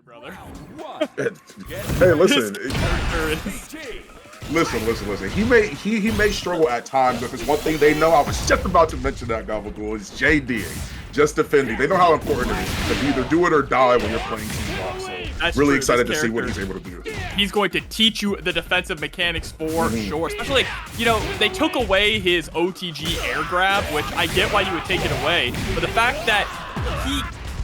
brother. Hey, listen. Listen. He may struggle at times, but there's one thing they know. I was just about to mention that, Gabagool, is JDing, just defending. They know how important it is to either do it or die when you're playing Tizoc. So really excited to see what he's able to do. He's going to teach you the defensive mechanics for sure. Especially, you know, they took away his OTG air grab, which I get why you would take it away, but the fact that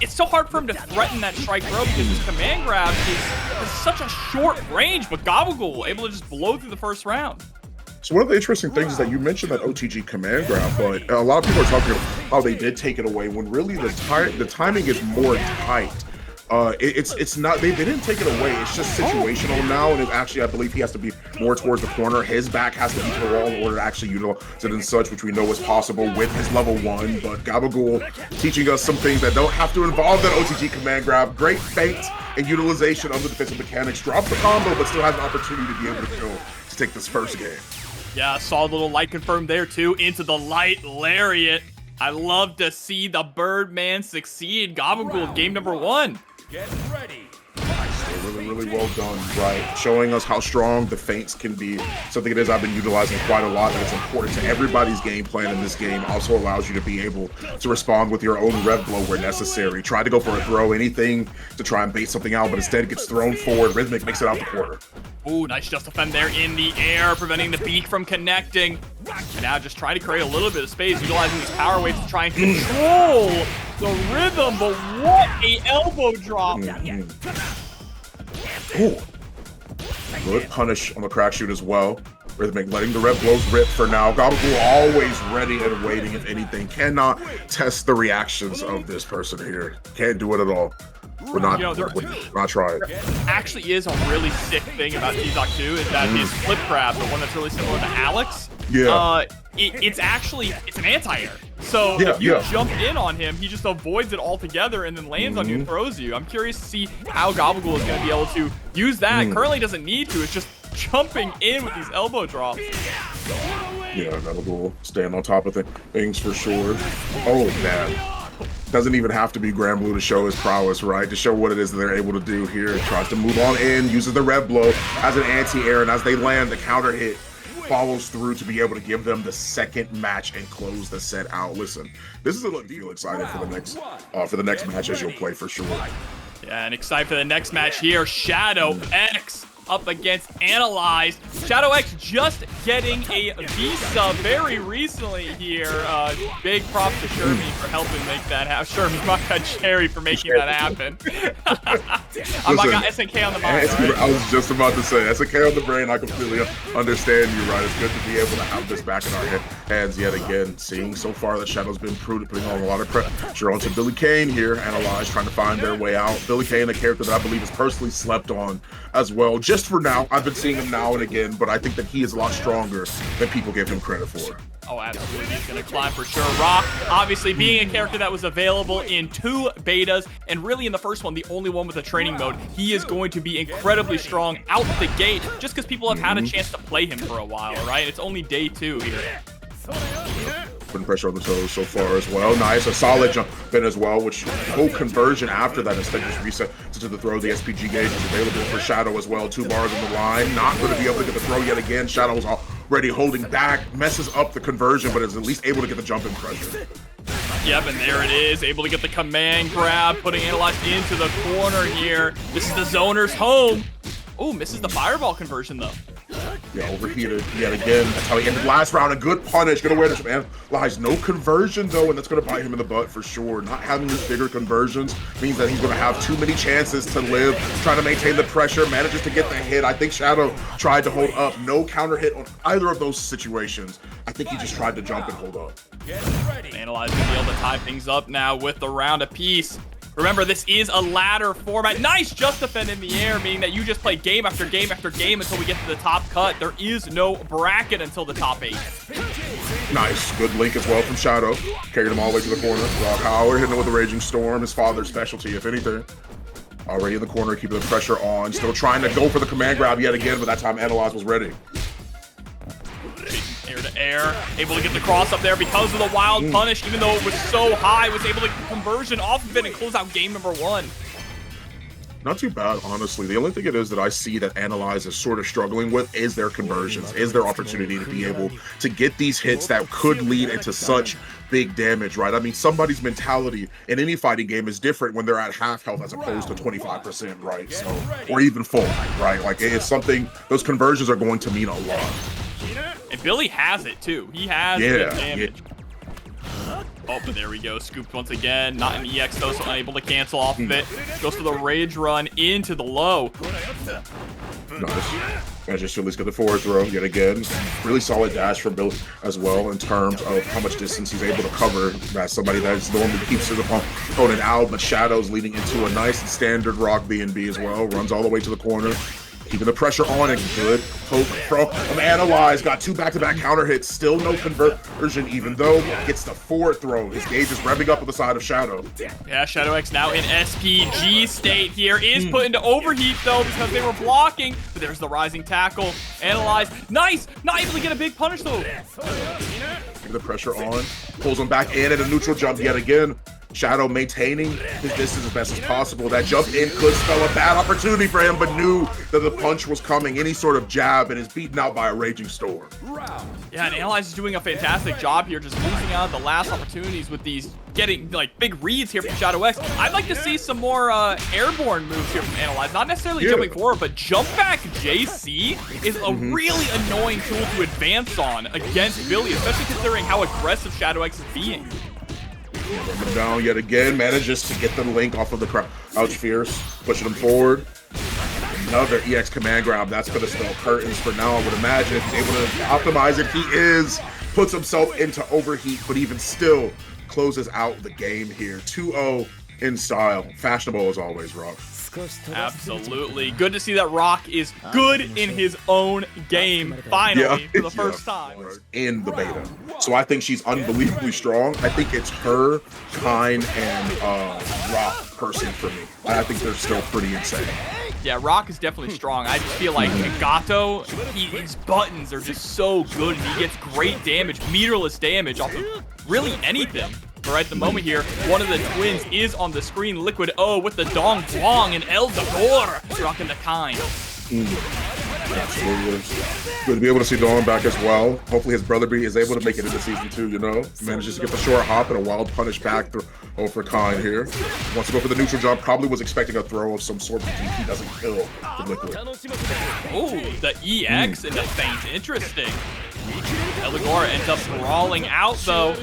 it's so hard for him to threaten that strike throw because his command grab is such a short range, but Gabagool able to just blow through the first round. So one of the interesting things is that you mentioned that OTG command grab, but a lot of people are talking about how they did take it away when really the timing is more tight. It's not, they didn't take it away, it's just situational now, and it's actually, I believe he has to be more towards the corner. His back has to be to the wall in order to actually utilize it and such, which we know is possible with his level 1, but Gabagool teaching us some things that don't have to involve that OTG command grab. Great feint and utilization of the defensive mechanics. Drops the combo, but still has an opportunity to be able to kill to take this first game. Yeah, solid little light confirmed there too, into the light lariat. I love to see the Birdman succeed. Gabagool, game number 1. Get ready. Really well done, right? Showing us how strong the feints can be. Something it is I've been utilizing quite a lot, and it's important to everybody's game plan in this game. Also allows you to be able to respond with your own rev blow where necessary. Try to go for a throw, anything to try and bait something out, but instead gets thrown forward. Rythmic makes it out the corner. Ooh, nice just defend there in the air, preventing the beak from connecting. And now just trying to create a little bit of space, utilizing these power waves to try and control the rhythm, but what a elbow drop. Ooh. Good punish on the crack shoot as well. Rythmic letting the rev blows rip for now. Gabagool always ready and waiting if anything. Cannot test the reactions of this person here. Can't do it at all. Would not, not try it. Actually is a really sick thing about Tizoc too, is that his flip grab, the one that's really similar to Alex, it's an anti-air. So if you jump in on him, he just avoids it altogether and then lands on you and throws you. I'm curious to see how Gabagool is going to be able to use that. Currently doesn't need to, it's just jumping in with these elbow drops. Yeah, Gabagool staying on top of things for sure. Oh man. Doesn't even have to be Grand Blue to show his prowess, right? To show what it is that they're able to do here. Tries to move on in, uses the rev blow as an anti-air, and as they land, the counter hit follows through to be able to give them the second match and close the set out. Listen, this is a deal excited for the next match as you'll play for sure. Yeah, and excited for the next match here. Shadow X up against Analyzed. Shadow X just getting a visa very recently here. Big props to Shermie for helping make that happen. Shermie, my God, Cherry for making that happen. I got SNK on the mind, right? I was just about to say, SNK on the brain, I completely understand you, right? It's good to be able to have this back in our hands yet again. Seeing so far that Shadow's been prudent, putting on a lot of pressure onto Billy Kain here. Analyzed, trying to find their way out. Billy Kain, a character that I believe is personally slept on as well. Just for now, I've been seeing him now and again, but I think that he is a lot stronger than people give him credit for. Oh, absolutely. He's going to climb for sure. Rock, obviously, being a character that was available in 2 betas, and really in the first one, the only one with a training mode, he is going to be incredibly strong out the gate, just because people have had a chance to play him for a while, right? It's only day 2 here. Putting pressure on the toes so far as well. Nice, a solid jump in as well, which no conversion after that. Instead, just reset to the throw. The SPG gauge is available for Shadow as well. 2 bars on the line. Not going to be able to get the throw yet again. Shadow is already holding back, messes up the conversion, but is at least able to get the jump in pressure. Yep, and there it is. Able to get the command grab, putting Analyzed into the corner here. This is the zoner's home. Oh, misses the fireball conversion though. Yeah, overheated yet again. That's how he ended last round. A good punish. Gonna wear this man. Lies. No conversion though, and that's gonna bite him in the butt for sure. Not having these bigger conversions means that he's gonna have too many chances to live. Trying to maintain the pressure, manages to get the hit. I think Shadow tried to hold up. No counter hit on either of those situations. I think he just tried to jump and hold up. Analyze gonna be able to tie things up now with the round apiece. Remember, this is a ladder format. Nice just defend in the air, meaning that you just play game after game after game until we get to the top cut. There is no bracket until the top 8. Nice. Good link as well from Shadow. Carried him all the way to the corner. Rock Howard hitting it with a Raging Storm. His father's specialty, if anything. Already in the corner, keeping the pressure on. Still trying to go for the command grab yet again, but that time Analyze was ready. Air to air, able to get the cross up there because of the wild punish, even though it was so high, was able to get conversion off of it and close out game number 1. Not too bad, honestly. The only thing it is that I see that Analyze is sort of struggling with is their conversions, is their opportunity to be able to get these hits that could lead into such big damage, right? I mean, somebody's mentality in any fighting game is different when they're at half health as opposed to 25%, right? So, or even full, right? Like, it's something, those conversions are going to mean a lot. And Billy has it, too. He has good damage. Oh, but there we go. Scooped once again. Not an EX, though, so unable to cancel off of it. Goes for the rage run into the low. Nice. Manages to at least get the forward throw yet again. Really solid dash from Billy as well in terms of how much distance he's able to cover. That's somebody that normally keeps his opponent out, but Shadow's leading into a nice standard rock B&B as well. Runs all the way to the corner. Keeping the pressure on and good poke from Analyze. Got 2 back-to-back counter hits. Still no conversion, even though gets the forward throw. His gauge is revving up on the side of Shadow. Yeah, Shadow X now in SPG state here. Is put into overheat, though, because they were blocking. But there's the rising tackle. Analyze. Nice! Not able to get a big punish, though. Keeping the pressure on. Pulls him back in at a neutral jump yet again. Shadow maintaining his distance as best as possible. That jump in could spell a bad opportunity for him, but knew that the punch was coming. Any sort of jab and is beaten out by a raging storm. Yeah, and Analyze is doing a fantastic job here, just losing out the last opportunities with these getting like big reads here from Shadow X. I'd like to see some more airborne moves here from Analyze. Not necessarily jumping forward, but jump back JC is a really annoying tool to advance on against Billy, especially considering how aggressive Shadow X is being. Coming down yet again, manages to get the link off of the Crouch Fierce, pushing him forward. Another EX command grab. That's going to spell curtains for now, I would imagine. If he's able to optimize it, he is. Puts himself into overheat, but even still closes out the game here. 2-0 in style. Fashionable as always, Rock. Absolutely. Good to see that Rock is good in his own game, finally, for the first time. In the beta. So I think she's unbelievably strong. I think it's her, Kain, and Rock person for me. I think they're still pretty insane. Yeah, Rock is definitely strong. I just feel like Gato, his buttons are just so good, and he gets great damage, meterless damage off of really anything. But right at the moment here, one of the twins is on the screen. Liquid O with the Dong Huang and El Dogor rocking the Kain. Absolutely. Good to be able to see Dong back as well. Hopefully his brother B is able to make it into season 2, you know. Manages to get the short hop and a wild punish back throw for Kain here. Wants to go for the neutral jump. Probably was expecting a throw of some sort, but he doesn't kill the Liquid. Oh, the EX and the feint. Interesting. Eligora ends up brawling out, though.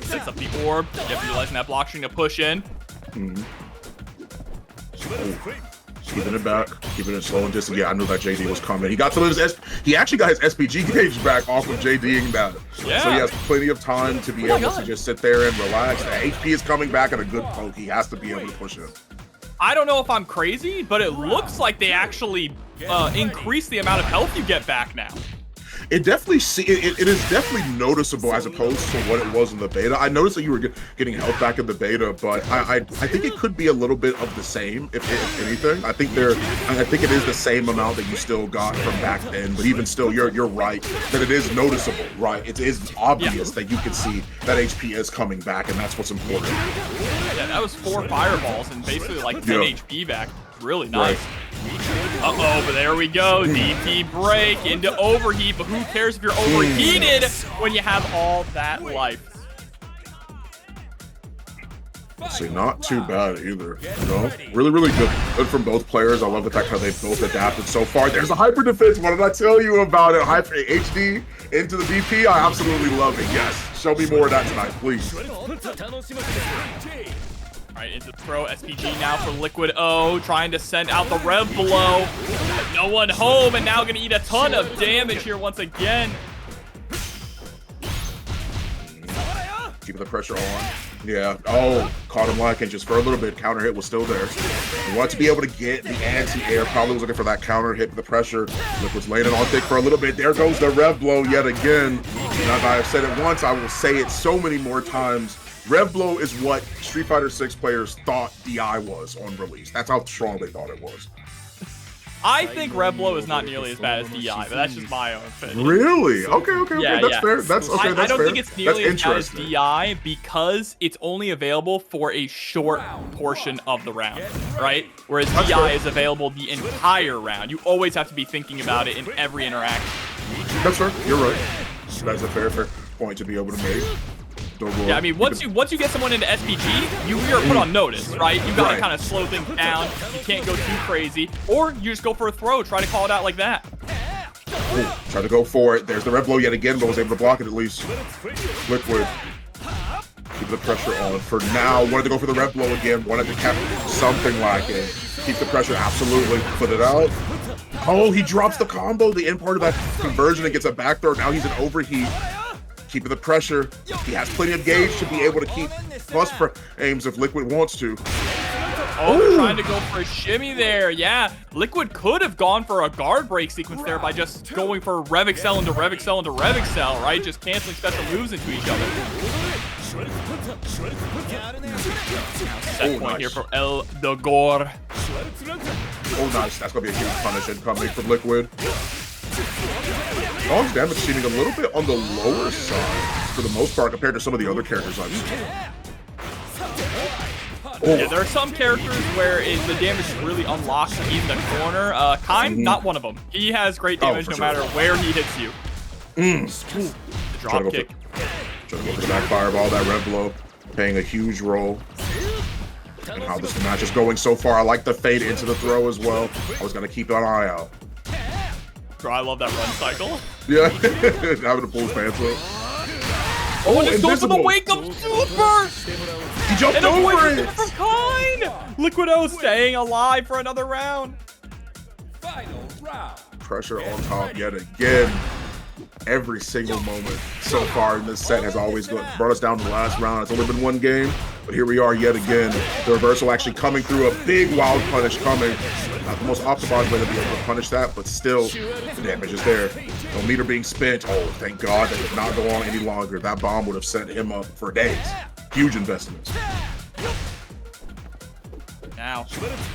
Sets up the orb. Just utilizing that block string to push in. Keeping it back, keeping it slow and distant. Yeah, I knew that JD was coming. He got some of his he actually got his SPG gauge back off of JDing that. Yeah. So he has plenty of time to be able to just sit there and relax. The HP is coming back at a good poke. He has to be able to push it. I don't know if I'm crazy, but it looks like they actually increase the amount of health you get back now. It definitely it is definitely noticeable as opposed to what it was in the beta. I noticed that you were getting health back in the beta, but I think it could be a little bit of the same, if anything. I think it is the same amount that you still got from back then, but even still, you're right that it is noticeable, right? It is obvious that you can see that HP is coming back, and that's what's important. Yeah, that was 4 fireballs and basically like 10 HP back. Really nice. Uh-oh, but there we go. DP break into overheat, but who cares if you're overheated when you have all that life? See, not too bad either, you know? Really, really good from both players. I love the fact how they've both adapted so far. There's a hyper defense. What did I tell you about it? Hyper HD into the DP. I absolutely love it. Yes. Show me more of that tonight, please. Right, into the throw. SPG now for Liquid O, trying to send out the rev below. No one home, and now gonna eat a ton of damage here once again. Keeping the pressure on. Yeah. Oh, caught him lacking just for a little bit. Counter hit was still there. He wanted to be able to get the anti-air. Probably was looking for that counter hit, the pressure. Liquid's laying it on thick for a little bit. There goes the rev blow yet again. And as I have said it once, I will say it so many more times. Rev blow is what Street Fighter 6 players thought DI was on release. That's how strong they thought it was. I think Rev Blow is not nearly as bad as DI, but that's just my own opinion. Really? Okay. Yeah, that's fair. That's okay. I don't fair. think it's nearly as bad as DI because it's only available for a short portion of the round, right? Whereas DI is available the entire round. You always have to be thinking about it in every interaction. That's fair. You're right. That's a fair point to be able to make. Dogor. Yeah, I mean, once you get someone into SPG, you are put on notice, right? You gotta kind of slow things down. You can't go too crazy, or you just go for a throw, try to call it out like that. Ooh, try to go for it. There's the Rev Blow yet again, but was able to block it at least. Liquid. Keep the pressure on. For now, wanted to go for the Rev Blow again. Wanted to cap something lacking. Keep the pressure, absolutely. Put it out. Oh, he drops the combo, the end part of that conversion, and gets a back throw. Now he's in overheat. Keeping the pressure. He has plenty of gauge to be able to keep plus aims if Liquid wants to. Oh, trying to go for a shimmy there. Yeah, Liquid could have gone for a guard break sequence there by just going for Rev Excel into Rev Excel into Rev Excel, right? Just canceling special moves into each other. Set point here for El Dogor. Oh, nice. That's going to be a huge punish incoming from Liquid. Dog's damage seeming a little bit on the lower side for the most part compared to some of the other characters I've seen. Yeah, there are some characters where the damage really unlocks in the corner. Kain, not one of them. He has great damage no matter where he hits you. The drop kick. Trying to go for the back fireball, that Rev Blow playing a huge role. And how this match is going so far. I like the fade into the throw as well. I was going to keep an eye out. Bro, I love that run cycle. Yeah, having to pull his pants up. Oh, and it's going for the wake-up super! He jumped over it! From Kain! Liquid O staying alive for another round. Final round. Pressure on top yet again. Every single moment so far in this set has always brought us down to the last round. It's only been one game, but here we are yet again. The reversal actually coming through, a big wild punish coming. Not the most optimized way to be able to punish that, but still, the damage is there. No meter being spent. Oh, thank God that did not go on any longer. That bomb would have set him up for days. Huge investments. Now,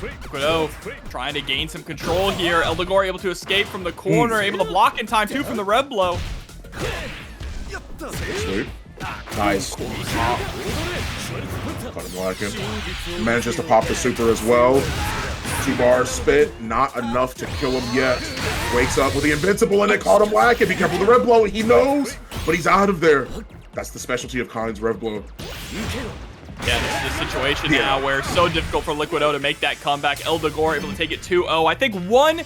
Liquid O trying to gain some control here. El Dogor able to escape from the corner, able to block in time too from the Rev Blow. Sweet. Nice. Caught him lacking. Manages to pop the super as well. 2 bars spit, not enough to kill him yet. Wakes up with the invincible and it caught him lacking. Be careful with the Rev Blow, he knows, but he's out of there. That's the specialty of Kain's Rev Blow. Yeah, this is the situation now where it's so difficult for Liquid O to make that comeback. El Dogor able to take it 2-0. I think one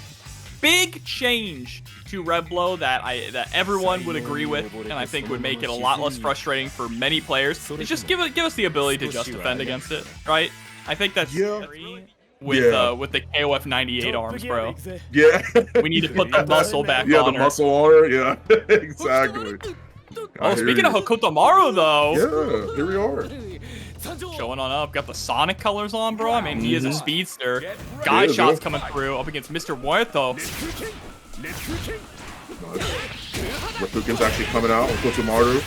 big change to Rev Blow that everyone would agree with, and I think would make it a lot less frustrating for many players, is just give us the ability to just defend against it, right? I think that's with the KOF 98 arms, bro. Yeah. We need to put the muscle back on her. Yeah, the muscle on her. Yeah, exactly. Oh, speaking of Hokutomaru, though. Yeah, here we are. Showing on up. Got the Sonic colors on, bro. I mean, he is a speedster. Guy shots coming through up against Mr. Muerto. Rapukin's actually coming out with Hokutomaru.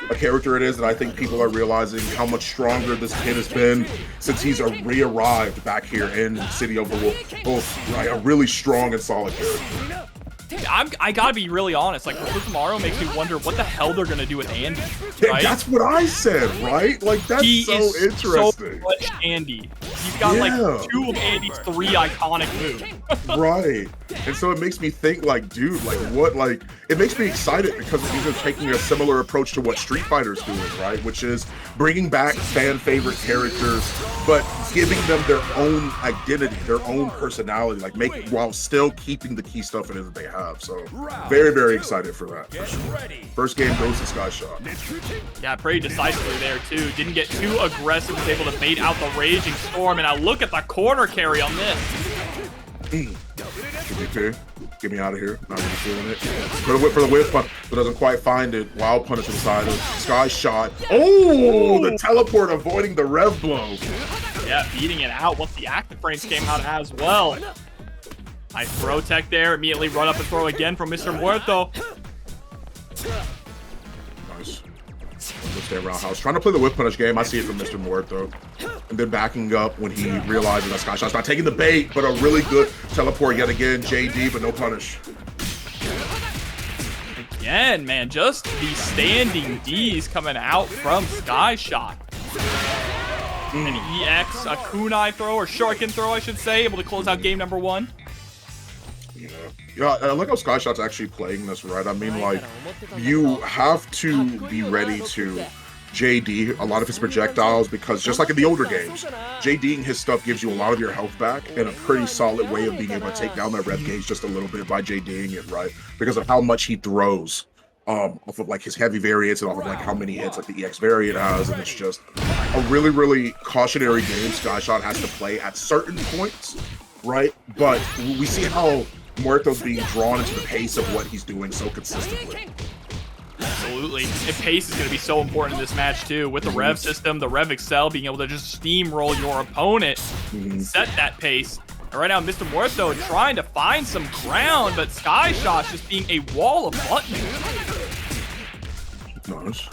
A character it is that I think people are realizing how much stronger this kid has been since he's re-arrived back here in City of the Wolf. Right, a really strong and solid character. I gotta be really honest. Like, Hokutomaru makes me wonder what the hell they're gonna do with Andy. Right? That's what I said, right? Like, that's so interesting. So much Andy. He's got like 2 of Andy's 3 iconic moves. Right. And so it makes me think, like, dude, like, what, like, it makes me excited because these are taking a similar approach to what Street Fighter's doing, right? Which is bringing back fan favorite characters, but giving them their own identity, their own personality, like while still keeping the key stuff in it that they have. So very, very excited for that. First game goes to Sky Shot. Yeah, pretty decisively there too. Didn't get too aggressive, was able to bait out the Raging Storm, and I look at the corner carry on this. Get me out of here. Not really feeling it. Go to whip for the whip, but doesn't quite find it. Wild punish to the side of Sky Shot. Oh, the teleport avoiding the Rev Blow. Yeah, beating it out once the active frames came out as well. Nice throw tech there. Immediately run up and throw again from Mr. Muerto. Nice. Let's stay roundhouse. Trying to play the whip punish game. I see it from Mr. Muerto. and then backing up when he realizes that Skyshot's not taking the bait, but a really good teleport yet again. JD, but no punish. Again, man, just the standing Ds coming out from Skyshot. An EX, a kunai throw, or shuriken throw, I should say, able to close out game number 1. Yeah, I like how Skyshot's actually playing this, right? I mean, like, you have to be ready to JD a lot of his projectiles, because just like in the older games, JDing his stuff gives you a lot of your health back, and a pretty solid way of being able to take down that rev gauge just a little bit by JDing it, right? Because of how much he throws off of like his heavy variants and off of like how many hits like the EX variant has, and it's just a really, really cautionary game Skyshot has to play at certain points, right? But we see how Muerto's being drawn into the pace of what he's doing so consistently. Absolutely. And pace is going to be so important in this match, too. With the rev system, the rev excel, being able to just steamroll your opponent, set that pace. And right now, Mr. Muerto trying to find some ground, but Skyshot's just being a wall of buttons. Nice.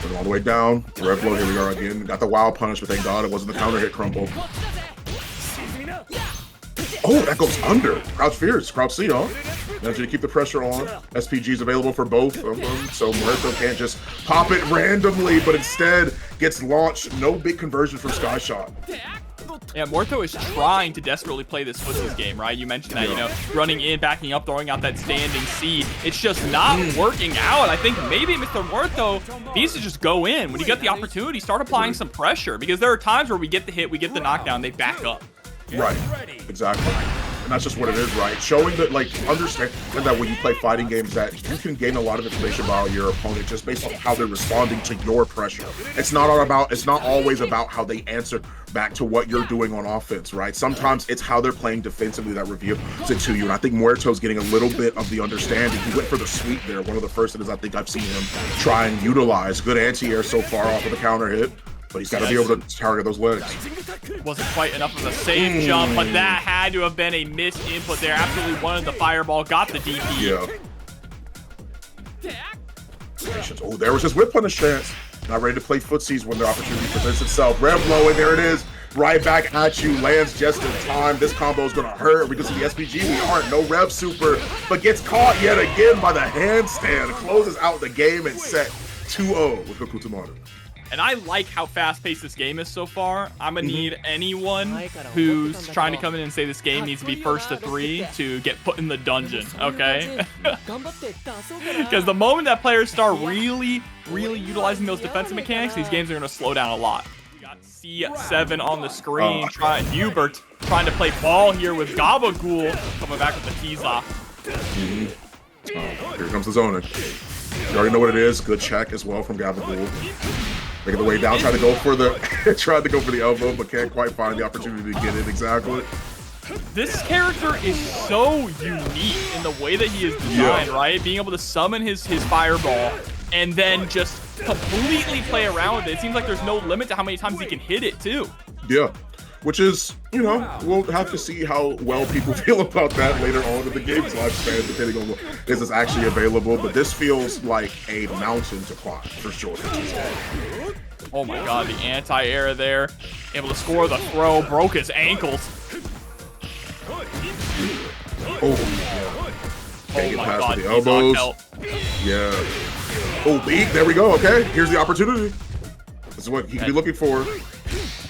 Put it all the way down. Rev blow, here we are again. Got the wild punish, but thank God it wasn't the counter hit crumble. Oh, that goes under. Crouch fierce. Crouch C, huh? Managed to keep the pressure on. SPG's available for both of them, so Muerto can't just pop it randomly, but instead gets launched. No big conversion from Skyshot. Yeah, Muerto is trying to desperately play this footsies game, right? You mentioned that, you know, running in, backing up, throwing out that standing C. It's just not working out. I think maybe Mr. Muerto needs to just go in. When you get the opportunity, start applying some pressure, because there are times where we get the hit, we get the knockdown, they back up. Right, exactly. And that's just what it is, right? Showing that, like, understand that when you play fighting games, that you can gain a lot of information about your opponent just based on how they're responding to your pressure. It's not always about how they answer back to what you're doing on offense, right? Sometimes it's how they're playing defensively that reveals it to you. And I think Muerto's getting a little bit of the understanding. He went for the sweep there. One of the first things I think I've seen him try and utilize. Good anti-air so far off of the counter hit. But he's got to be able to target those legs. Wasn't quite enough of a safe jump, but that had to have been a missed input there. Absolutely wanted the fireball, got the DP. Yeah. Oh, there was his whip punish chance. Not ready to play footsies when the opportunity presents itself. Rev blow, and there it is. Right back at you. Lands just in time. This combo is going to hurt because of the SPG. We aren't. No rev super, but gets caught yet again by the handstand. Closes out the game and set 2-0 with Hokutomaru. And I like how fast-paced this game is so far. I'm going to need anyone who's trying to come in and say this game needs to be first to 3 to get put in the dungeon, okay? Because the moment that players start really utilizing those defensive mechanics, these games are going to slow down a lot. We got C7 on the screen. HUEBERT trying to play ball here with Gabagool. Coming back with the Tizoc. Here comes the zoning. You already know what it is. Good check as well from Gabagool. Making the way down, tried to go for the elbow, but can't quite find the opportunity to get it exactly. This character is so unique in the way that he is designed, right? Being able to summon his fireball and then just completely play around with it. It seems like there's no limit to how many times he can hit it, too. Yeah. Which is, you know, we'll have to see how well people feel about that later on in the game's lifespan, depending on what is actually available. But this feels like a mountain to climb, for sure. Oh my god, the anti-air there. Able to score the throw, broke his ankles. Oh, can't get past the elbows. Yeah. Oh, beat. There we go. Okay, here's the opportunity. This is what he could be looking for.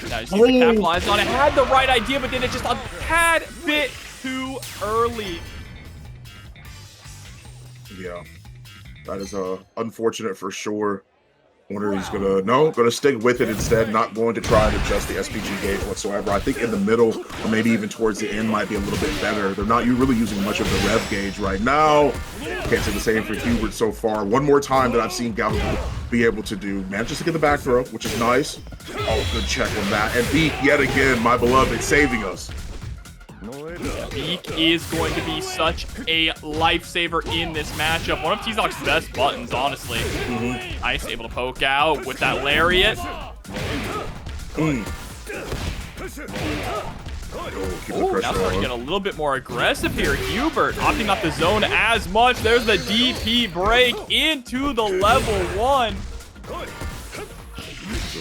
Now you see the capitalize on it. Had the right idea, but did it just a tad bit too early. Yeah, that is unfortunate for sure. Wonder he's gonna stick with it instead, not going to try and adjust the SPG gauge whatsoever. I think in the middle, or maybe even towards the end, might be a little bit better. They're not really using much of the rev gauge right now. Can't say the same for HUEBERT so far. One more time that I've seen Gato be able to do. Manages to get the back throw, which is nice. Oh, good check on that. And Beak, yet again, my beloved, saving us. Beak is going to be such a lifesaver in this matchup. One of Tizoc's best buttons, honestly. Nice, able to poke out with that lariat. Oh, now starting to get a little bit more aggressive here. HUEBERT opting not the zone as much. There's the DP break into the level 1.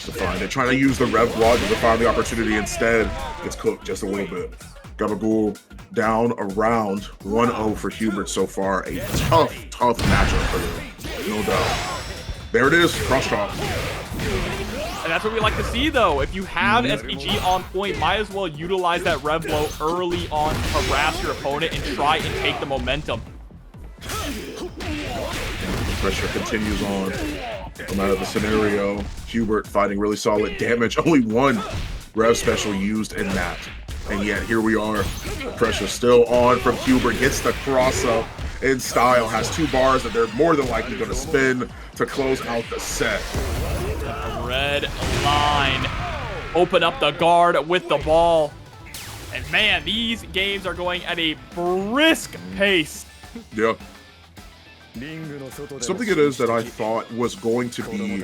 to find it. Trying to use the rev block to find the opportunity. Instead, it's cooked just a little bit. Gabagool down around 1-0 for HUEBERT so far. A tough matchup for them, no doubt. There it is, cross chop. And that's what we like to see, though. If you have SPG on point, might as well utilize that rev blow early on to harass your opponent and try and take the momentum. Pressure continues on. Come out of the scenario. HUEBERT fighting really solid damage. Only one rev special used in that. And yet here we are. Pressure still on from HUEBERT. Gets the cross up in style. Has 2 bars that they're more than likely going to spin to close out the set. Red line. Open up the guard with the ball. And man, these games are going at a brisk pace. Yeah. Something it is that I thought was going to be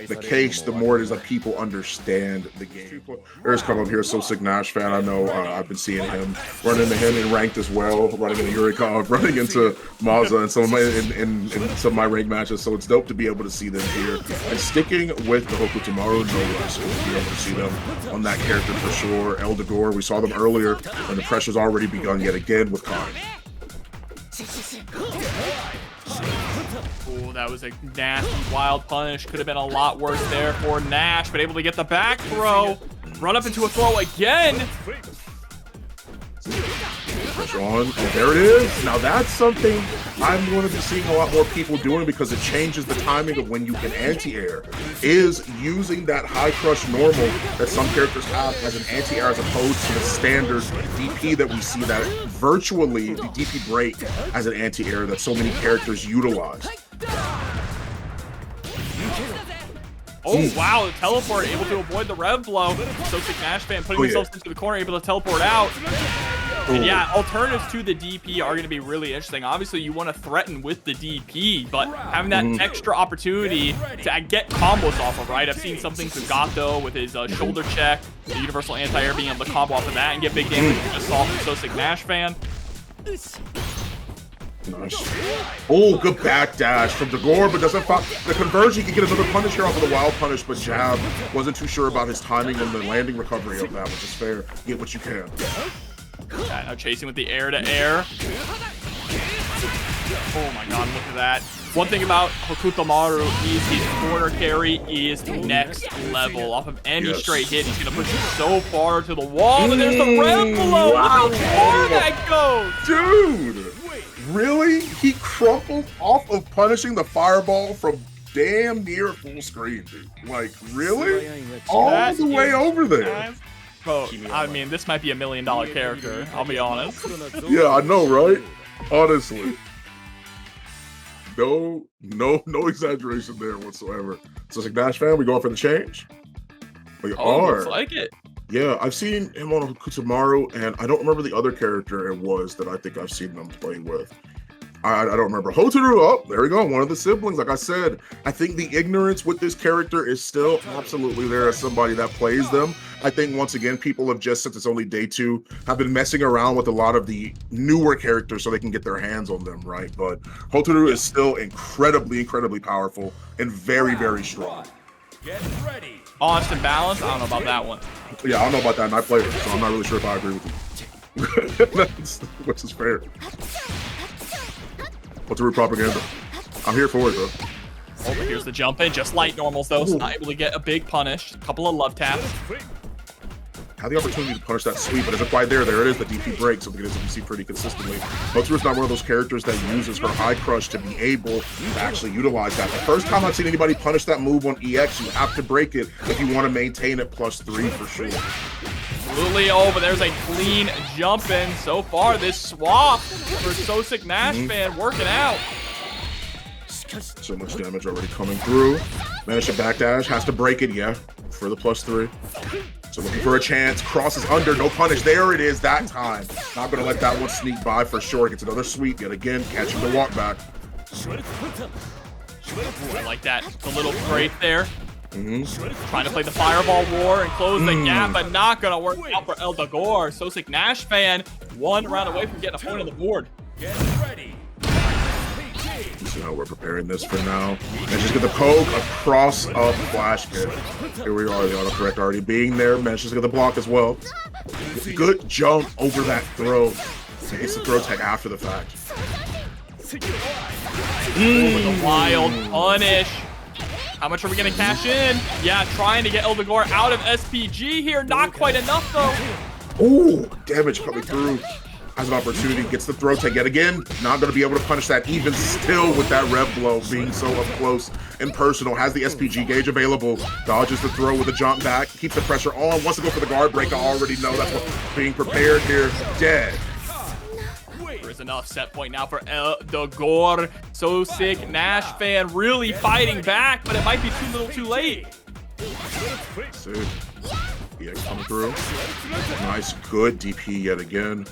the case, the more it is that people understand the game. There's come up here, SoSickNASHFAN. I know I've been seeing him running into him in ranked as well, running into Yurikov, running into Maza and some of my in some of my ranked matches. So it's dope to be able to see them here and sticking with the Hokutomaru. No less, we'll be able to see them on that character for sure. Dogor, we saw them earlier, and the pressure's already begun yet again with Kain. Oh, that was a nasty wild punish. Could have been a lot worse there for Nash, but able to get the back throw. Run up into a throw again. Pressure on. Oh, there it is. Now that's something I'm going to be seeing a lot more people doing because it changes the timing of when you can anti-air. Is using that high crush normal that some characters have as an anti-air as opposed to the standard DP that we see that virtually the DP break as an anti-air that so many characters utilize. Oh, wow, the teleport, able to avoid the rev blow. SoSickNASHFAN putting themselves into the corner, able to teleport out. And yeah, alternatives to the DP are going to be really interesting. Obviously, you want to threaten with the DP, but having that extra opportunity to get combos off of, right? I've seen some things with Gato with his shoulder check, the universal anti-air being able to combo off of that and get big damage. Just saw from SoSickNASHFAN. Nice. Oh, good backdash from Dogor, but doesn't find the conversion. He can get another punish here off of the wild punish, but jab wasn't too sure about his timing and the landing recovery of that, which is fair. Get what you can. Yeah, now chasing with the air-to-air. Oh my god, look at that. One thing about Hokutomaru is his corner carry is next level. Off of any straight hit, he's going to push you so far to the wall, but there's the rev below. Look how far that goes! Dude! Really? He crumpled off of punishing the fireball from damn near full screen, dude. Like, really? All the way over there. Bro, I mean, this might be $1 million character, I'll be honest. Yeah, I know, right? Honestly. No exaggeration there whatsoever. SoSickNASHFAN, we going for the change? We are. Looks like it. Yeah, I've seen him on Hokutomaru, and I don't remember the other character it was that I think I've seen them play with. I don't remember. Hotaru, oh, there we go, one of the siblings. Like I said, I think the ignorance with this character is still absolutely there as somebody that plays them. I think, once again, people have just, since it's only day 2, have been messing around with a lot of the newer characters so they can get their hands on them, right? But Hotaru is still incredibly powerful and very, very strong. Get ready. Honest and balanced, I don't know about that one. Yeah, I don't know about that, and I played it, so I'm not really sure if I agree with you. Which is fair. Hotaru propaganda. I'm here for it, though. Oh, but here's the jump in. Just light normals, though, so not able to get a big punish. A couple of love taps. Had the opportunity to punish that sweep, but isn't quite there. There it is, the DP break, something that you see pretty consistently. Hotaru's not one of those characters that uses her high crush to be able to actually utilize that. The first time I've seen anybody punish that move on EX, you have to break it if you want to maintain it +3 for sure. Absolutely. Oh, but there's a clean jump in. So far, this swap for SoSickNASHFAN working out. So much damage already coming through. Managed to backdash, has to break it, yeah, for the +3. So looking for a chance, crosses under, no punish. There it is that time. Not going to let that one sneak by for sure. Gets another sweep yet again, catching the walk back. Ooh, I like that. The little break there. Trying to play the fireball war and close the gap, but not going to work out for Dogor. SoSickNASHFAN 1 round away from getting a point on the board. Get ready. You see how we're preparing this for now. And just get the poke across a flash kick. Here we are, the autocorrect already being there. Manages to get the block as well. Good jump over that throw. It's the throw tech after the fact. With a wild punish. How much are we gonna cash in? Yeah, trying to get Dogor out of SPG here. Not quite enough though. Ooh, damage coming through. Has an opportunity, gets the throw tag yet again. Not gonna be able to punish that even still with that rev blow being so up close and personal. Has the SPG gauge available. Dodges the throw with a jump back. Keeps the pressure on. Wants to go for the guard break. I already know that's what's being prepared here. Dead. There's enough set point now for Dogor. SoSickNASHFAN really fighting back, but it might be too little too late. See. EX coming through. Nice, good DP yet again.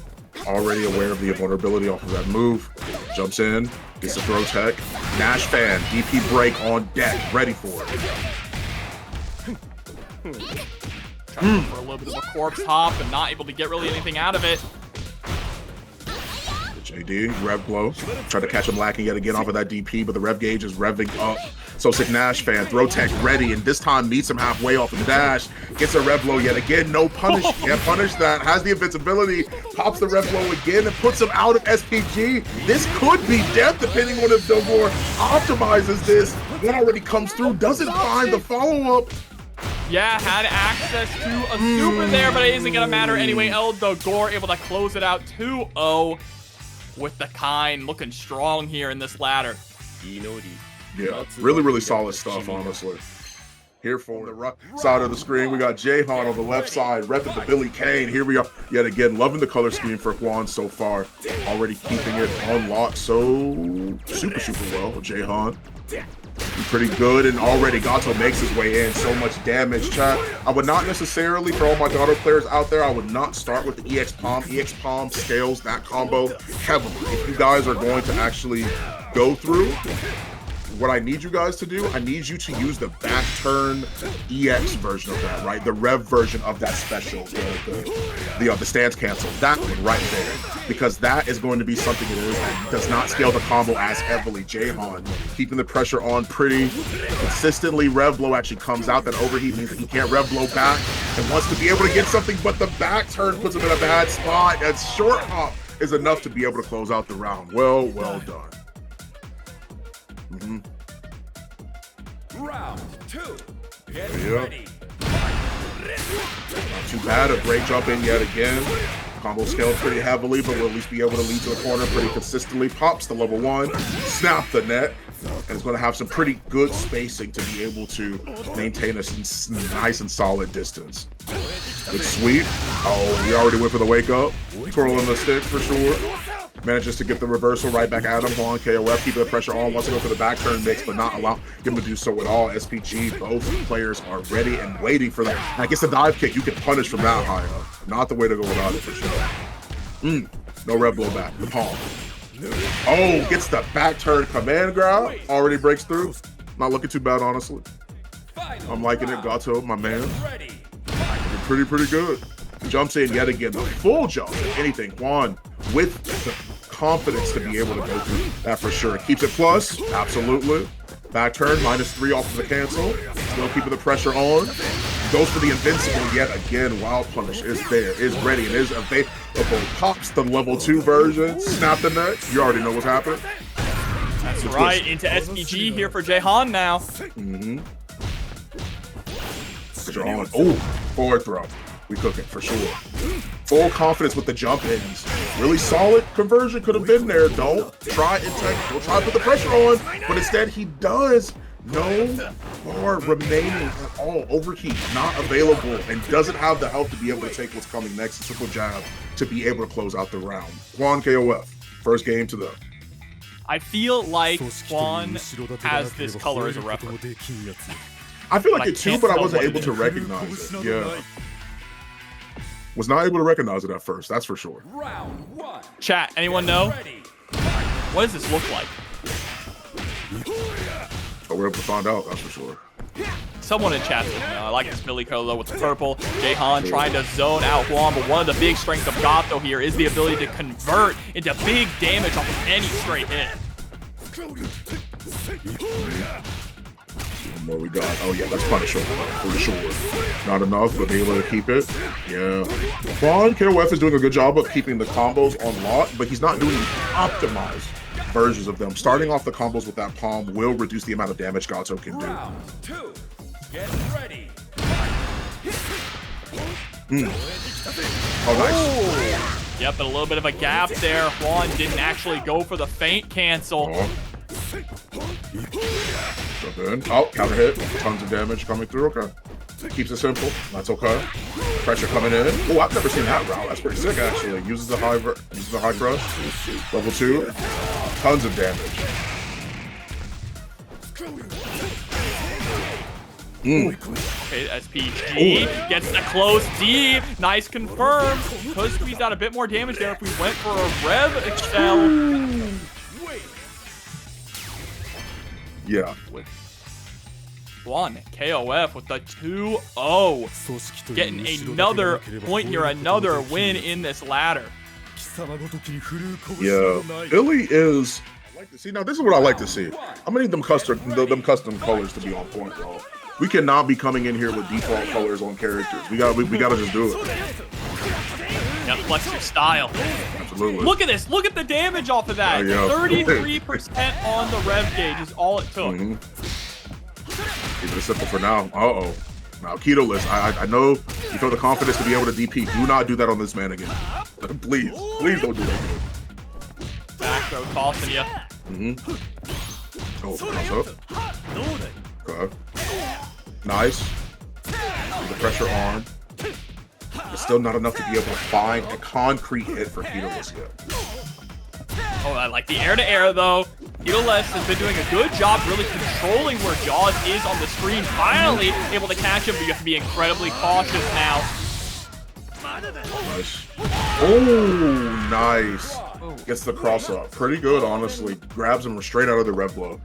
Already aware of the vulnerability off of that move. Jumps in, gets the throw tech. NASHFAN, DP break on deck, ready for it. Trying for a little bit of a corpse hop, but not able to get really anything out of it. JD, rev blow. Try to catch him lacking yet again off of that DP, but the rev gauge is revving up. SoSickNASHFAN, throw tech ready, and this time meets him halfway off of the dash. Gets a rev blow yet again, no punish. Can't punish that. Has the invincibility, pops the rev blow again, and puts him out of SPG. This could be death depending on if Dogor optimizes this. One already comes through, doesn't find the follow-up. Yeah, had access to a super there, but it isn't gonna matter anyway. Dogor able to close it out 2-0. With the Kain looking strong here in this ladder. Yeah, really solid stuff, honestly. Here for the right side of the screen, we got Jayhan on the left side, repping the Billy Kain. Here we are, yet again, loving the color scheme for Hwan so far. Already keeping it unlocked so super well, Jayhan. Pretty good, and already Gato makes his way in. So much damage, chat. I would not necessarily, for all my Gato players out there, I would not start with the EX Palm. EX Palm scales that combo heavily. If you guys are going to actually go through, what I need you guys to do, I need you to use the back turn EX version of that, right? The rev version of that special, the stance cancel, that one right there, because that is going to be something that does not scale the combo as heavily. Jayhan keeping the pressure on pretty consistently. Rev blow actually comes out. That overheat means that he can't rev blow back and wants to be able to get something, but the back turn puts him in a bad spot. That short hop is enough to be able to close out the round. Well done. Round 2. Get ready. Not too bad. A great jump in yet again. Combo scaled pretty heavily, but will at least be able to lead to the corner pretty consistently. Pops the level 1, snap the net, and it's going to have some pretty good spacing to be able to maintain a nice and solid distance. Good sweep. Oh, we already went for the wake up. Twirling the stick for sure. Manages to get the reversal right back at him. Hwan KOF keeping the pressure on. Wants to go for the back turn mix, but not allow him to do so at all. SPG, both players are ready and waiting for that. And I guess the dive kick, you can punish from that high up. Not the way to go without it for sure. No rev blow back. The palm. Oh, gets the back turn command grab. Already breaks through. Not looking too bad, honestly. I'm liking it. Gato, my man. Pretty good. Jumps in yet again. The full jump, if anything. Hwan with the confidence to be able to go through that for sure. Keeps it plus, absolutely. Back turn, -3 off of the cancel. Still keeping the pressure on. Goes for the invincible yet again. Wild punish is there, is ready, and is available. Pops the level 2 version. Snap the net. You already know what's happening. That's right, into SPG here for Jayhan now. Oh, forward throw. We cook it for sure. Full confidence with the jump ins. Really solid conversion could have been there. Don't try to put the pressure on, but instead he does. No more remaining at all. Overheat not available and doesn't have the health to be able to take what's coming next. A simple jab to be able to close out the round. Hwan KOF, first game to them. I feel like Hwan has this color as a reference. I feel like it too, but I wasn't able to recognize it. Yeah. Was not able to recognize it at first, that's for sure. Round 1. Chat, anyone know? What does this look like? Oh, we're able to find out, that's for sure. Someone in chat says, I like this Billy color with the purple. Jayhan trying to zone out Hwan, but one of the big strengths of Gato here is the ability to convert into big damage off of any straight hit. What we got? Oh yeah, let's punish him for sure. Not enough, but be able to keep it. Yeah. Hwan, KOF is doing a good job of keeping the combos on lock, but he's not doing optimized versions of them. Starting off the combos with that palm will reduce the amount of damage Gato can do. Round 2. Get ready. Oh, nice. Yep, but a little bit of a gap there. Hwan didn't actually go for the feint cancel. So good. Oh, counter hit. Tons of damage coming through. Okay. Keeps it simple. That's okay. Pressure coming in. Oh, I've never seen that route. That's pretty sick, actually. Uses the high crush. Level 2. Tons of damage. Okay, SPG gets the close D. Nice confirm. Could squeeze out a bit more damage there if we went for a Rev Excel. Yeah. Hwan, KOF with the 2-0. Getting another point here, another win in this ladder. Yeah. Billy is... See, now this is what I like to see. I'm gonna need them custom colors to be on point, bro. We cannot be coming in here with default colors on characters. We gotta just do it. Yeah, flex your style. Absolutely. Look at this. Look at the damage off of that. 33% on the rev gauge is all it took. Keep it simple for now. Uh-oh. Now, Keitoless, I know you feel the confidence to be able to DP. Do not do that on this man again. Please. Please don't do that again. Back throw tossing you. Oh, cross up. Okay. Nice. The pressure arm. It's still not enough to be able to find a concrete hit for Keitoless yet. Oh, I like the air-to-air, though. Keitoless has been doing a good job really controlling where Jozz is on the screen. Finally able to catch him, but you have to be incredibly cautious now. Nice. Oh, nice. Gets the cross up. Pretty good, honestly. Grabs him straight out of the red blow.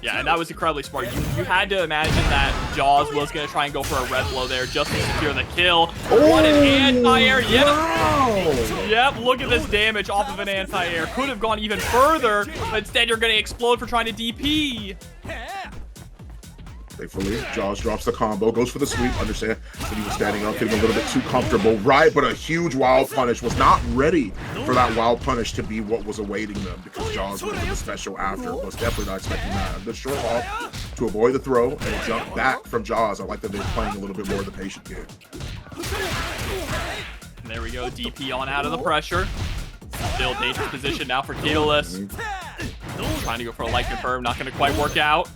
Yeah, and that was incredibly smart. You had to imagine that Jozz was going to try and go for a red blow there just to secure the kill. What an anti-air. Yep. Wow. Yep, look at this damage off of an anti-air. Could have gone even further, but instead you're going to explode for trying to DP. Thankfully, Jozz drops the combo, goes for the sweep. Understand that he was standing up, getting a little bit too comfortable, right? But a huge wild punish. Was not ready for that wild punish to be what was awaiting them because Jozz went to the special after. Was definitely not expecting that. The short hop to avoid the throw and a jump back from Jozz. I like that they're playing a little bit more of the patient game. And there we go, DP on out of the pressure. Still dangerous position now for Keitoless. Trying to go for a light confirm, not going to quite work out.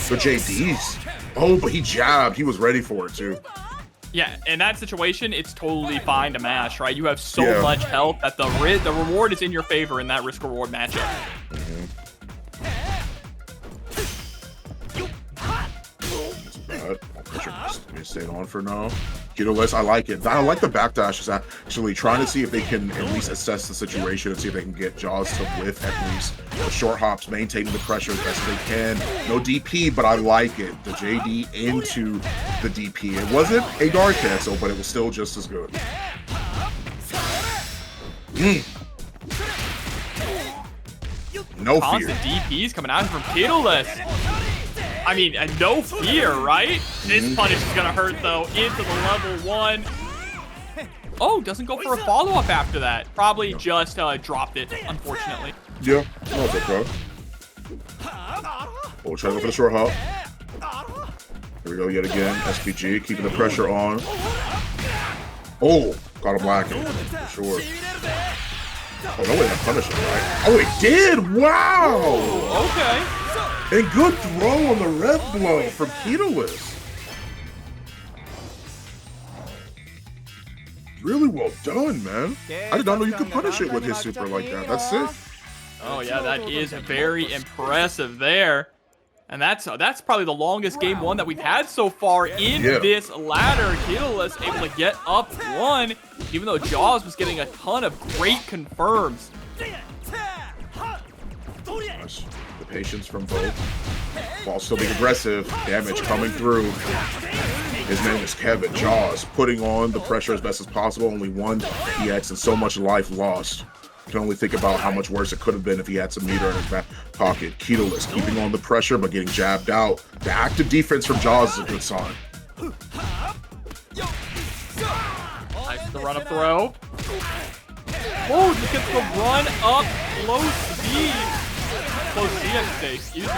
So JD's. Oh, but he jabbed. He was ready for it too. Yeah, in that situation, it's totally fine to mash, right? You have so much health that the reward is in your favor in that risk-reward matchup. That's bad. Let me stay on for now. Keitoless, I like it. I like the backdash. Is actually trying to see if they can at least assess the situation and see if they can get Jozz to whiff at least. The short hops, maintaining the pressure as best as they can. No DP, but I like it. The JD into the DP. It wasn't a guard cancel, but it was still just as good. No fear. Constant DPs coming out from Keitoless. I mean, no fear, right? This punish is gonna hurt though. Into the level 1. Oh, doesn't go for a follow-up after that. Probably just dropped it, unfortunately. Yeah, no, it's okay. Oh, try to go for the short hop. Here we go yet again. SPG keeping the pressure on. Oh, got him lacking for sure. Oh, no way to punish him, right? Oh, it did! Wow! Okay. And good throw on the red blow from Keitoless. Really well done, man. I did not know you could punish it with his super like that. That's sick. Oh yeah, that is very impressive there. And that's probably the longest game 1 that we've had so far in this ladder. Keitoless able to get up 1, even though Jozz was getting a ton of great confirms. Nice. The patience from both. While still being aggressive. Damage coming through. His name is Kevin. Jozz putting on the pressure as best as possible. Only 1 EX and so much life lost. can only think about how much worse it could have been if he had some meter in his back pocket. Keitoless keeping on the pressure, but getting jabbed out. The active defense from Jozz is a good sign. Nice the run-up throw. Oh, just gets the run up low speed. Close speed, I should say. Excuse me.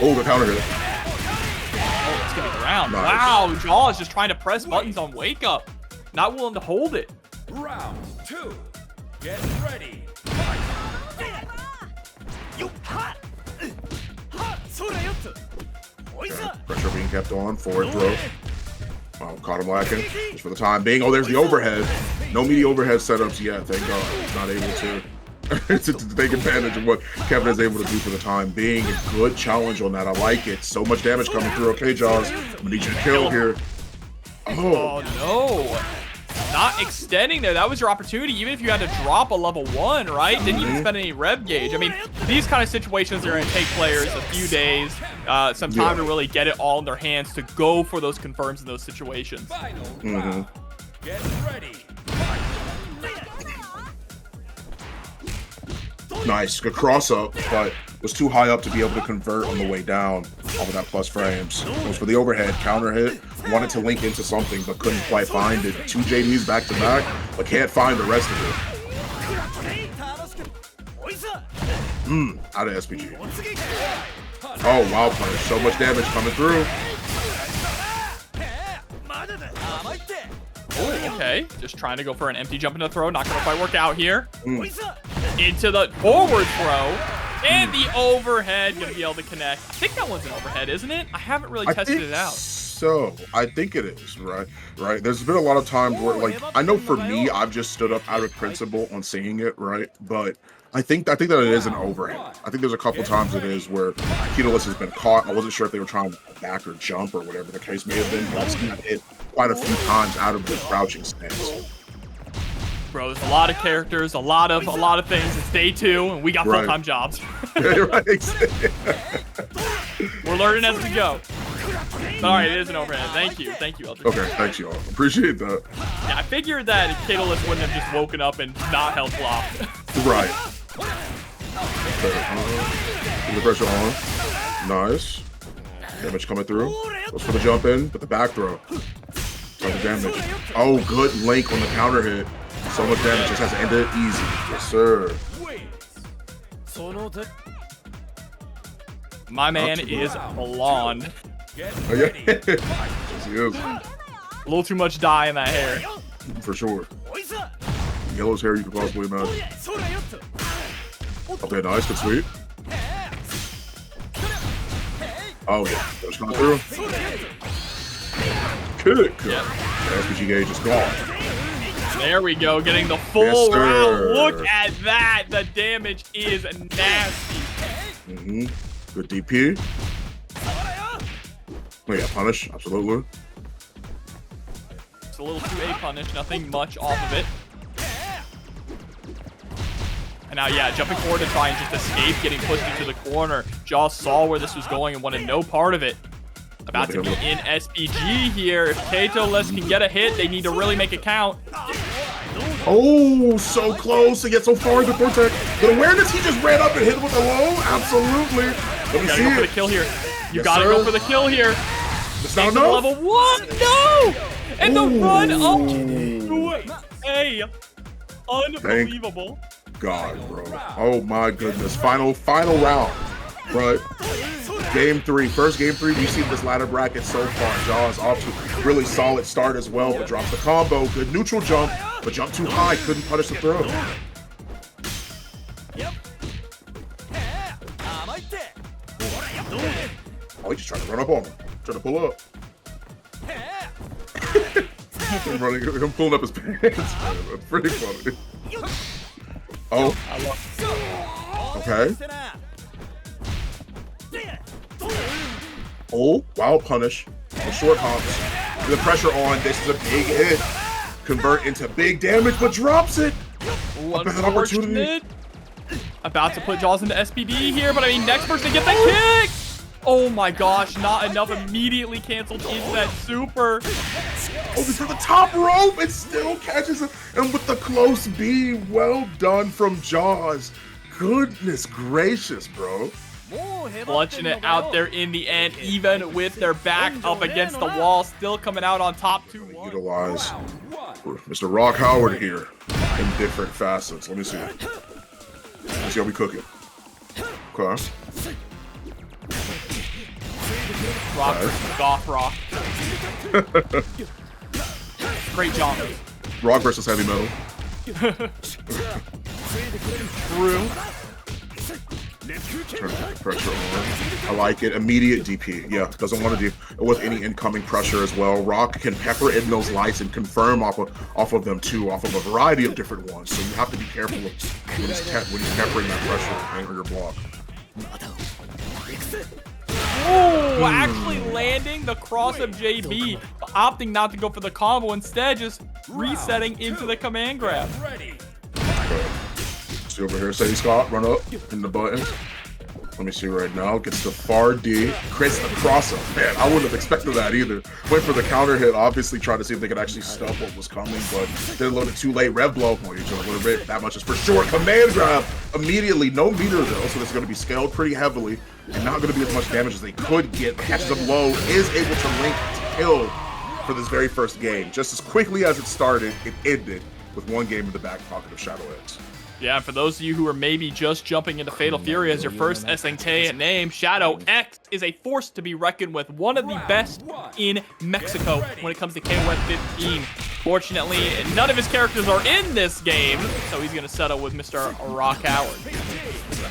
Oh, the counter hit. Oh, it's gonna be ground. Nice. Wow, Jozz just trying to press buttons on wake up. Not willing to hold it. Round 2. Get ready. Okay. Pressure being kept on. Forward throw. Wow, caught him lacking. Just for the time being. Oh, there's the overhead. No meaty overhead setups yet. Thank God. He's not able to take advantage of what Kevin is able to do for the time being. A good challenge on that. I like it. So much damage coming through. Okay, Jozz. I'm gonna need you to kill here. Oh no. Not extending there. That was your opportunity, even if you had to drop a level 1, right? Didn't even spend any rev gauge. I mean, these kind of situations are going to take players a few days, some time to really get it all in their hands to go for those confirms in those situations. Get ready. Nice. Good cross up, but was too high up to be able to convert on the way down off of that plus frames. Goes for the overhead, counter hit, wanted to link into something, but couldn't quite find it. 2 JDs back to back, but can't find the rest of it. Out of SPG. Oh, wow, punish. So much damage coming through. Oh, okay. Just trying to go for an empty jump into the throw. Not going to quite work out here. Into the forward throw. And the overhead going to be able to connect. I think that one's an overhead, isn't it? I haven't really tested it out. So, I think it is, right? There's been a lot of times where, like, I know for me, I've just stood up out of principle on seeing it, right? But I think that it is an overhead. I think there's a couple times it is where Keitoless has been caught. I wasn't sure if they were trying to back or jump or whatever the case may have been, but I've seen that hit quite a few times out of the crouching stance. Bro, there's a lot of characters, a lot of things. It's day 2, and we got full-time jobs. Right. We're learning as we go. Sorry, it is an overhead. Thank you, Eldridge. Okay, thanks, y'all. Appreciate that. Yeah, I figured that Keitoless wouldn't have just woken up and not held flop. Right. Put the pressure on. Nice. Damage coming through. Goes for the jump in, but the back throw. Type of damage. Oh, good link on the counter hit. So much damage, just has to end it easy. Yes, sir. My man is blonde. Oh, yeah. Yes, he is. A little too much dye in that hair. For sure. Yellow's hair you could possibly imagine. Okay, nice, good sweep. Oh, yeah. That's coming through. Kick. Yep. The SPG gauge is gone. There we go, getting the full round. Look at that. The damage is nasty. Good DP. Oh yeah, punish, absolutely. It's a little 2A punish, nothing much off of it. And now, yeah, jumping forward to try and just escape getting pushed into the corner. Jozz saw where this was going and wanted no part of it. About to be in SPG here. If Keitoless can get a hit, they need to really make it count. Oh, so close to get so far into Vortex. The awareness, he just ran up and hit him with a low. Absolutely. Let me see go for the kill here. You gotta go for the kill here. It's not enough. Level 1, no! And the run up to A. Unbelievable. Thank God, bro. Oh my goodness. Final round. But game 3, first game 3, we've seen this ladder bracket so far. Jozz off to a really solid start as well, but drops the combo. Good neutral jump, but jumped too high, couldn't punish the throw. Oh, he just trying to run up on him. Trying to pull up. I'm pulling up his pants. That's pretty funny. Oh. Okay. Oh, wild punish. The short hops. The pressure on. This is a big hit. Convert into big damage, but drops it. Unfortunate. About to put Jozz into SPD here, but I mean, next person to get the kick. Oh my gosh, not enough. Immediately canceled into that super. Oh, this is the top rope. It still catches him. And with the close B, well done from Jozz. Goodness gracious, bro. Clutching it out there in the end, even with their back up against the wall, still coming out on top 2-1. Utilize Mr. Rock Howard here in different facets. Let me see. Let's see how we cook it. Okay. Rock versus Goth Rock. Great job. Rock versus heavy metal. True. Turn the pressure on. I like it. Immediate DP. Yeah, doesn't want to deal with any incoming pressure as well. Rock can pepper in those lights and confirm off of them too, off of a variety of different ones. So you have to be careful when he's peppering that pressure over your block. Oh, actually landing the cross of JB, opting not to go for the combo, instead just resetting into the command grab. See over here, Sadie Scott, run up in the buttons. Let me see right now. Gets the far D. Chris across him. Man, I wouldn't have expected that either. Went for the counter hit, obviously tried to see if they could actually stop what was coming, but did a little bit too late. Rev blow. Well, you took a little bit. That much is for sure. Command grab immediately. No meter though, so this is going to be scaled pretty heavily and not going to be as much damage as they could get. Catches them low. Is able to link kill for this very first game. Just as quickly as it started, it ended with one game in the back pocket of Shadow X. Yeah, for those of you who are maybe just jumping into Fatal Fury as your first SNK name, Shadow X is a force to be reckoned with, one of the best in Mexico when it comes to KOF 15. Fortunately, none of his characters are in this game, so he's going to settle with Mr. Rock Howard.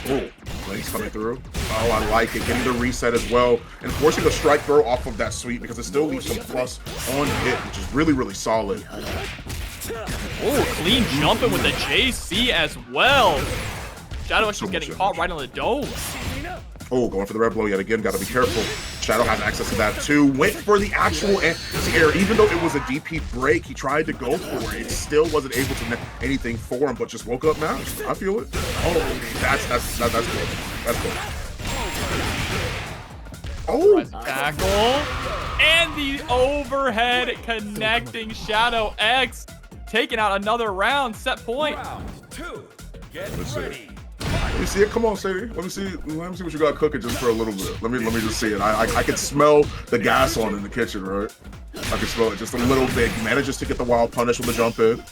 Oh, Link's coming through. Oh, I like it. Getting the reset as well, and forcing the strike throw off of that sweep because it still leaves some plus on hit, which is really, really solid. Oh, clean jumping with the JC as well. Shadow X is getting caught right on the dome. Oh, going for the red blow yet again. Got to be careful. Shadow has access to that too. Went for the actual anti-air. Even though it was a DP break, he tried to go for it. It still wasn't able to net anything for him, but just woke up now. I feel it. Oh, that's good. That's good. Oh! Tackle. And the overhead connecting Shadow X. Taking out another round, set point. Round 2. Get Let's ready. Let me see it. Come on, Sadie. Let me see what you got cooking just for a little bit. Let me just see it. I can smell the gas on in the kitchen, right? I can smell it just a little bit. He manages to get the wild punish with the jump in.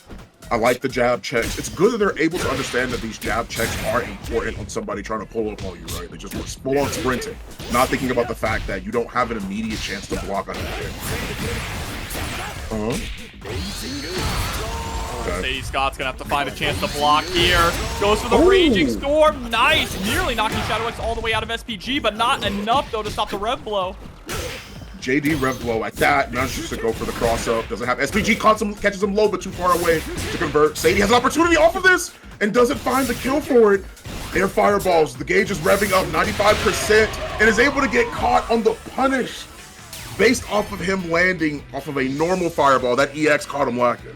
I like the jab checks. It's good that they're able to understand that these jab checks are important on somebody trying to pull up on you, right? They just look full on sprinting, not thinking about the fact that you don't have an immediate chance to block on it. Sadie Scott's gonna have to find a chance to block here. Goes for the Raging Storm. Nice. Nearly knocking Shadow X all the way out of SPG, but not enough though to stop the rev blow. JD rev blow at that. Manages to go for the cross up. Doesn't have SPG. Catches him low, but too far away to convert. Sadie has an opportunity off of this and doesn't find the kill for it. Air fireballs. The gauge is revving up 95% and is able to get caught on the punish based off of him landing off of a normal fireball. That EX caught him lacking.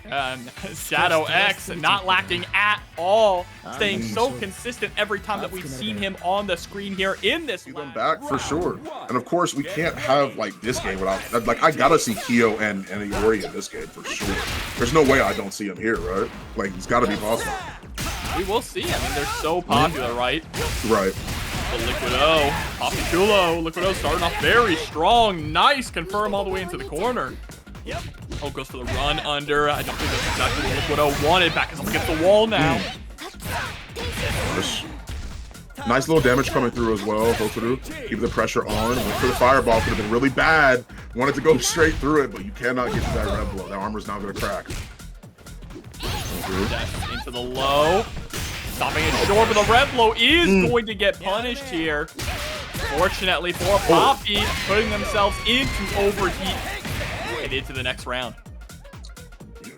And Shadow X not lacking at all, staying so consistent every time that we've seen him on the screen here in this. See them back for sure, and of course we can't have like this game without like I gotta see Kyo and Iori in this game for sure. There's no way I don't see him here, right? Like it's got to be possible. We will see. I mean, they're so popular, right? Right. The Liquid O, Papi.Chulo, Liquid O starting off very strong. Nice, confirm all the way into the corner. Yep. Oh, goes for the run under. I don't think that's exactly what Liquid O wanted. Back up against the wall now. Nice little damage coming through as well. Hotaru, keep the pressure on. Went for the fireball. Could have been really bad. Wanted to go straight through it, but you cannot get to that red blow. That armor's now going to crack. Into the low. Stopping it short, but the red blow is going to get punished here. Fortunately for Papi, putting themselves into overheat and into the next round.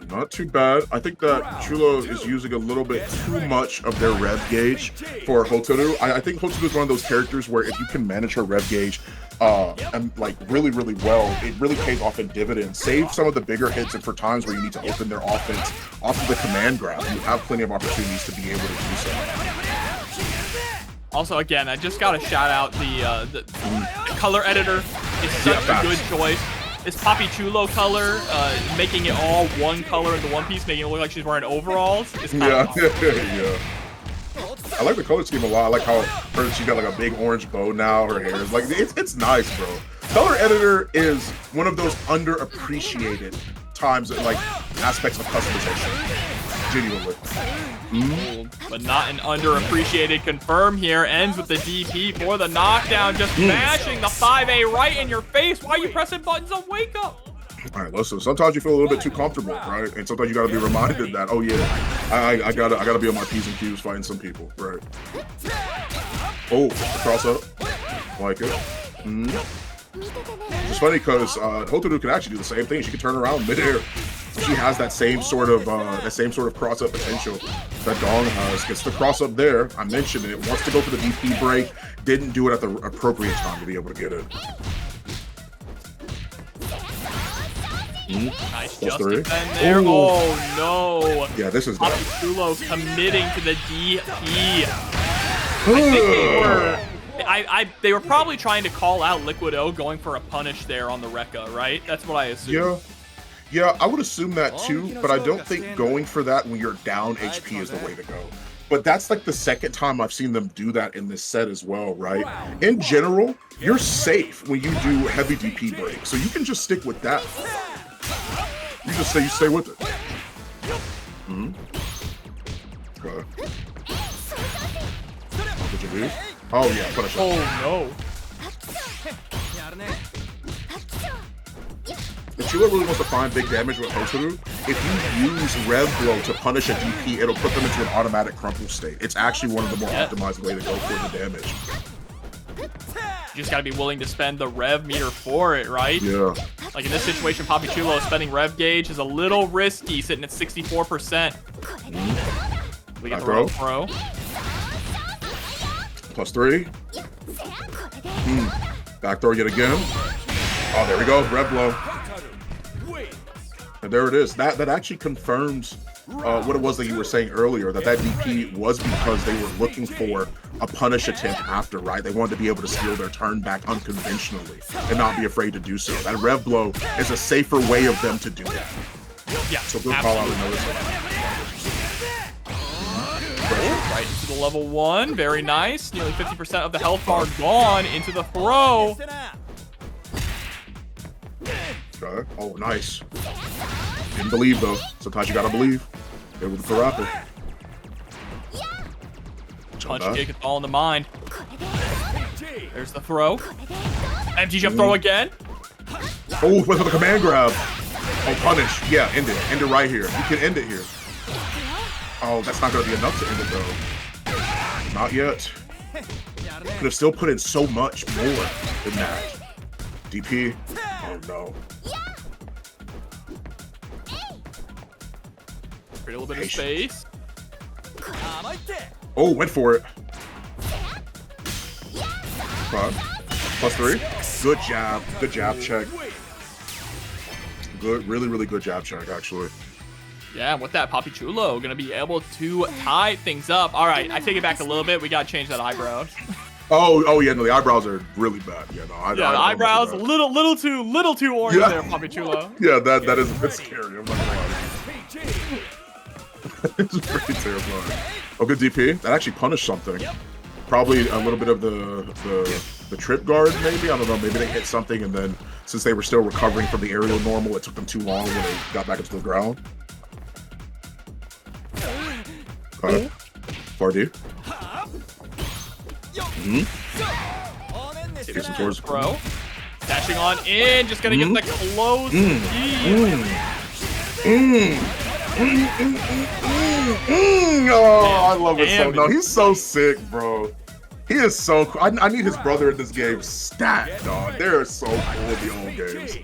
Not too bad. I think that Chulo is using a little bit too much of their rev gauge for Hotaru. I think Hotaru is one of those characters where if you can manage her rev gauge and like really, really well, it really pays off in dividends. Save some of the bigger hits and for times where you need to open their offense off of the command grab. You have plenty of opportunities to be able to do so. Also, again, I just gotta shout out the color editor. It's such a good choice. This Papi.Chulo color, making it all one color in the one piece, making it look like she's wearing overalls. Is kind of awesome. Yeah. I like the color scheme a lot. I like how she's got like a big orange bow now. Her hair is like it's nice, bro. Color editor is one of those underappreciated times, like aspects of customization. Genuinely. But not an underappreciated confirm here. Ends with the DP for the knockdown, just mashing the 5A right in your face. Why are you pressing buttons on wake up? All right, listen. Sometimes you feel a little bit too comfortable, right? And sometimes you gotta be reminded that, oh yeah, I gotta be on my P's and Q's fighting some people, right? Oh, the cross up, like it. It's funny because Hotaru can actually do the same thing. She can turn around midair. She has that same sort of cross up potential that Dong has. Gets the cross up there. I mentioned it. Wants to go for the DP break. Didn't do it at the appropriate time to be able to get it. Nice just defend there. Oh no. Yeah, this is Papi.Chulo committing to the DP. I think they were probably trying to call out Liquid O going for a punish there on the Rekka, right? That's what I assume. Yeah, I would assume that too, but I don't think going for that when you're down HP is the way to go. But that's like the second time I've seen them do that in this set as well, right? In general, you're safe when you do heavy DP break, so you can just stick with that. You stay with it. Okay. What did you do? Oh yeah, punish it. Oh no. If Chula really wants to find big damage with Hotaru, if you use Rev Blow to punish a DP, it'll put them into an automatic crumple state. It's actually one of the more optimized way to go for the damage. You just gotta be willing to spend the Rev meter for it, right? Yeah. Like in this situation, Papi.Chulo spending Rev gauge is a little risky, sitting at 64%. We got the throw. +3. Back throw yet again. Oh, there we go. Rev blow. And there it is. That actually confirms what it was that you were saying earlier, that DP was because they were looking for a punish attempt after, right? They wanted to be able to steal their turn back unconventionally and not be afraid to do so. That Rev blow is a safer way of them to do that. Yeah, so good call out and notice right into the level 1. Very nice. Nearly 50% of the health bar gone into the throw. Okay. Oh, nice. Didn't believe, though. Sometimes you gotta believe. There was the rapper. Punch kick, it's all in the mind. There's the throw. MG jump throw again. Oh, went for the command grab. Oh, punish. Yeah, end it. End it right here. You can end it here. Oh, that's not gonna be enough to end it, though. Not yet. Could have still put in so much more than that. DP. Oh, no. Create a little bit of space. Oh, went for it. +3. Good jab. Good jab check. Good, really good jab check, actually. Yeah, with that, Papi.Chulo gonna be able to tie things up. All right, I take it back a little bit. We gotta change that eyebrow. Oh yeah, no, the eyebrows are really bad. Yeah, no, the eyebrows little too orange there, Papi.Chulo. Yeah, that is a bit scary. I'm not gonna lie. It's pretty terrifying. Oh, good DP. That actually punished something. Probably a little bit of the trip guard, maybe. I don't know. Maybe they hit something, and then since they were still recovering from the aerial normal, it took them too long when they got back into the ground. Fardy. Facing towards the throw. Dashing on in, just gonna get the close. Oh, I love it so. No, he's so sick, bro. He is so cool. I need his brother in this game stat, dog. They're so cool in the old games.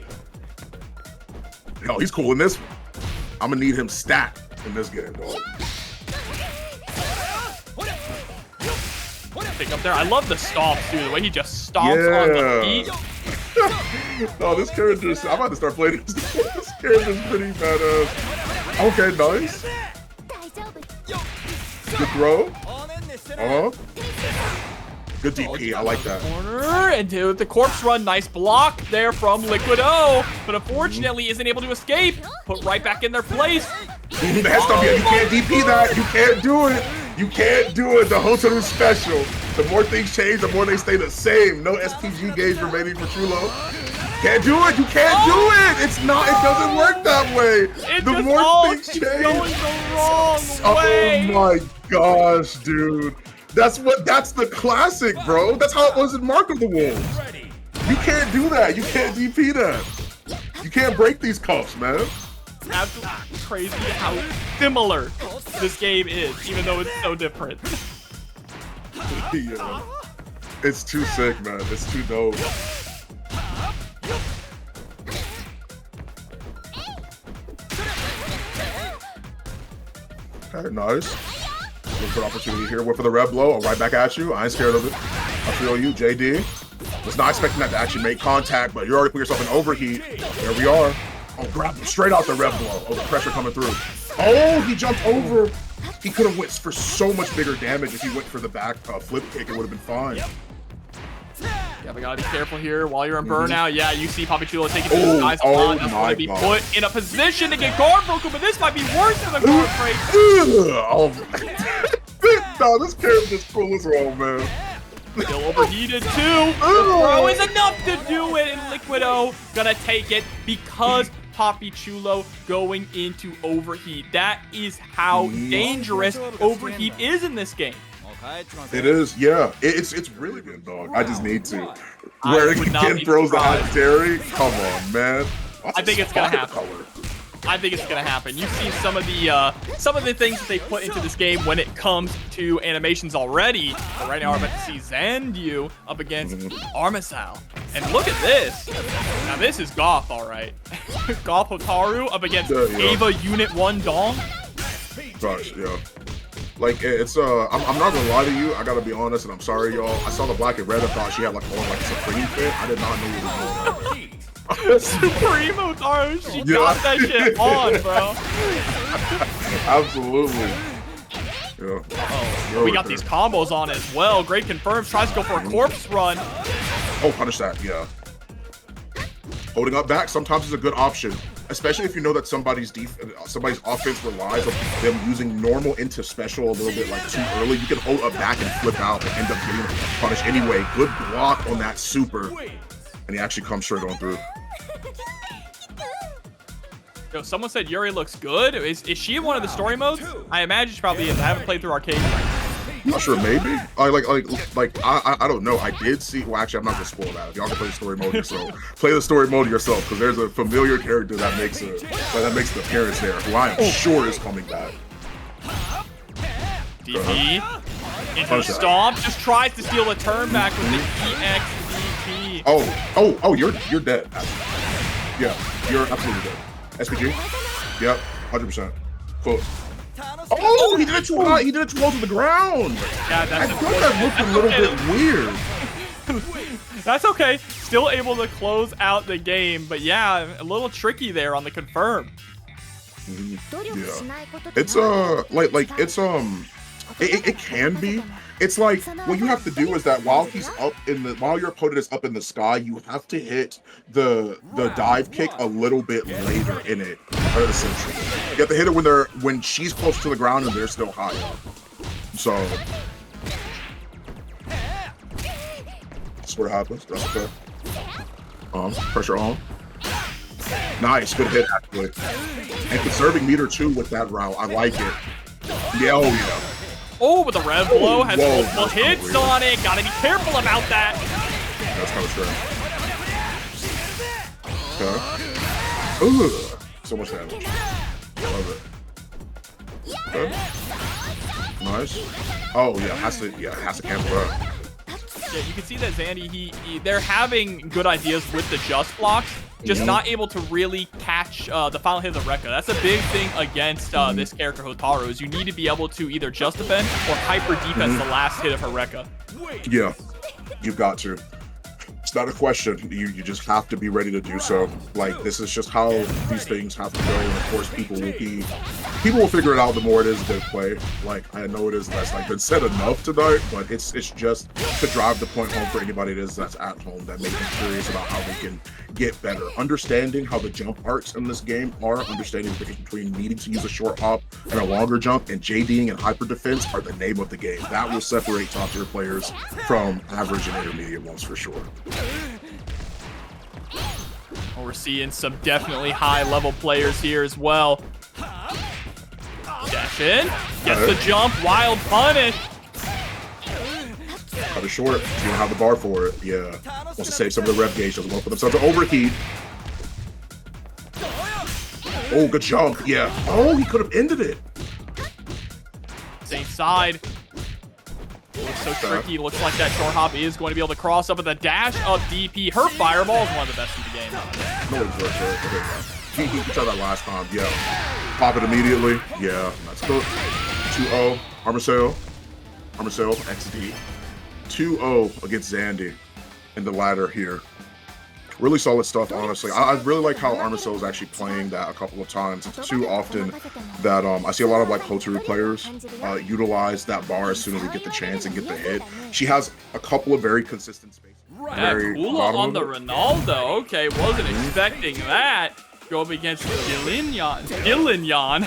Hell, he's cool in this one. I'm gonna need him stat in this game, dog. Pick up there. I love the stomps, too. The way he just stomps on the feet. No, this character's... I'm about to start playing this. This character's pretty badass. Okay, nice. Good throw. Good DP. I like that. Corner into the corpse run. Nice block there from Liquid O, but unfortunately isn't able to escape. Put right back in their place. You can't DP that. You can't do it. You can't do it. The Hotaru special. The more things change, the more they stay the same. No SPG gauge remaining for Chulo. Can't do it. You can't do it. It's not. It doesn't work that way. The more things change. Going the wrong way. Oh my gosh, dude. That's the classic, bro. That's how it was in Mark of the Wolves. You can't do that. You can't DP that. You can't break these cuffs, man. Absolutely crazy how similar this game is, even though it's so different. Yeah. It's too sick, man. It's too dope. Okay, nice. Good opportunity here. Went for the red blow. Right back at you. I ain't scared of it. I feel you, JD. Was not expecting that to actually make contact, but you already put yourself in overheat. There we are. Oh, grab him straight out the red blow. Oh, the pressure coming through. Oh, he jumped over. He could have went for so much bigger damage if he went for the back flip kick. It would have been fine. Yeah, we gotta be careful here while you're in burnout. Yeah, you see Papi.Chulo taking this guy's on. That's going to be put in a position to get guard broken, but this might be worse than the guard break. Oh, no, this character's cool as well, man. Still overheated too. The throw is enough to do it, and Liquid O gonna take it because Papi.Chulo going into overheat. That is how dangerous overheat is in this game. It is, yeah. It's really good, dog. I just need to. Where Ken throws the hot dairy? Come on, man. I think it's gonna happen. I think it's gonna happen. You've seen some of the things that they put into this game when it comes to animations already. But right now we're about to see Xandydiu up against Armisael. And look at this. Now this is Goth, all right. Goth Hotaru up against Ava Unit 1 Dong. Gosh, yeah. Like, it's, I'm not gonna lie to you, I gotta be honest, and I'm sorry, y'all. I saw the black and red, I thought she had, like, a Supreme fit. I did not know what was going on. Supreme Hotaru, she got that shit on, bro. Absolutely. Yeah. Oh, we got these combos on as well. Great confirms, tries to go for a corpse run. Oh, punish that, yeah. Holding up back sometimes is a good option, especially if you know that somebody's offense relies on them using normal into special a little bit like too early. You can hold up back and flip out and end up getting punished anyway. Good block on that super, and he actually comes straight on through. Yo, someone said Yuri looks good. Is she in one of the story modes? I imagine she probably is. I haven't played through arcade. I'm not sure, maybe. I don't know. I did see. Well, actually, I'm not gonna spoil that. If y'all can play the story mode yourself, play the story mode yourself, because there's a familiar character that makes an appearance there, who I am sure is coming back. DP into the stomp, just tries to steal a turn back with the EX DP. Oh, you're dead. Yeah, you're absolutely dead. SPG. Yep, 100%. Close. Oh, he did it too high. He did it too low to the ground. Yeah, I thought that looked a little bit weird. That's okay. Still able to close out the game, but yeah, a little tricky there on the confirm. Yeah, it's it can be. It's like what you have to do is that while your opponent is up in the sky, you have to hit the dive kick a little bit later in it. Essentially, you have to hit it when she's close to the ground and they're still high up. So that's what happens. That's okay. Pressure on. Nice, good hit actually. And conserving meter 2 with that route, I like it. Yeah, oh yeah. Oh, but the red blow has multiple hits on it. Gotta be careful about that. That's kind of true. Okay. Ugh. So much damage. Love it. Okay. Nice. Oh yeah, has to cancel up. Yeah, you can see that Xandy, they're having good ideas with the just blocks, just not able to really catch the final hit of the Rekka. That's a big thing against this character Hotaru, is you need to be able to either just defend or hyper defense the last hit of her Rekka. Yeah, you've got to. It's not a question. You just have to be ready to do so. Like, this is just how these things have to go. And of course, people will figure it out the more it is they play. Like, I know it is that's like been said enough tonight, but it's just to drive the point home for anybody it is that's at home that may be curious about how they can get better. Understanding how the jump arcs in this game are, understanding the difference between needing to use a short hop and a longer jump, and JDing and hyper defense are the name of the game. That will separate top tier players from average and intermediate ones for sure. Well, we're seeing some definitely high-level players here as well. Dash in, gets the jump, wild punish. Cut it short. You don't have the bar for it. Yeah. Wants to save some of the rev gauge. Doesn't want to put themselves to overheat. Oh, good jump. Yeah. Oh, he could have ended it. Same side. Looks so tricky. Looks like that short hop is going to be able to cross up with a dash up DP. Her fireball is one of the best in the game. No, he tried that last time. Yeah. Pop it immediately. Yeah. That's good. 2-0. Armisael XD. 2-0 against Xandy in the ladder here. Really solid stuff, honestly. I really like how Armisael is actually playing that a couple of times. It's too often that I see a lot of like Hotaru players utilize that bar as soon as they get the chance and get the hit. She has a couple of very consistent spaces. Yeah, Kula on the Ronaldo. Okay, wasn't expecting that. Go up against Dylnyan.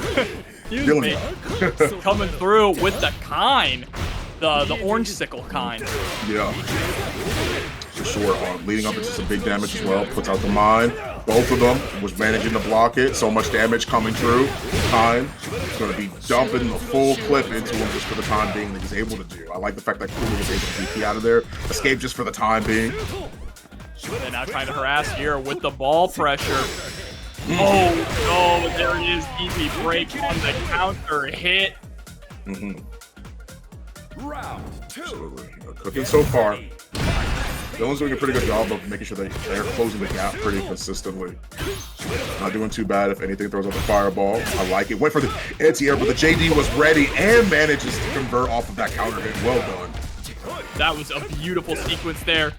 Excuse me. Coming through with the Kain. The orange sickle Kain. Yeah. For sure. Leading up into some big damage as well. Puts out the mine. Both of them was managing to block it. So much damage coming through. Kain is going to be dumping the full clip into him just for the time being that he's able to do. I like the fact that Kula was able to DP out of there. Escape just for the time being. And now trying to harass here with the ball pressure. Oh, no, there it is. DP break on the counter hit. Round 2. Absolutely. Cooking so far. Dylnyan's doing a pretty good job of making sure they're closing the gap pretty consistently. Not doing too bad. If anything, throws up a fireball. I like it. Went for the anti-air, but the JD was ready and manages to convert off of that counter hit. Well done. That was a beautiful sequence there.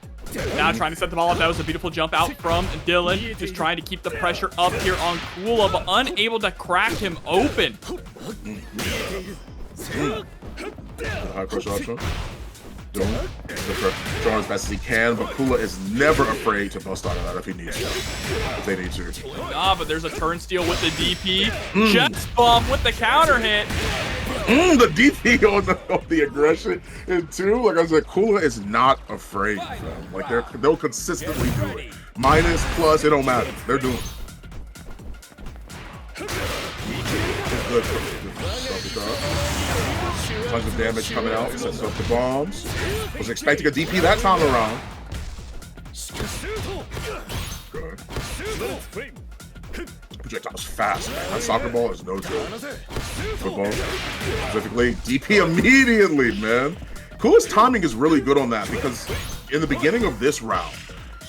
Now trying to set the ball up. That was a beautiful jump out from Dylnyan. Just trying to keep the pressure up here on Kula, but unable to crack him open. High pressure option. Dylnyan throwing as best as he can, but Kula is never afraid to bust out of that if he needs to. If they need to. Ah, but there's a turnstile with the DP. Chest bump with the counter hit. The DP on the aggression and too. Like I said, Kula is not afraid of them. Like they'll consistently do it. Minus, plus, it don't matter. They're doing it. Good tons of damage coming out. Sets up the bombs. Was expecting a DP that time around. Good. Projectile's fast, man. That soccer ball is no joke. Football, specifically. DP immediately, man. Kula's timing is really good on that because in the beginning of this round,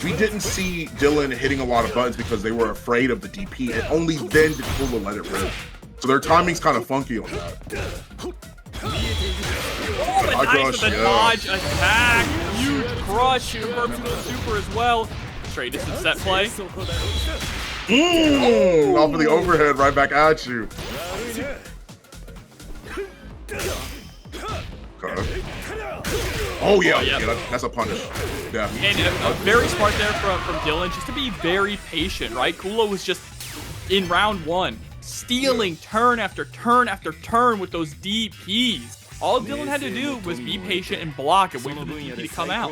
we didn't see Dylnyan hitting a lot of buttons because they were afraid of the DP, and only then did Kula let it rip. So their timing's kind of funky on that. Oh, the nice with the dodge attack. Huge crush. Converts to the super as well. Straight distance set play. Off of the overhead, right back at you. Okay. Oh yeah, that's a punish. Yeah. And very smart there from Dylnyan, just to be very patient, right? Kula was just in round one, stealing turn after turn after turn with those DPs. All Dylnyan had to do was be patient and block and wait for the DP to come out.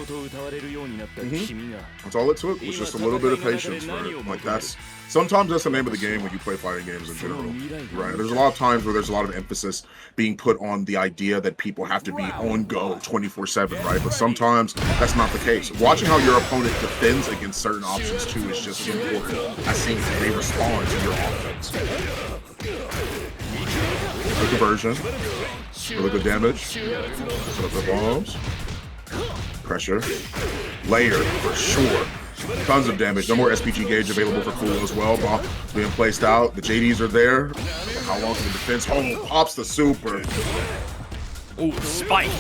That's all it took, was just a little bit of patience for it. Like sometimes that's the name of the game when you play fighting games in general. Right. There's a lot of times where there's a lot of emphasis being put on the idea that people have to be on go 24/7, right? But sometimes that's not the case. Watching how your opponent defends against certain options too is just important. As seeing how they respond to your offense. Good conversion. Really good damage. Set up the bombs. Pressure. Layer for sure. Tons of damage. No more SPG gauge available for Kula as well. Bomb being placed out. The JDs are there. How long can the defense hold? Pops the super. Ooh, spike.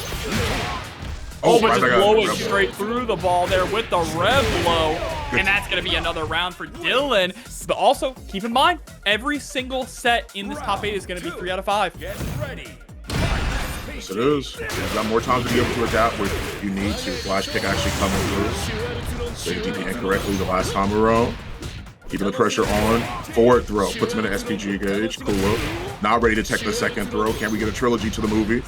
Oh, but just blow it straight through the ball there with the rev blow. And that's going to be another round for Dylan. But also, keep in mind, every single set in this top 8 is going to be 3 out of 5. Get ready. Yes, it is. You've got more time to be able to adapt where you need to. Flash kick actually coming through. So you did incorrectly the last time around. Keeping the pressure on. Forward throw. Puts him in an SPG gauge. Kula. Not ready to take the second throw. Can we get a trilogy to the movie?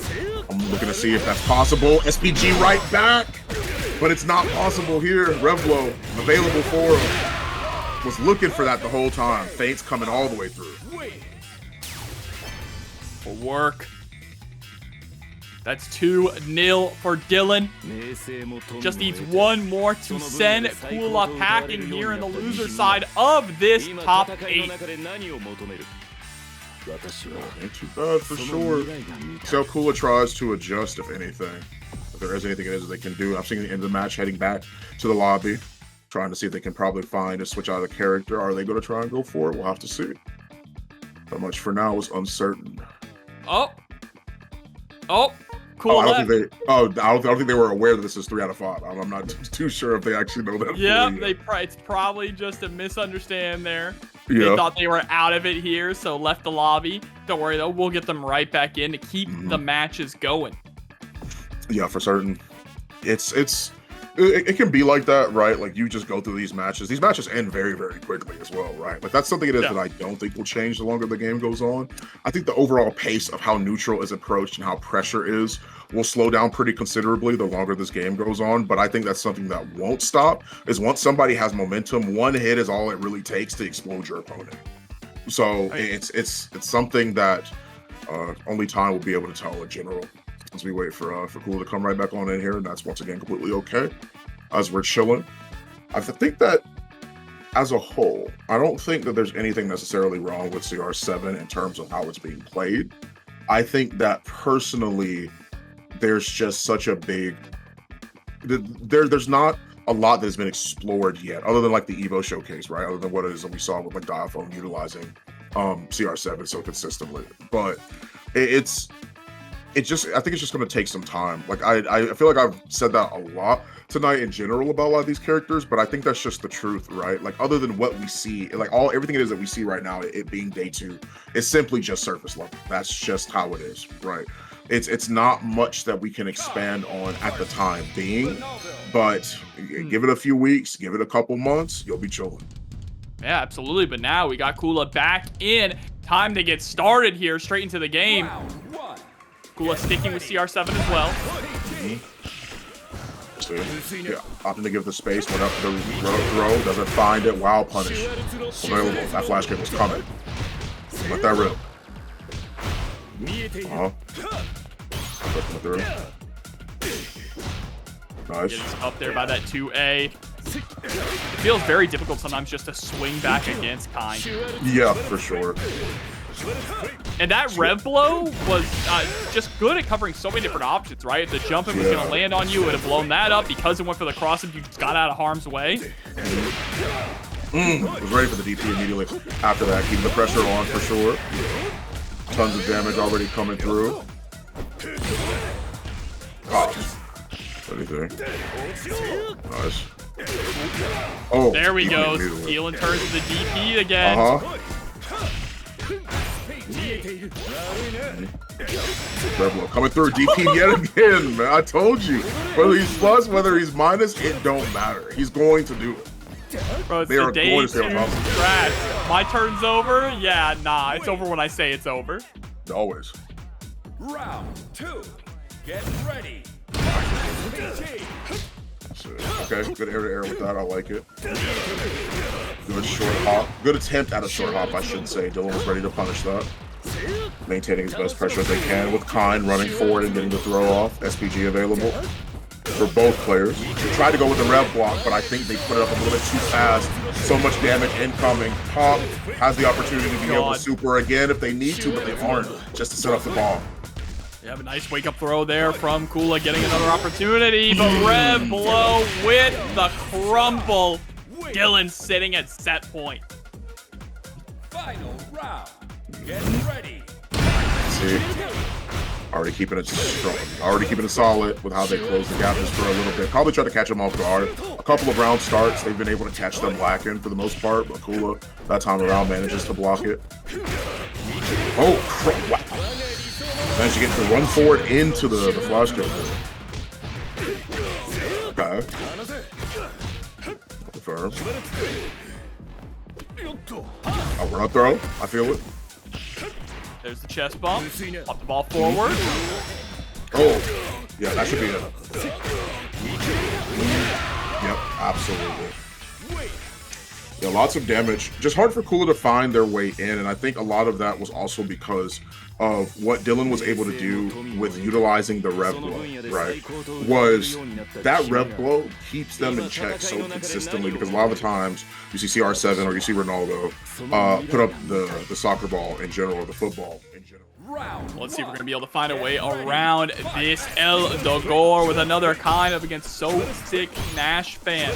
I'm looking to see if that's possible. SPG right back. But it's not possible here. Revlo available for him. Was looking for that the whole time. Feints coming all the way through. For work. That's 2-0 for Dylan. Just needs one more to send Kula packing here in the loser side of this top 8. Ain't too bad for sure. See how Kula tries to adjust, if anything. If there is anything it is that they can do. I'm seeing the end of the match heading back to the lobby, trying to see if they can probably find a switch out of the character. Are they going to try and go for it? We'll have to see. How much for now is uncertain. Oh, cool. I don't think they were aware that this is 3 out of 5. I'm not too sure if they actually know that. Yeah, it's probably just a misunderstand there. Yeah. They thought they were out of it here, so left the lobby. Don't worry though, we'll get them right back in to keep the matches going. Yeah, for certain. It can be like that, right? Like you just go through these matches. These matches end very, very quickly as well, right? Like that's something it is that I don't think will change the longer the game goes on. I think the overall pace of how neutral is approached and how pressure is will slow down pretty considerably the longer this game goes on. But I think that's something that won't stop. Is once somebody has momentum, one hit is all it really takes to explode your opponent. So it's something that only time will be able to tell in general. As we wait for Kula to come right back on in here, and that's once again completely okay. As we're chilling, I think that as a whole, I don't think that there's anything necessarily wrong with CR7 in terms of how it's being played. I think that personally, there's just such a big there's not a lot that has been explored yet, other than like the Evo showcase, right? Other than what it is that we saw with like Diaphone utilizing CR7 so consistently, but I think it's just going to take some time. Like I feel like I've said that a lot tonight in general about a lot of these characters, but I think that's just the truth, right? Like other than what we see, like everything it is that we see right now, it being day 2, is simply just surface level. That's just how it is, right? It's not much that we can expand on at the time being, but give it a few weeks, give it a couple months, you'll be chilling. Yeah, absolutely. But now we got Kula back in. Time to get started here, straight into the game. Kula sticking with CR7 as well. Yeah, opting to give the space, went up the throw, doesn't find it. Wow, punish. Available. That flash kick was coming. Let that rip. Nice. Gets up there by that 2A. It feels very difficult sometimes just to swing back against Kain. Yeah, for sure. And that rev blow was just good at covering so many different options, right? If the jumping was going to land on you, it would have blown that up. Because it went for the cross, you just got out of harm's way. Was ready for the DP immediately after that. Keeping the pressure on for sure. Tons of damage already coming through. Oh. Anything. Nice. Oh, there we go. Stealing turns to the DP again. Rebel coming through DP yet again, man. I told you. Whether he's plus, whether he's minus, it don't matter. He's going to do it. Bro, it's the day 2 scratch. My turn's over? Yeah, nah. It's over when I say it's over. Always. Round 2. Get ready. Okay, good air to air with that. I like it. Good short hop. Good attempt at a short hop, I should say. Dylan was ready to punish that. Maintaining his best pressure as they can with Kain running forward and getting the throw off. SPG available for both players. They tried to go with the rev block, but I think they put it up a little bit too fast. So much damage incoming. Pop has the opportunity to be able to super again if they need to, but they aren't, just to set up the ball. Yeah, a nice wake-up throw there from Kula, getting another opportunity, but rev blow with the crumble. Dylan sitting at set point. Final round. Get ready. See, Already keeping it strong. Already keeping it solid with how they close the gap just for a little bit. Probably try to catch them off guard. A couple of round starts, they've been able to catch them lacking for the most part, but Kula, that time around, manages to block it. Oh, wow. Managed to get the run forward into the flash kick. Okay. Confirm. Oh, we're up throw. I feel it. There's the chest bump. Pop the ball forward. Oh, yeah, that should be it. Yep, absolutely. Yeah, lots of damage. Just hard for Kula to find their way in, and I think a lot of that was also because of what Dylnyan was able to do with utilizing the rev blow, right? Was that rev blow keeps them in check so consistently, because a lot of the times you see CR7 or you see Ronaldo put up the soccer ball in general, or the football in general. Let's see if we're going to be able to find a way around this Dogor with another Kain up against SoSickNASHFAN.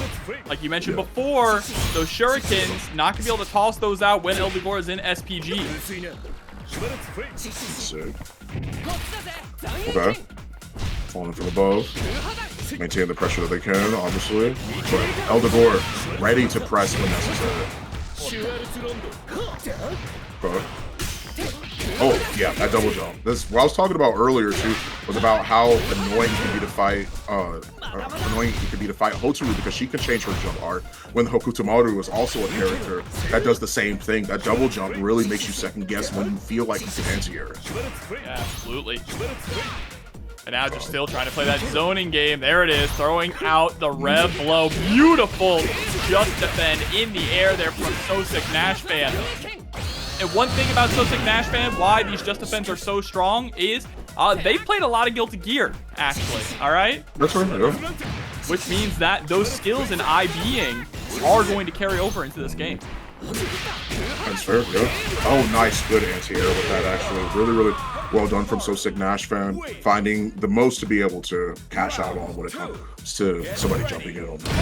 Like you mentioned before, those shurikens, not going to be able to toss those out when Dogor is in SPG. Sick. Okay. Falling from above. Maintain the pressure that they can, obviously. But Dogor ready to press when necessary. Okay. Oh, yeah, that double jump. This, what I was talking about earlier, too, was about how annoying it can be to fight, Hotaru, because she can change her jump art. When Hokutomaru is also a character that does the same thing. That double jump really makes you second guess when you feel like you can anti-air. Yeah, absolutely. And now just still trying to play that zoning game. There it is, throwing out the rev blow. Beautiful just defend in the air there from SoSickNASHFAN. And one thing about SoSickNASHFAN, why these just defends are so strong, is they played a lot of Guilty Gear, actually. All right? That's right, yeah. Which means that those skills in IBing are going to carry over into this game. That's fair, yeah. Oh, nice. Good anti-air with that, actually. Really, really well done from SoSickNASHFAN, finding the most to be able to cash out on when it comes to somebody jumping in on them.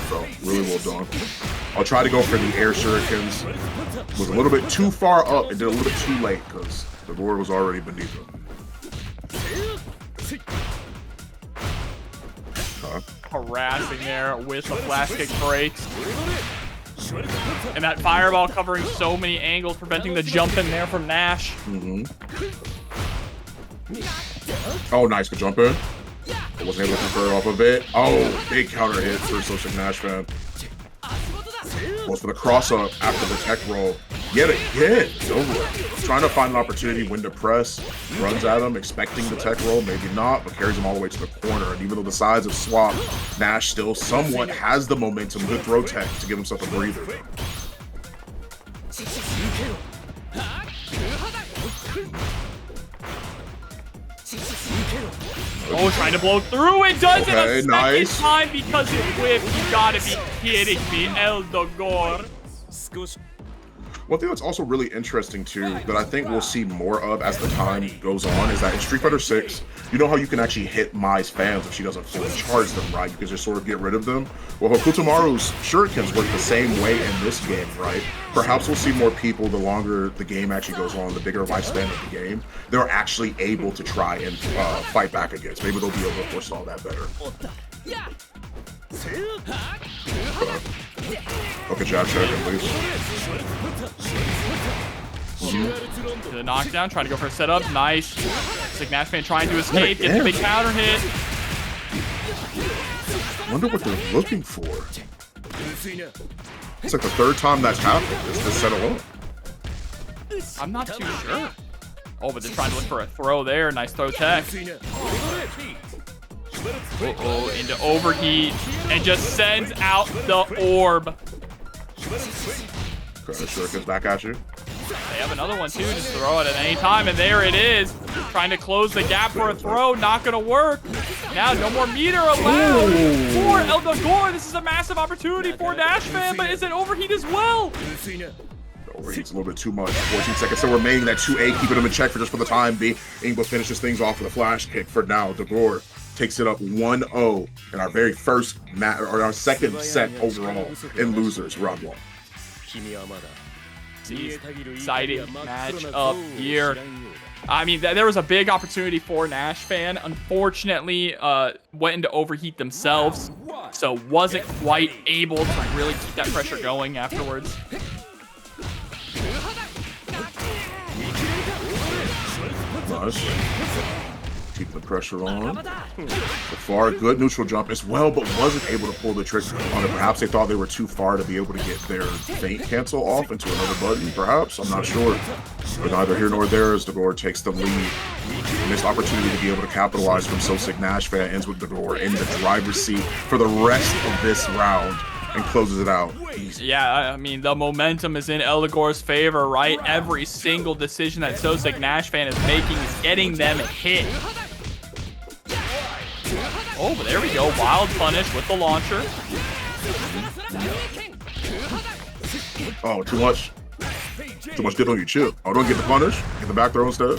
So, really well done. I'll try to go for the air shurikens. Was a little bit too far up and did a little bit too late because the board was already beneath him. Harassing there with the flash kick breaks. And that fireball covering so many angles, preventing the jump in there from Nash. Oh, nice. Good jump in. I wasn't able to convert off of it. Oh, big counter hit for SoSickNASHFAN. Goes for the cross-up after the tech roll. Yet again, Dogor trying to find an opportunity when to press. Runs at him, expecting the tech roll, maybe not, but carries him all the way to the corner. And even though the sides have swapped, Nash still somewhat has the momentum. Good throw tech to give himself a breather. Oh, trying to blow through. It does it a second nice time because it whipped. You gotta be kidding me, Dogor. One thing that's also really interesting too, that I think we'll see more of as the time goes on, is that in Street Fighter 6, you know how you can actually hit Mai's fans if she doesn't fully charge them, right? You can just sort of get rid of them. Well, Hokutomaru's shurikens work the same way in this game, right? Perhaps we'll see more people the longer the game actually goes on, the bigger lifespan of the game. They're actually able to try and fight back against. Maybe they'll be able to forestall that better. Okay, jab check at least. To the knockdown, trying to go for a setup. Nice. SoSickNASHFAN trying to escape, gets a big counter hit. Wonder what they're looking for. It's like the third time that's happened. This set alone. I'm not too sure. Oh, but they're trying to look for a throw there. Nice throw tech. Uh-oh, into overheat, and just sends out the orb. Okay, shurikens back at you. They have another one too, just throw it at any time, and there it is. Trying to close the gap for a throw, not gonna work. Now no more meter allowed for Dogor. This is a massive opportunity for NASHFAN, but is it overheat as well? Overheat's a little bit too much. 14 seconds still remaining. That 2A keeping him in check for just for the time being, but finishes things off with a flash kick for now. Dogor takes it up 1-0 in our very first match, or our second set overall in losers, round 1. Exciting match up here. I mean, there was a big opportunity for NASHFAN. Unfortunately, went into overheat themselves, so wasn't quite able to really keep that pressure going afterwards. Nice. Keep the pressure on. So far, good neutral jump as well, but wasn't able to pull the trick on it. Perhaps they thought they were too far to be able to get their feint cancel off into another button, perhaps. I'm not sure. But neither here nor there as Dogor takes the lead. Missed opportunity to be able to capitalize from SoSickNASHFAN ends with Dogor in the driver's seat for the rest of this round and closes it out. Easy. Yeah, I mean, the momentum is in Dogor's favor, right? Every single decision that SoSickNASHFAN is making is getting them a hit. Oh, but there we go. Wild punish with the launcher. Oh, too much. Too much dip on you, chill. Oh, don't get the punish. Get the back throw instead.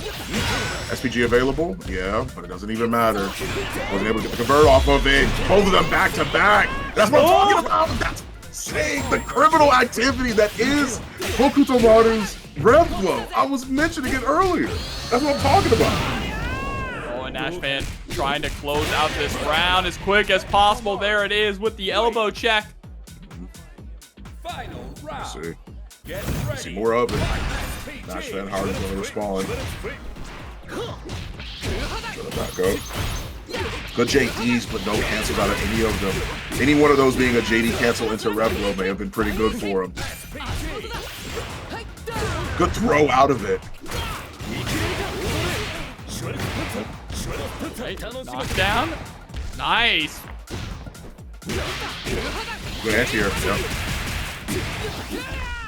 SPG available? Yeah, but it doesn't even matter. Wasn't able to get the convert off of it. Both of them back to back. That's what I'm talking about. That's saying the criminal activity that is Hokutomaru's rev flow. I was mentioning it earlier. That's what I'm talking about. Oh, and NASHFAN trying to close out this round as quick as possible. There it is with the elbow check. Final round. See. See more of it. NASHFAN Harden's going to respond. Try to back up. Good JDs, but no cancels out of any of them. Any one of those being a JD cancel into rev flow may have been pretty good for him. Good throw out of it. Knockdown. Nice. Good anti-air. Yep.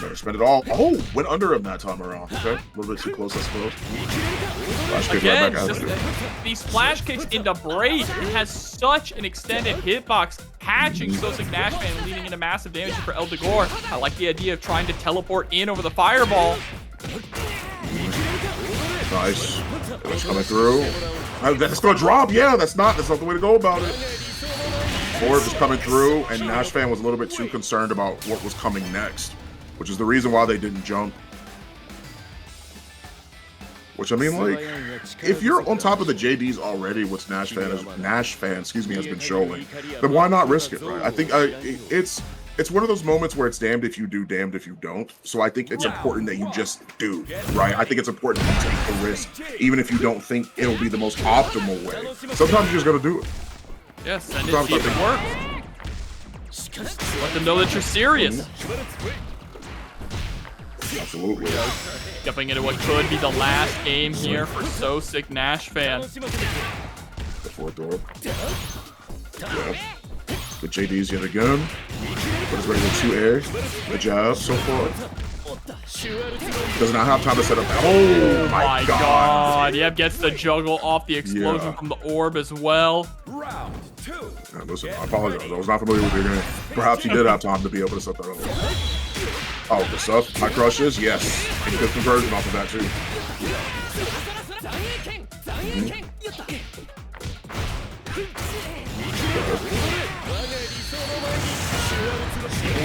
Better spend it all. Oh, went under him that time around. Okay, a little bit too close, I suppose. Flash kick Again, right back out. these flash kicks into braid. It has such an extended hitbox, catching SoSickNASHFAN and leading into massive damage for Dogor. I like the idea of trying to teleport in over the fireball. Nice. It's coming through. That's gonna drop. Yeah, that's not the way to go about it. Orb is coming through, and NASHFAN was a little bit too concerned about what was coming next, which is the reason why they didn't jump. Which, I mean, like, if you're on top of the JDs already, which NASHFAN, excuse me, has been showing, then why not risk it, right? I think it's one of those moments where it's damned if you do, damned if you don't. So I think it's important that you just do, right? I think it's important that you take the risk, even if you don't think it'll be the most optimal way. Sometimes you just gotta do it. Yes, and see if it works. Just let them know that you're serious. Absolutely. Jumping into what could be the last game here for SoSickNASHFAN. The fourth door. Yeah. The JDs yet again. But it's ready with 2 air. Good job so far. Does not have time to set up that. Oh my god. Yep, gets the juggle off the explosion from the orb as well. Round 2. Yeah, listen, I apologize. I was not familiar with your game. Perhaps he did have time to be able to set that up. Oh, good stuff. High crushes, yes. And good conversion off of that too.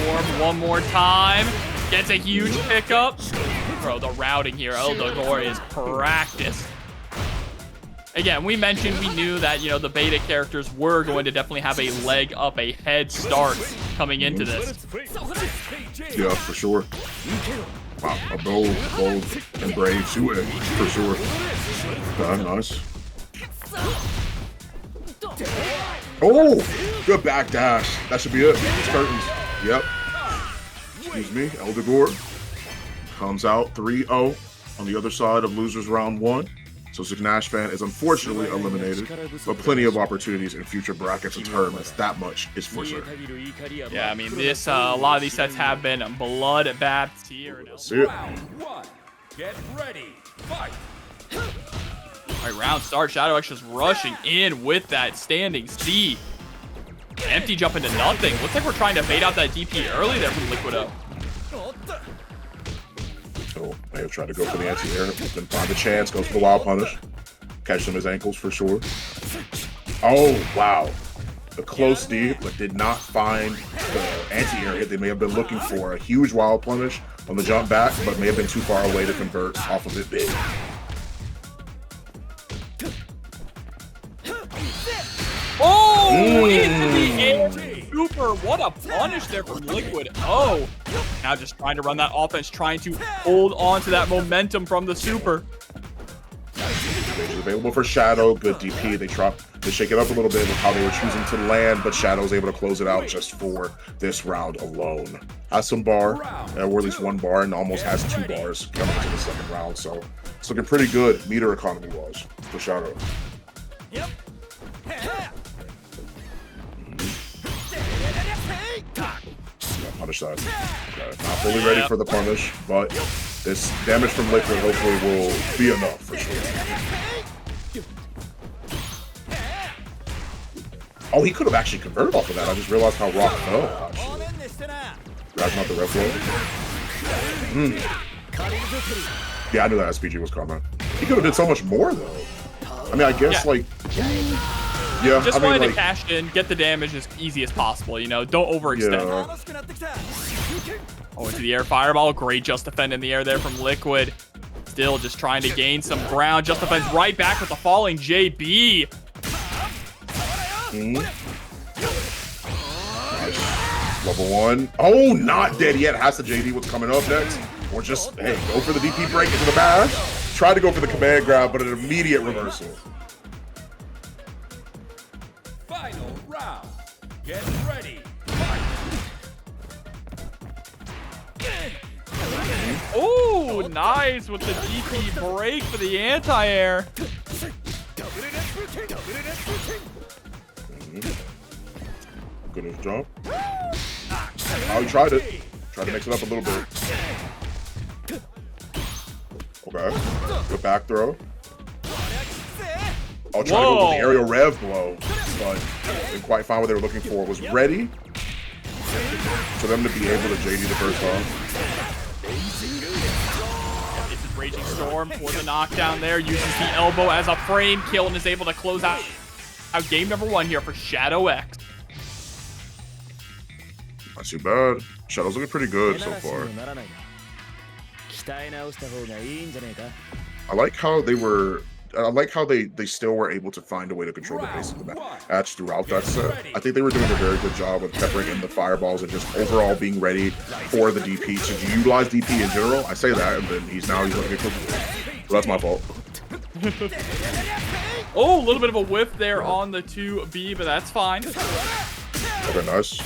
Orb one more time. Gets a huge pickup. Bro, the routing here, Dogor is practiced. Again, we mentioned we knew that, you know, the beta characters were going to definitely have a leg up, a head start coming into this. Yeah, for sure. Wow, a bold and brave 2A, for sure. Nice. Oh, good back dash. That should be it. It's curtains. Yep. Excuse me, Dogor comes out 3-0 on the other side of losers round 1. SoSickNASHFAN is unfortunately eliminated, but plenty of opportunities in future brackets and tournaments. That much is for sure. Yeah, I mean, this a lot of these sets have been bloodbaths here. See it. Get ready, fight. All right, round start. ShadowX just rushing in with that standing C. Empty jump into nothing. Looks like we're trying to bait out that DP early there from Liquido. So may have tried to go for the anti-air, didn't find the chance, goes for the wild punish. Catch him his ankles for sure. Oh, wow. A close D, but did not find the anti-air hit they may have been looking for. A huge wild punish on the jump back, but may have been too far away to convert off of it big. super. What a punish there from Liquid. Oh, now just trying to run that offense, trying to hold on to that momentum from the super. Range is available for Shadow. Good DP. They shake it up a little bit with how they were choosing to land, but Shadow's able to close it out just for this round alone. Has some bar, or at least one bar, and almost has 2 bars coming into the second round. So it's looking pretty good meter economy-wise for Shadow. Yep. Punish that. Okay. Not fully ready for the punish, but this damage from Liquid hopefully will be enough for sure. Oh, he could have actually converted off of that. I just realized how Rock fell, actually. Grabbing out the red blow. Yeah, I knew that SPG was coming. He could have did so much more, though. I mean, I guess, like... Yeah, just wanted to cash in, get the damage as easy as possible, you know? Don't overextend. Yeah. Oh, into the air fireball. Great just defend in the air there from Liquid. Still just trying to gain some ground. Just defends right back with the falling JB. Nice. Level 1. Oh, not dead yet. Has to JD what's coming up next. Or just, hey, go for the DP break into the bash. Try to go for the command grab, but an immediate reversal. Final round. Get ready. Oh, nice with the DP break for the anti-air. Good jump. Oh, he tried it. Tried to mix it up a little bit. Okay. Good back throw. I'll try to go with the aerial rev blow, but didn't quite find what they were looking for. Was ready for them to be able to JD the first off. This is Raging Storm for the knockdown there. Uses the elbow as a frame kill and is able to close out game number 1 here for Shadow X. Not too bad. Shadow's looking pretty good so far. I like how they still were able to find a way to control the pace of the match throughout that set. I think they were doing a very good job with peppering in the fireballs and just overall being ready for the DP, to utilize DP in general. I say that, and then he's going to get cooked. So that's my fault. Oh, a little bit of a whiff there on the 2B, but that's fine. Okay, nice.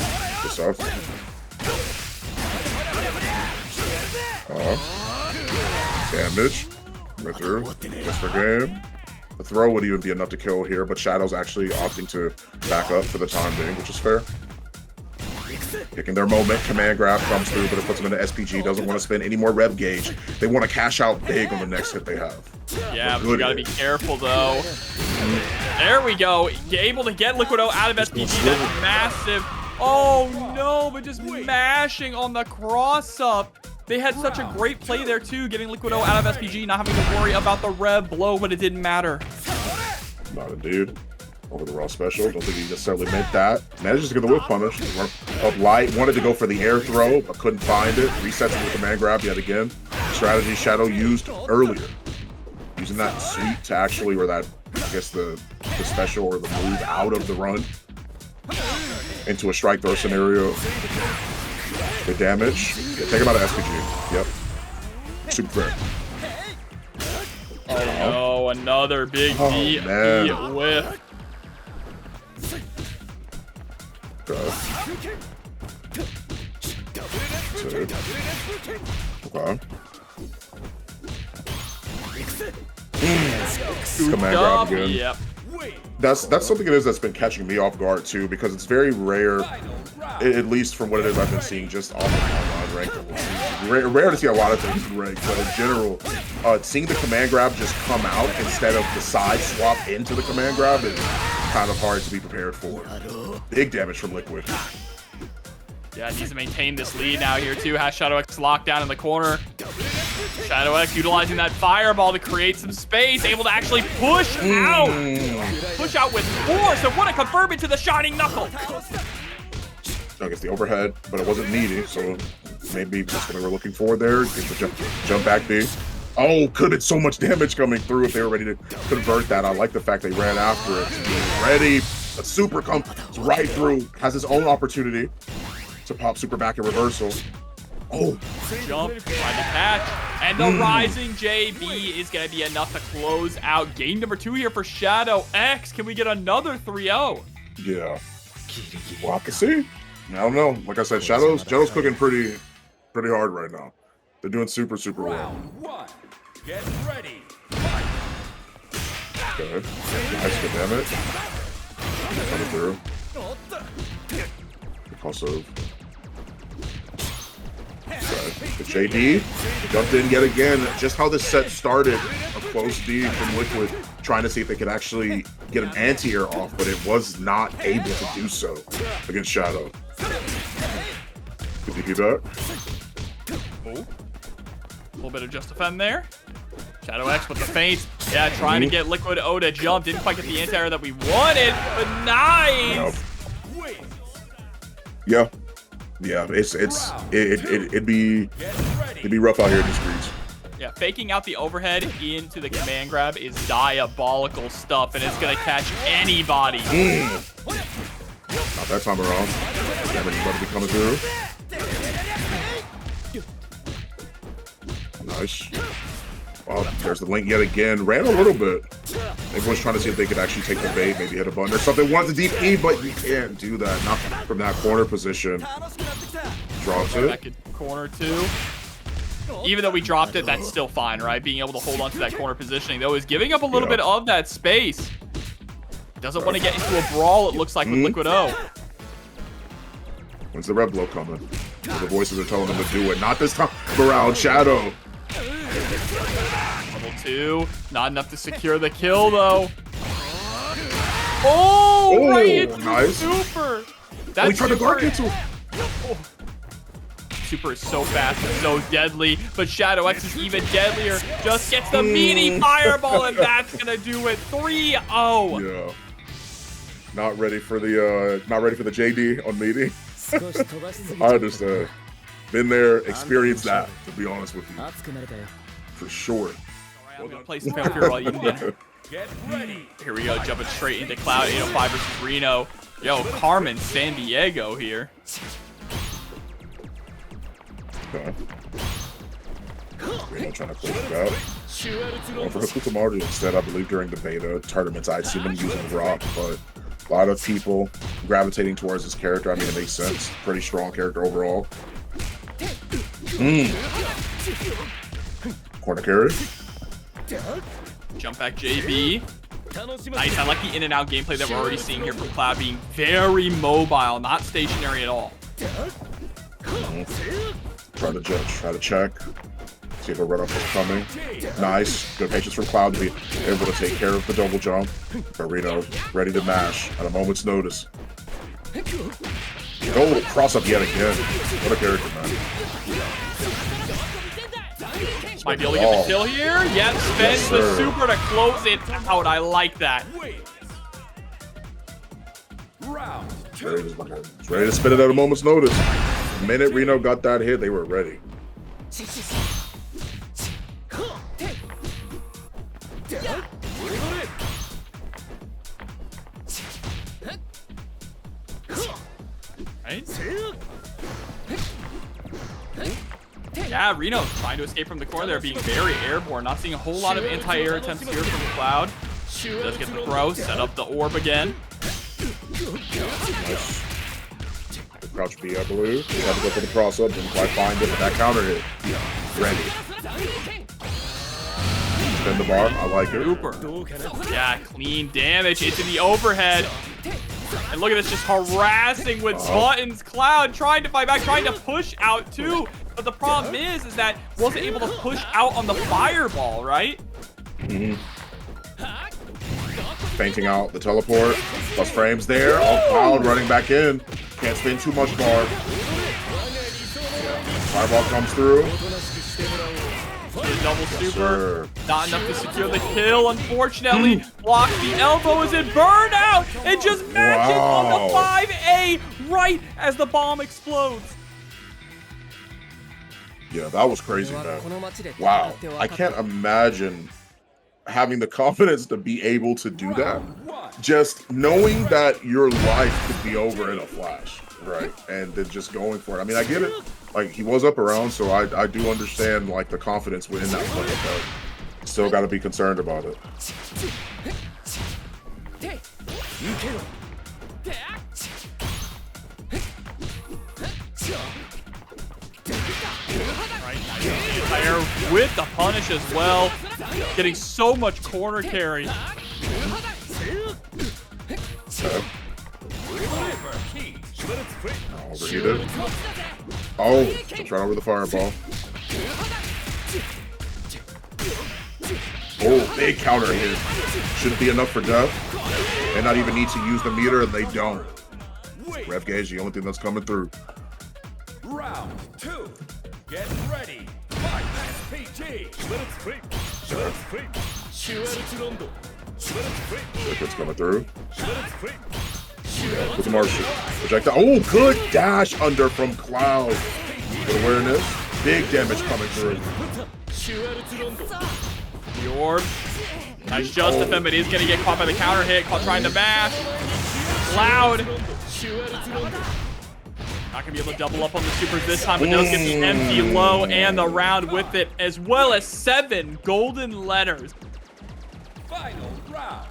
Good stuff. Damage. Right through. Just for game. The throw would even be enough to kill here, but Shadow's actually opting to back up for the time being, which is fair. Picking their moment, command grab comes through, but it puts them into SPG. Doesn't want to spend any more rev gauge. They want to cash out big on the next hit they have. Yeah, but you gotta be careful though. There we go. You're able to get Liquido out of SPG. That's massive. Oh no, but just mashing on the cross up. They had such a great play there too, getting Liquido out of SPG, not having to worry about the rev blow, but it didn't matter. Not indeed. Over the raw special. Don't think he necessarily meant that. Manages to get the whip punish. Up light. Wanted to go for the air throw, but couldn't find it. Resets it with the man grab yet again. Strategy Shadow used earlier. Using that sweep to actually, or that, I guess the special or the move out of the run into a strike throw scenario. Good damage. Yeah, take him out of SPG. Yep. Super fair. Oh no, another big DP whiff. Okay. Okay. Command grab again. Yep. That's something it is that's been catching me off guard too, because it's very rare, at least from what it is I've been seeing just off of online ranked. Rare to see a lot of things in ranked, but in general, seeing the command grab just come out instead of the side swap into the command grab is kind of hard to be prepared for. Big damage from Liquid. Yeah, needs to maintain this lead now here too. Has Shadow X locked down in the corner. Shadow X utilizing that fireball to create some space, able to actually push out. Push out with force, and want to confirm into the Shining Knuckle. I guess the overhead, but it wasn't needy, so maybe that's what they were looking for there. Get the jump back B. Oh, could have been so much damage coming through if they were ready to convert that. I like the fact they ran after it. Ready A super comes right through, has his own opportunity to pop super back in reversal. Oh, jump, trying to catch, and the rising JB is going to be enough to close out game number 2 here for Shadow X. Can we get another 3-0? Yeah, we'll have to see. I don't know. Like I said, Shadow's cooking pretty hard right now. They're doing super well. Round 1. Get ready. Okay, nice, good damage. Coming through. Also, the JD jumped in yet again. Just how this set started, a close D from Liquid, trying to see if they could actually get an anti-air off, but it was not able to do so against Shadow. Did you hear that? Oh, a little bit of just defend there. Shadow X with the feint. Yeah, trying to get Liquid O to jump. Didn't quite get the anti-air that we wanted, but nice. Yeah, it'd be rough out here in the streets. Yeah, faking out the overhead into the command grab is diabolical stuff, and it's gonna catch anybody. Not that time around. Damage about to be coming through. Nice. Well, there's the link yet again. Ran a little bit. Everyone's trying to see if they could actually take the bait, maybe hit a button or something. Wants the deep E, but you can't do that. Not from that corner position. Drops it. Back in corner 2. Even though we dropped it, that's still fine, right? Being able to hold on to that corner positioning, though, is giving up a little bit of that space. Doesn't want to get into a brawl, it looks like, with Liquid O. When's the red blow coming? So the voices are telling them to do it. Not this time around, Shadow. Level 2. Not enough to secure the kill, though. Oh, right into nice. Super. That's he tried to guard cancel. Super is so fast and so deadly, but Shadow X is even deadlier. Just gets the meaty fireball, and that's gonna do it. 3-0. Yeah. Not ready for the JD on meaty. I understand. Been there, experienced that, to be honest with you. For sure. I'm gonna play some fair while you do. Get ready. Here we go, jumping straight into Cloud 805 versus RINO. Yo, Carmen San Diego here. Okay. RINO trying to close it out. Going for Hokutomaru instead, I believe, during the beta tournaments. I'd seen him using Rock, but a lot of people gravitating towards this character. I mean, it makes sense. Pretty strong character overall. Corner carry. Jump back JB. Nice, I like the in and out gameplay that we're already seeing here from Cloud, being very mobile, not stationary at all. Try to judge, try to check. See if a run up is coming. Nice. Good patience from Cloud to be able to take care of the double jump. But RINO ready to mash at a moment's notice. Oh, cross up yet again. What a character, man. Might be able to get the kill here. Yep, spends the super to close it out. I like that. Ready to spin it at a moment's notice. The minute RINO got that hit, they were ready. Right? Yeah, RINO trying to escape from the corner there, being very airborne. Not seeing a whole lot of anti-air attempts here from Cloud. Does get the throw, set up the orb again. Nice. The crouch B, I believe. He had to go for the cross up, didn't quite find it, but that counter hit. Ready. Spin the bar, I like it. Super. Yeah, clean damage into the overhead. And look at this, just harassing with buttons. Cloud trying to fight back, trying to push out too. But the problem is that wasn't able to push out on the fireball, right? Fainting out the teleport. Plus frames there. Oh, Cloud running back in. Can't spend too much guard. Fireball comes through. The double super. Not enough to secure the kill, unfortunately. Block the elbow as it burned out. It just matches on the 5A right as the bomb explodes. Yeah, that was crazy, man. Wow. I can't imagine having the confidence to be able to do that. just knowing that your life could be over in a flash, right? And then just going for it. I mean, I get it. Like, he was up around, so I do understand, like, the confidence within that play, but still got to be concerned about it. Right, with the punish as well, getting so much corner carry. Overheated. Oh, jumps right over the fireball. Oh, big counter hit. Shouldn't be enough for death. They not even need to use the meter, and they don't. Rev gauge, the only thing that's coming through. Round 2. Get ready. Fight. PG. It's coming through. With the Martian. Projectile. Oh, good dash under from Cloud. Good awareness. Big damage coming through. The orb. Nice Justify, but he's going to get caught by the counter hit. Caught trying to mash. Cloud. Not going to be able to double up on the supers this time, but does get the empty low and the round with it, as well as 7 golden letters. Final round.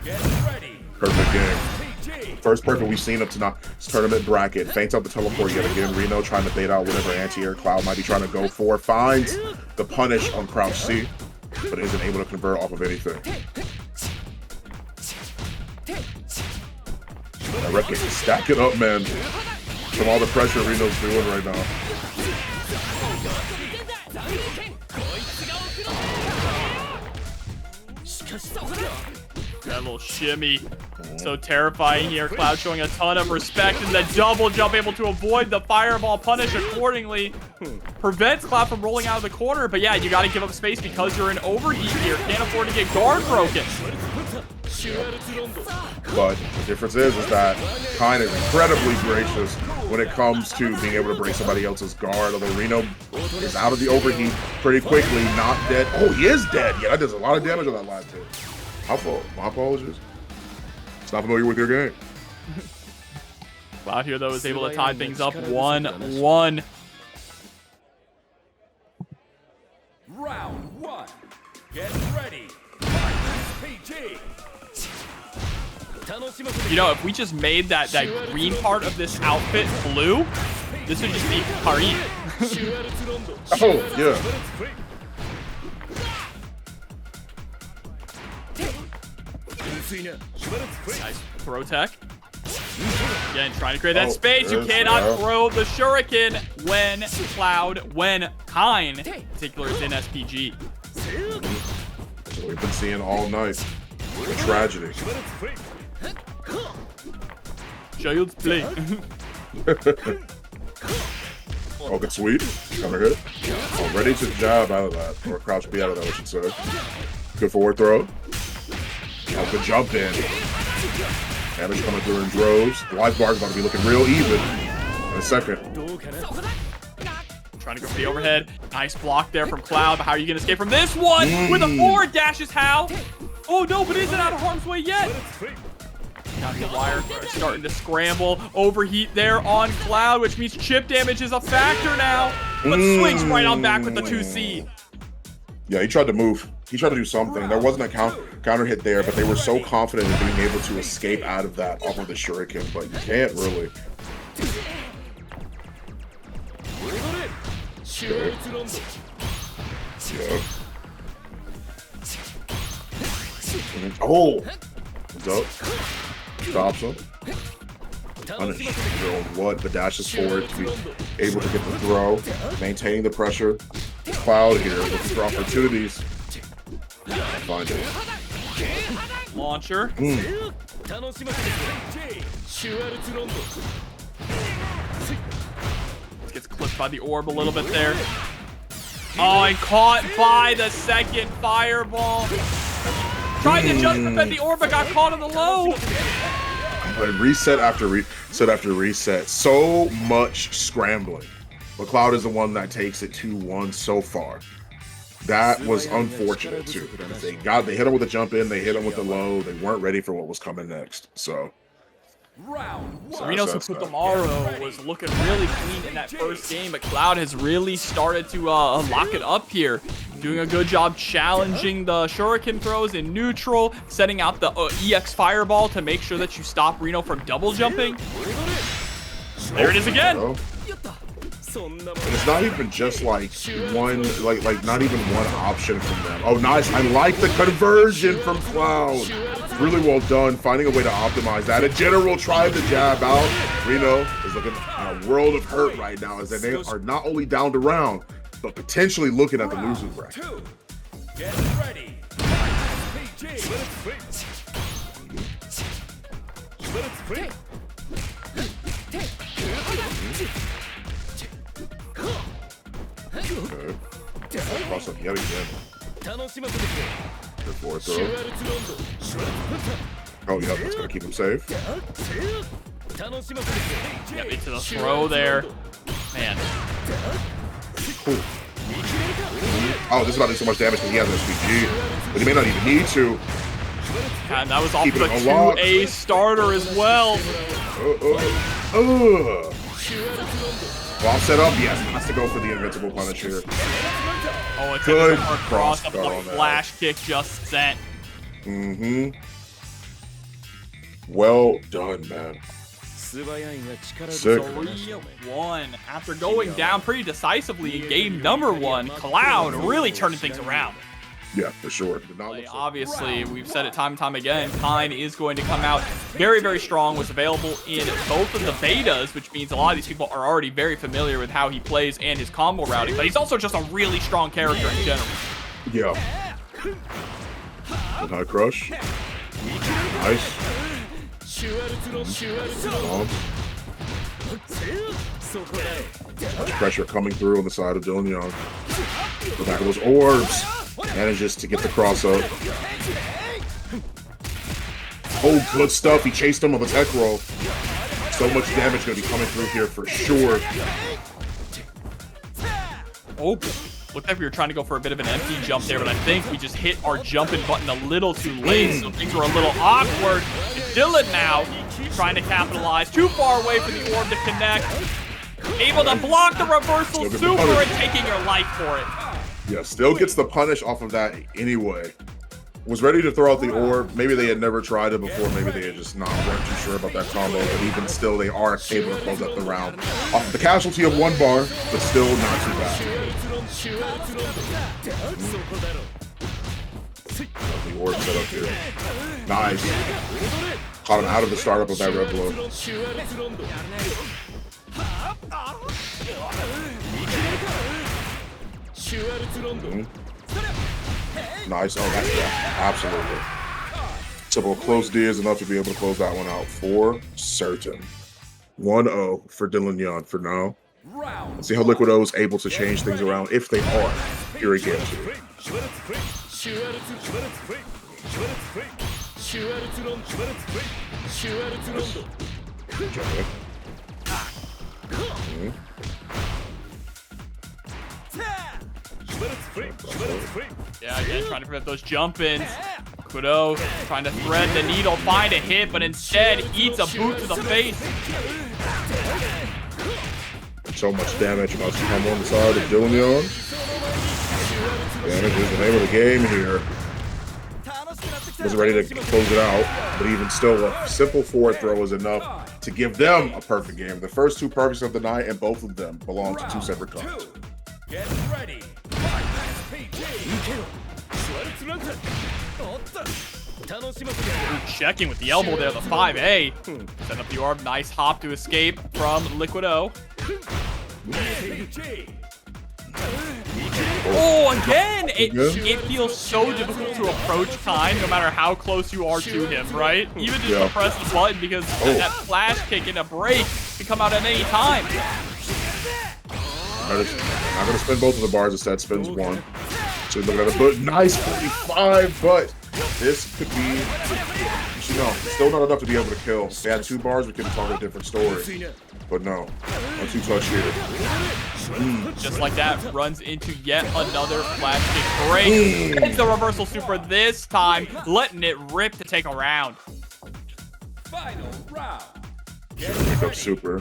Get ready. Perfect game. First perfect we've seen up to now. This tournament bracket. Feints out the teleport yet again. RINO trying to bait out whatever anti-air Cloud might be trying to go for. Finds the punish on Crouch C, but isn't able to convert off of anything. I reckon stack it up, man. From all the pressure RINO's doing right now. That little shimmy. So terrifying here. Cloud showing a ton of respect, and the double jump able to avoid the fireball punish accordingly. Prevents Cloud from rolling out of the corner, but yeah, you got to give up space because you're in overheat here. Can't afford to get guard broken. But the difference is that Kain is incredibly gracious when it comes to being able to break somebody else's guard. Although RINO is out of the overheat pretty quickly, not dead. Oh, he is dead. Yeah, that does a lot of damage on that last hit. My apologies. It's not familiar with your game. Cloud here, though, is able to tie things up 1-1. Round 1. Get ready. PG. You know, if we just made that green part of this outfit blue, this would just be Kain. Oh, yeah. Nice throw tech. Again, trying to create that space. You cannot throw the shuriken when Kain, in particular, is in SPG. That's what we've been seeing all night. A tragedy. Child's play. Oh, good sweep. Counter hit. Oh, ready to jab out of that. Or crouch B out of that, I should say. Good forward throw. Oh, good jump in. Damage coming through in droves. The life bar is about to be looking real even in a second. Trying to go for the overhead. Nice block there from Cloud, but how are you going to escape from this one? With a forward dash is how? Oh no, but isn't out of harm's way yet. Now the wire starting to scramble. Overheat there on Cloud, which means chip damage is a factor now. But swings right on back with the 2C. Yeah, he tried to move. He tried to do something. There wasn't a counter hit there, but they were so confident in being able to escape out of that off of the shuriken, but you can't really. Okay. Yeah. Oh! Up. Stops him. Punish. What? The dash is forward to be able to get the throw. Maintaining the pressure. Cloud here looking for opportunities. Find it. Launcher. Gets clipped by the orb a little bit there. Oh, and caught by the second fireball. Tried to just defend the orb, but got caught on the low. But reset after reset after reset. So much scrambling. But Cloud is the one that takes it 2-1 so far. That was unfortunate too. They hit him with a jump in, they hit him with the low, they weren't ready for what was coming next. So RINO's Hokutomaru was looking really clean in that first game, but Cloud has really started to lock it up here. Doing a good job challenging the shuriken throws in neutral, setting out the EX fireball to make sure that you stop RINO from double jumping. There it is again. And it's not even just like one, like not even one option from them. Oh, nice. I like the conversion from Cloud. Really well done, finding a way to optimize that. A general tried to jab out. RINO is looking in a world of hurt right now, as they are not only down to round, but potentially looking at the losing bracket. Get ready. Okay. Cross up yet again. Good forward throw. Oh, yeah, that's gonna keep him safe. Get me to the throw there. Man. Cool. Oh, this is about to do so much damage because he has an SPG, but he may not even need to. And that was off the 2A starter as well. Well, set up, yes, has to go for the invincible punish here. Oh, it's good a cross up the flash kick just sent. Well done, man. Sick. 3-1. After going down pretty decisively in game number 1, Cloud really turning things around. Yeah, for sure. Obviously, we've said it time and time again, Kain is going to come out very, very strong. Was available in both of the betas, which means a lot of these people are already very familiar with how he plays and his combo routing, but he's also just a really strong character in general. Yeah. High crush. Nice. Much pressure coming through on the side of Dylnyan. The back of those orbs. Manages to get the cross up. Oh, good stuff. He chased him on the tech roll. So much damage going to be coming through here for sure. Oh, looked like we were trying to go for a bit of an empty jump there, but I think we just hit our jumping button a little too late, so things were a little awkward. It's Dylnyan now trying to capitalize. Too far away for the orb to connect. Able to block the reversal super and taking your life for it. Yeah, still gets the punish off of that anyway. Was ready to throw out the orb. Maybe they had never tried it before. Maybe they had just weren't too sure about that combo. But even still, they are able to close up the round. Off the casualty of 1 bar, but still not too bad. The orb set up here. Nice. Caught him out of the startup of that red blow. Nice. Oh, that's absolutely. So close D is enough to be able to close that one out for certain. 1-0 for Dylnyan for now. Let's see how Liquid O is able to change things around if they are. Here he goes. Yeah, again, trying to prevent those jump-ins. Kudo trying to thread the needle, find a hit, but instead eats a boot to the face. So much damage about to come on the side of Dylnyan. Damage is the name of the game here. Wasn't ready to close it out, but even still, a simple forward throw is enough to give them a perfect game. The first 2 perfects of the night, and both of them belong to 2 separate cards. Get ready. Checking with the elbow there, the 5A. Setting up the orb, nice hop to escape from Liquid O. Oh, again! It feels so difficult to approach Kain no matter how close you are to him, right? Even just to press the button, because that flash kick in a break can come out at any time. I'm going to spin both of the bars, instead spins 1. So looking at a but nice 45, but this could be, still not enough to be able to kill. If they had 2 bars, we could talk a different story. But no, 1-2 touch here. Just like that, runs into yet another flash kick break. It's the reversal super this time, letting it rip to take a round. Final round. Wake up super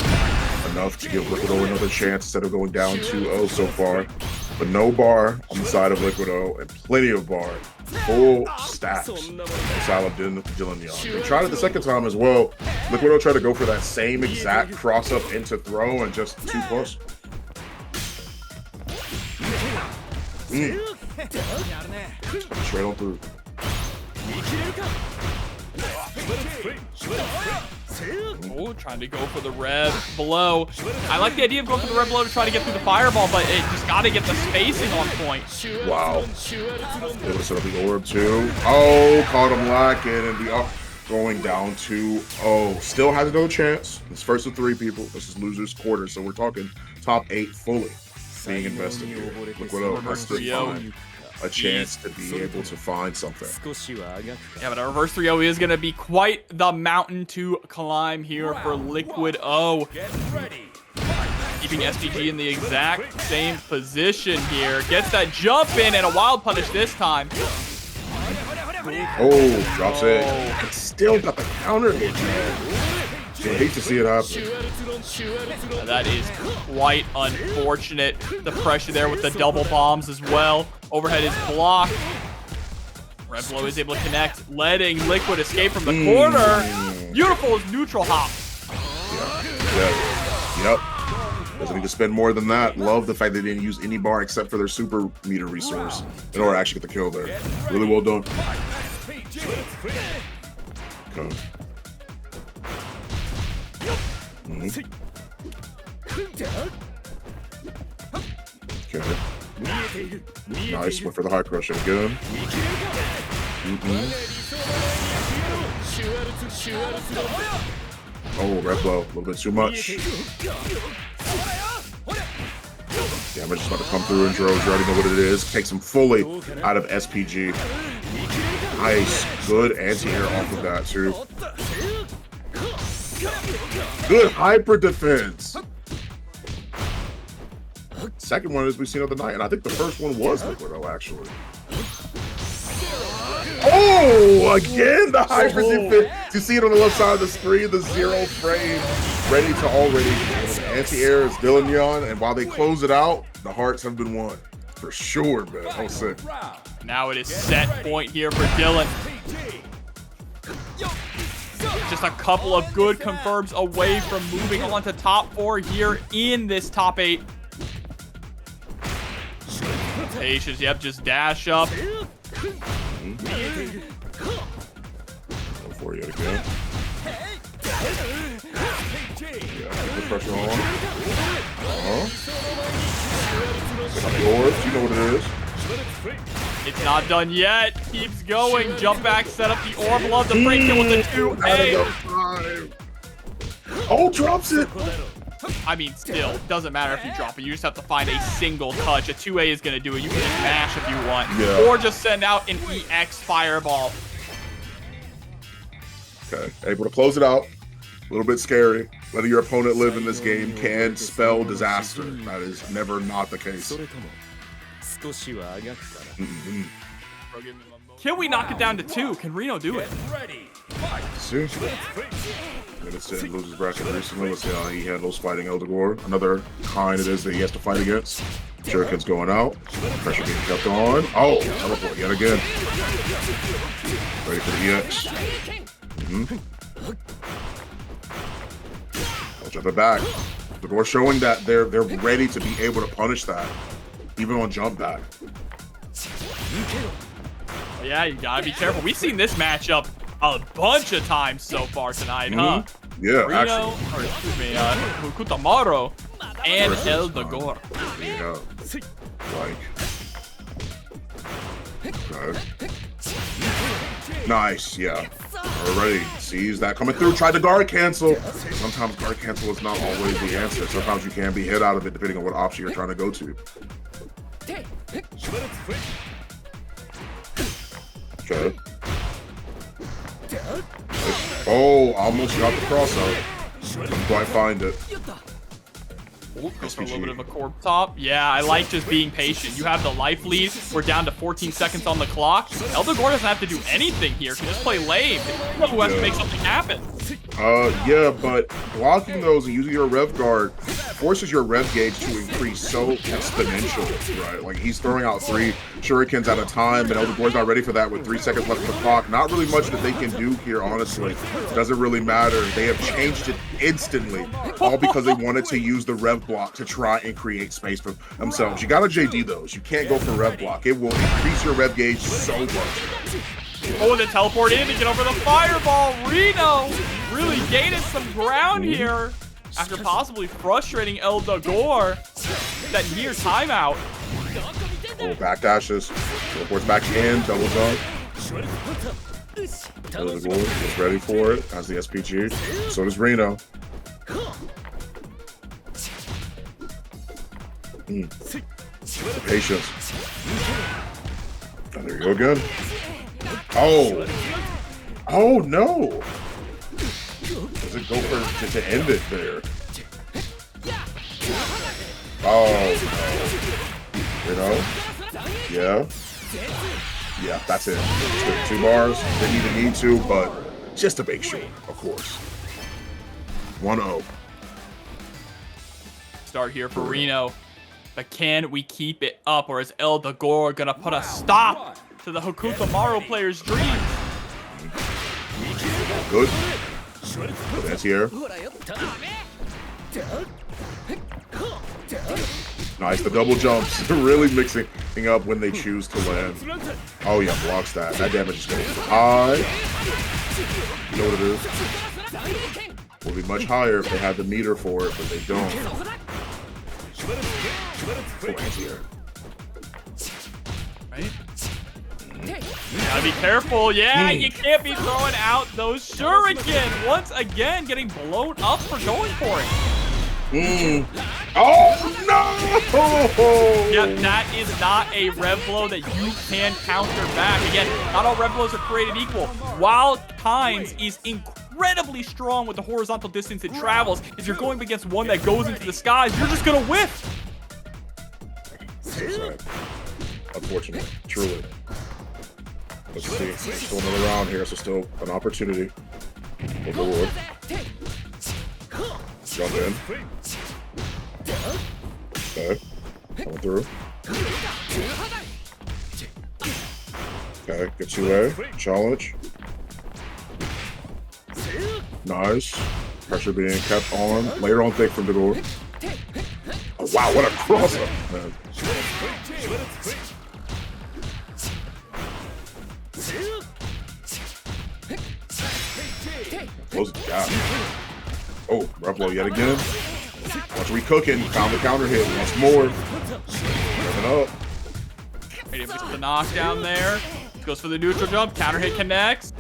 enough to give Liquido another chance instead of going down 2-0 so far. But no bar on the side of Liquido and plenty of bar. Full stacks on the side of Dylnyan. They tried it the second time as well. Liquido tried to go for that same exact cross up into throw and just 2+. Straight on through. Oh, trying to go for the rev below. I like the idea of going for the rev below to try to get through the fireball, but it just got to get the spacing on point. Wow. Able to set up the orb too. Oh, caught him lacking and the up going down 2-0. Still has no chance. It's first of 3 people. This is losers quarter, so we're talking top 8 fully being invested here. Liquido has to find a chance to be able to find something. Yeah, but a reverse 3-0 is going to be quite the mountain to climb here for Liquido. Keeping SPG in the exact same position here. Gets that jump in and a wild punish this time. Oh, drops it. Still got the counter hit, man. I hate to see it happen. That is quite unfortunate. The pressure there with the double bombs as well. Overhead is blocked. Red Blow is able to connect, letting Liquid escape from the corner. Beautiful neutral hop. Yep. Doesn't need to spend more than that. Love the fact they didn't use any bar except for their super meter resource in order to actually get the kill there. Really well done. Okay. Okay. Nice, went for the high crush again. Oh, red blow, a little bit too much. Damage is about to come through in droves. You already know what it is. Takes him fully out of SPG. Nice, good anti-air off of that too. Good hyper defense. Second one is we've seen of the night, and I think the first one was Liquido actually. Oh, again the hyper defense. You see it on the left side of the screen, the 0 frame, ready to already. Anti-air is Dylnyan, and while they close it out, the hearts have been won for sure, man. Oh, sick. Now it is set point here for Dylan. Just a couple of good confirms away from moving on to top 4 here in this top 8. Patience, yep, just dash up. Go for it yet again. Yeah, keep the pressure on. Yours, you know what it is. It's not done yet. Keeps going. Jump back, set up the orb. Love the break kill with the 2A. Oh, drops it. I mean, still, doesn't matter if you drop it. You just have to find a single touch. A 2A is going to do it. You can just mash if you want. Yeah. Or just send out an EX fireball. Okay, able to close it out. A little bit scary. Letting your opponent live in this game can spell disaster. That is never not the case. Can we knock it down to 2? Can RINO do it? See? Minutes in loses bracket recently. Let's see how he handles fighting Dogor. Another Kain it is that he has to fight against. Shuriken's going out. Pressure being kept on. Oh, teleport yet again. Ready for the EX. I'll jump it back. Dogor showing that they're ready to be able to punish that, even on jump back. Yeah, you gotta be careful. We've seen this matchup a bunch of times so far tonight, huh? Yeah, RINO, or excuse me, Hokutomaru and Dogor. Yeah, like, okay. Nice, yeah. Already sees that coming through. Tried to guard cancel. Sometimes guard cancel is not always the answer. Sometimes you can be hit out of it depending on what option you're trying to go to. Okay. Oh, almost got the cross out. Couldn't quite find it. Ooh, goes for a little bit of a corp top. Yeah, I like just being patient. You have the life lead. We're down to 14 seconds on the clock. Dogor doesn't have to do anything here. He can just play lame. Who has to make something happen? Yeah, but blocking those and using your rev guard forces your rev gauge to increase so exponentially, right? Like, he's throwing out 3 shurikens at a time, and Dogor's not ready for that with 3 seconds left on the clock. Not really much that they can do here, honestly. Doesn't really matter. They have changed it instantly, all because they wanted to use the rev block to try and create space for themselves. You gotta JD those. You can't go for rev block. It will increase your rev gauge so much. Oh, and then teleport in to get over the fireball. RINO really gaining some ground here after possibly frustrating Dogor. That near timeout. Oh, backdashes. Teleports back in. Double jump. Dogor is ready for it as the SPG. So does RINO. Patience. Oh, there you go again. Oh. Oh, no. Does it go for to end it there? Oh, no. You know? Yeah. Yeah, that's it. 2 bars. Didn't even need to, but just to make sure, of course. 1-0. Start here for RINO. But can we keep it up, or is Dogor gonna put a stop to the Hokutomaru player's dreams? Good. Good anti-air. Nice, the double jumps. Really mixing up when they choose to land. Oh yeah, blocks that. That damage is going high. You know what it is? Will be much higher if they had the meter for it, but they don't. Oh, anti-air. Right? Gotta be careful. Yeah, you can't be throwing out those shuriken. Once again, getting blown up for going for it. Oh, no! Yep, that is not a rev blow that you can counter back. Again, not all rev blows are created equal. While Kain's is incredibly strong with the horizontal distance it travels, if you're going against one that goes into the skies, you're just gonna whiff. Unfortunate, truly. Let's see. Still another round here, so still an opportunity. Forward. Jump in. Okay. Coming through. Okay, get 2A. Challenge. Nice. Pressure being kept on. Later on thick from Dogor. Oh, wow, what a crosser, man. Close the gap. Oh, rev blow yet again. Once we cooking, found the counter hit once more. Revving up. Ready to get the knockdown there. Goes for the neutral jump. Counter hit connects.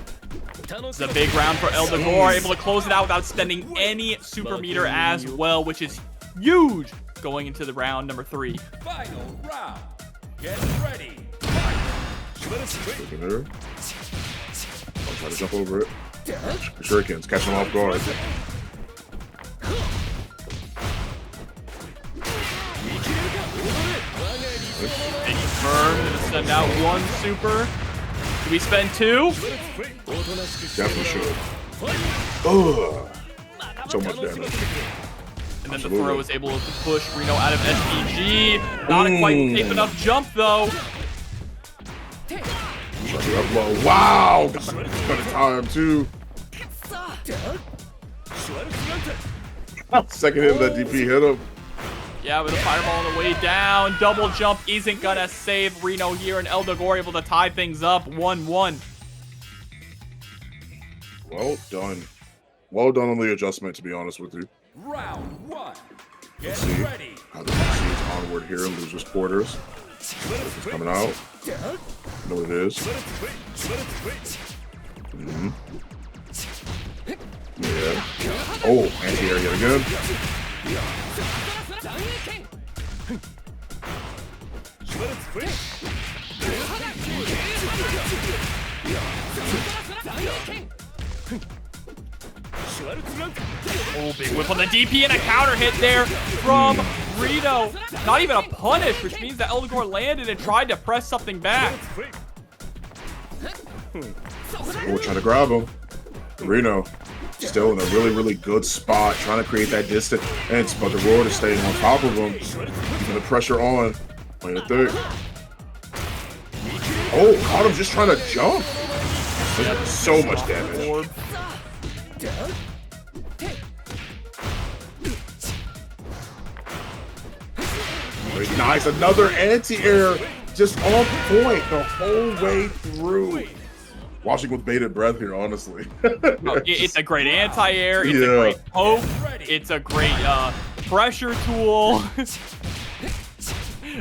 It's a big round for Dogor. Able to close it out without spending any super meter as well, which is huge going into the round number 3. Final round. Get ready. There. I'll try to jump over it. Shurikens, catch him off guard. Big firm, gonna send out 1 super. Do we spend 2? Definitely should. Ugh. So much damage. And then the throw is able to push RINO out of SPG. Not a quite safe enough jump though. Wow! Got a time too. Second hit of that DP hit him. Yeah, with a fireball on the way down. Double jump isn't gonna save RINO here, and Dogor able to tie things up 1-1. Well done. Well done on the adjustment, to be honest with you. Round 1. Get ready. How the proceeds onward here and loses quarters. This is coming out. Know what it is. Yeah. Oh, anti-air yet again. Oh, big whip on the DP and a counter hit there from RINO. Not even a punish, which means that Dogor landed and tried to press something back. We're trying to grab him. RINO still in a really, really good spot, trying to create that distance. And but the Roar is staying on top of him, keeping the pressure on. Playing a third. Oh, caught him just trying to jump. So much damage. Nice, another anti-air, just on point the whole way through. Watching with bated breath here, honestly. It's a great anti-air, it's a great poke, it's a great pressure tool.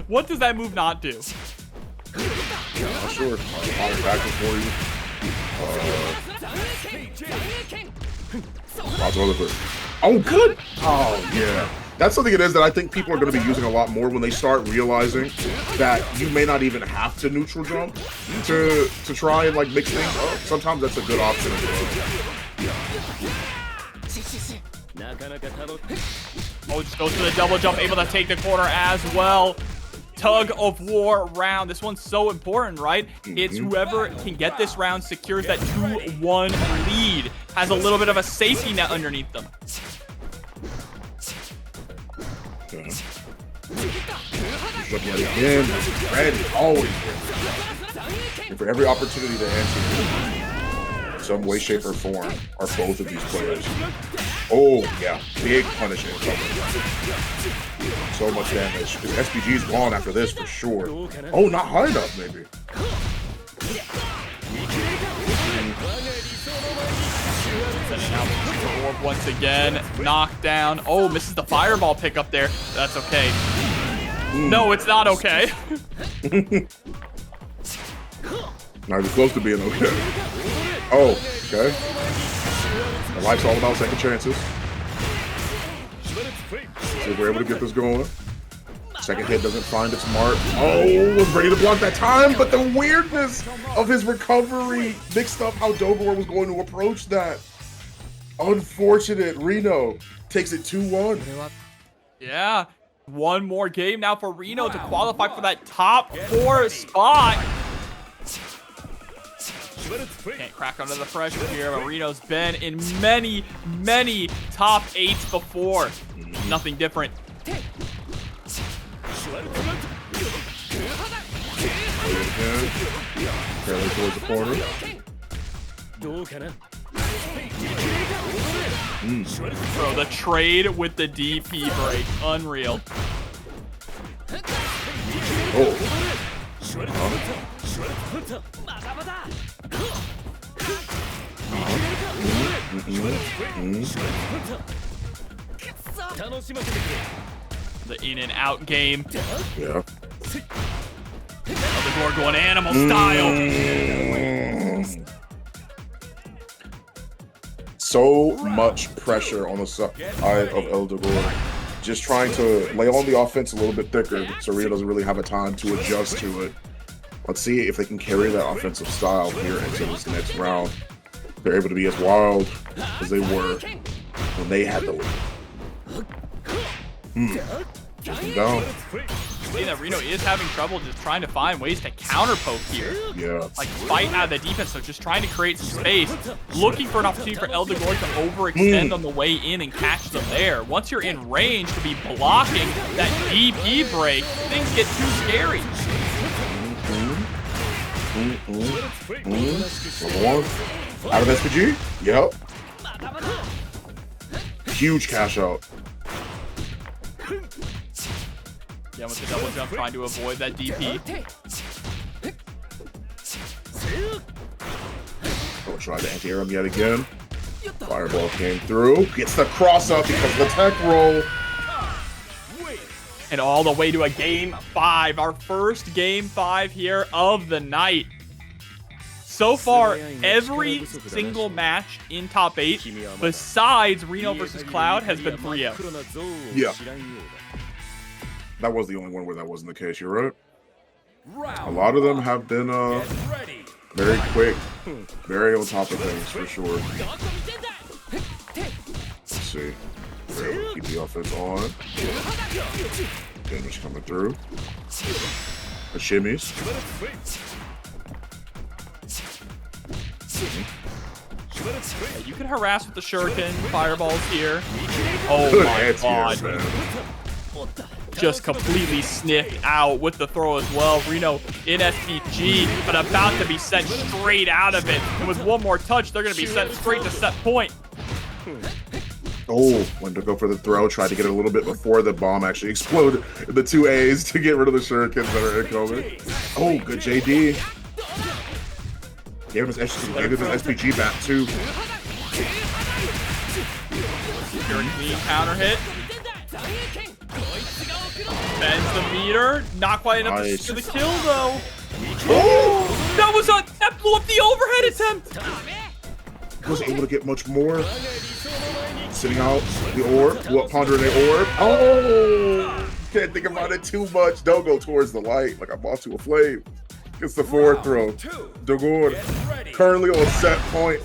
What does that move not do? Not sure. I'll back it for you. Oh, good. Oh, yeah. That's something it is that I think people are going to be using a lot more when they start realizing that you may not even have to neutral jump to try and like mix things up. Sometimes that's a good option as well. Oh, just goes for the double jump, able to take the corner as well. Tug of war round. This one's so important, right? It's whoever can get this round secures that 2-1 lead, has a little bit of a safety net underneath them. Looking at it again, ready, always ready. And for every opportunity to answer in some way, shape, or form are both of these players. Oh, yeah, big punishing. So much damage. Because SPG's gone after this for sure. Oh, not high enough, maybe. Once again, knockdown. Oh, misses the fireball pickup there. That's okay. No, it's not okay. Not even close to being okay. Oh, okay. The life's all about second chances. So we're able to get this going. Second hit doesn't find its mark. Oh, was ready to block that time, but the weirdness of his recovery mixed up how Dogor was going to approach that. Unfortunate. RINO takes it 2-1. Yeah. One more game now for RINO to qualify for that top 4 spot. Can't crack under the pressure here, but RINO's been in many, many top 8s before. Nothing different. Fairly towards the corner. Bro, the trade with the DP break, unreal. The in and out game. Yeah. Dogor going animal style. So much pressure on the side of Dogor. Just trying to lay on the offense a little bit thicker so RINO doesn't really have a time to adjust to it. Let's see if they can carry that offensive style here into this next round. They're able to be as wild as they were when they had the lead. Just down. See that RINO is having trouble just trying to find ways to counter poke here. Yeah. Like fight out of the defense, so just trying to create some space, looking for an opportunity for Dogor to overextend on the way in and catch them there. Once you're in range to be blocking that DP break, things get too scary. Number 1. Out of SPG? Yep. Huge cash out. Yeah, with the double jump, trying to avoid that DP. Oh, try to anti-air him yet again. Fireball came through. Gets the cross up because of the tech roll. And all the way to a game 5. Our first game 5 here of the night. So far, every single match in top 8, besides RINO versus Cloud, has been 3-0. Yeah. That was the only one where that wasn't the case, you're right. A lot of them have been very quick, very on top of things, for sure. see. Keep the offense on. Damage coming through. The shimmies. You can harass with the shuriken, fireballs here. Oh my god. Just completely sniffed out with the throw as well. RINO in SPG, but about to be sent straight out of it. And with one more touch, they're going to be sent straight to set point. Oh, went to go for the throw, tried to get it a little bit before the bomb actually exploded. The 2 A's to get rid of the shurikens that are incoming. Oh, good JD. Gave him his SPG back too. Secure clean counter hit. Bends the meter. Not quite enough for the kill though. Oh, that blew up the overhead attempt. Wasn't able to get much more. Sitting out the orb. Pondering the orb. Oh, can't think about it too much. Don't go towards the light like I'm off to a flame. Gets the forward throw. Dogor currently on set point.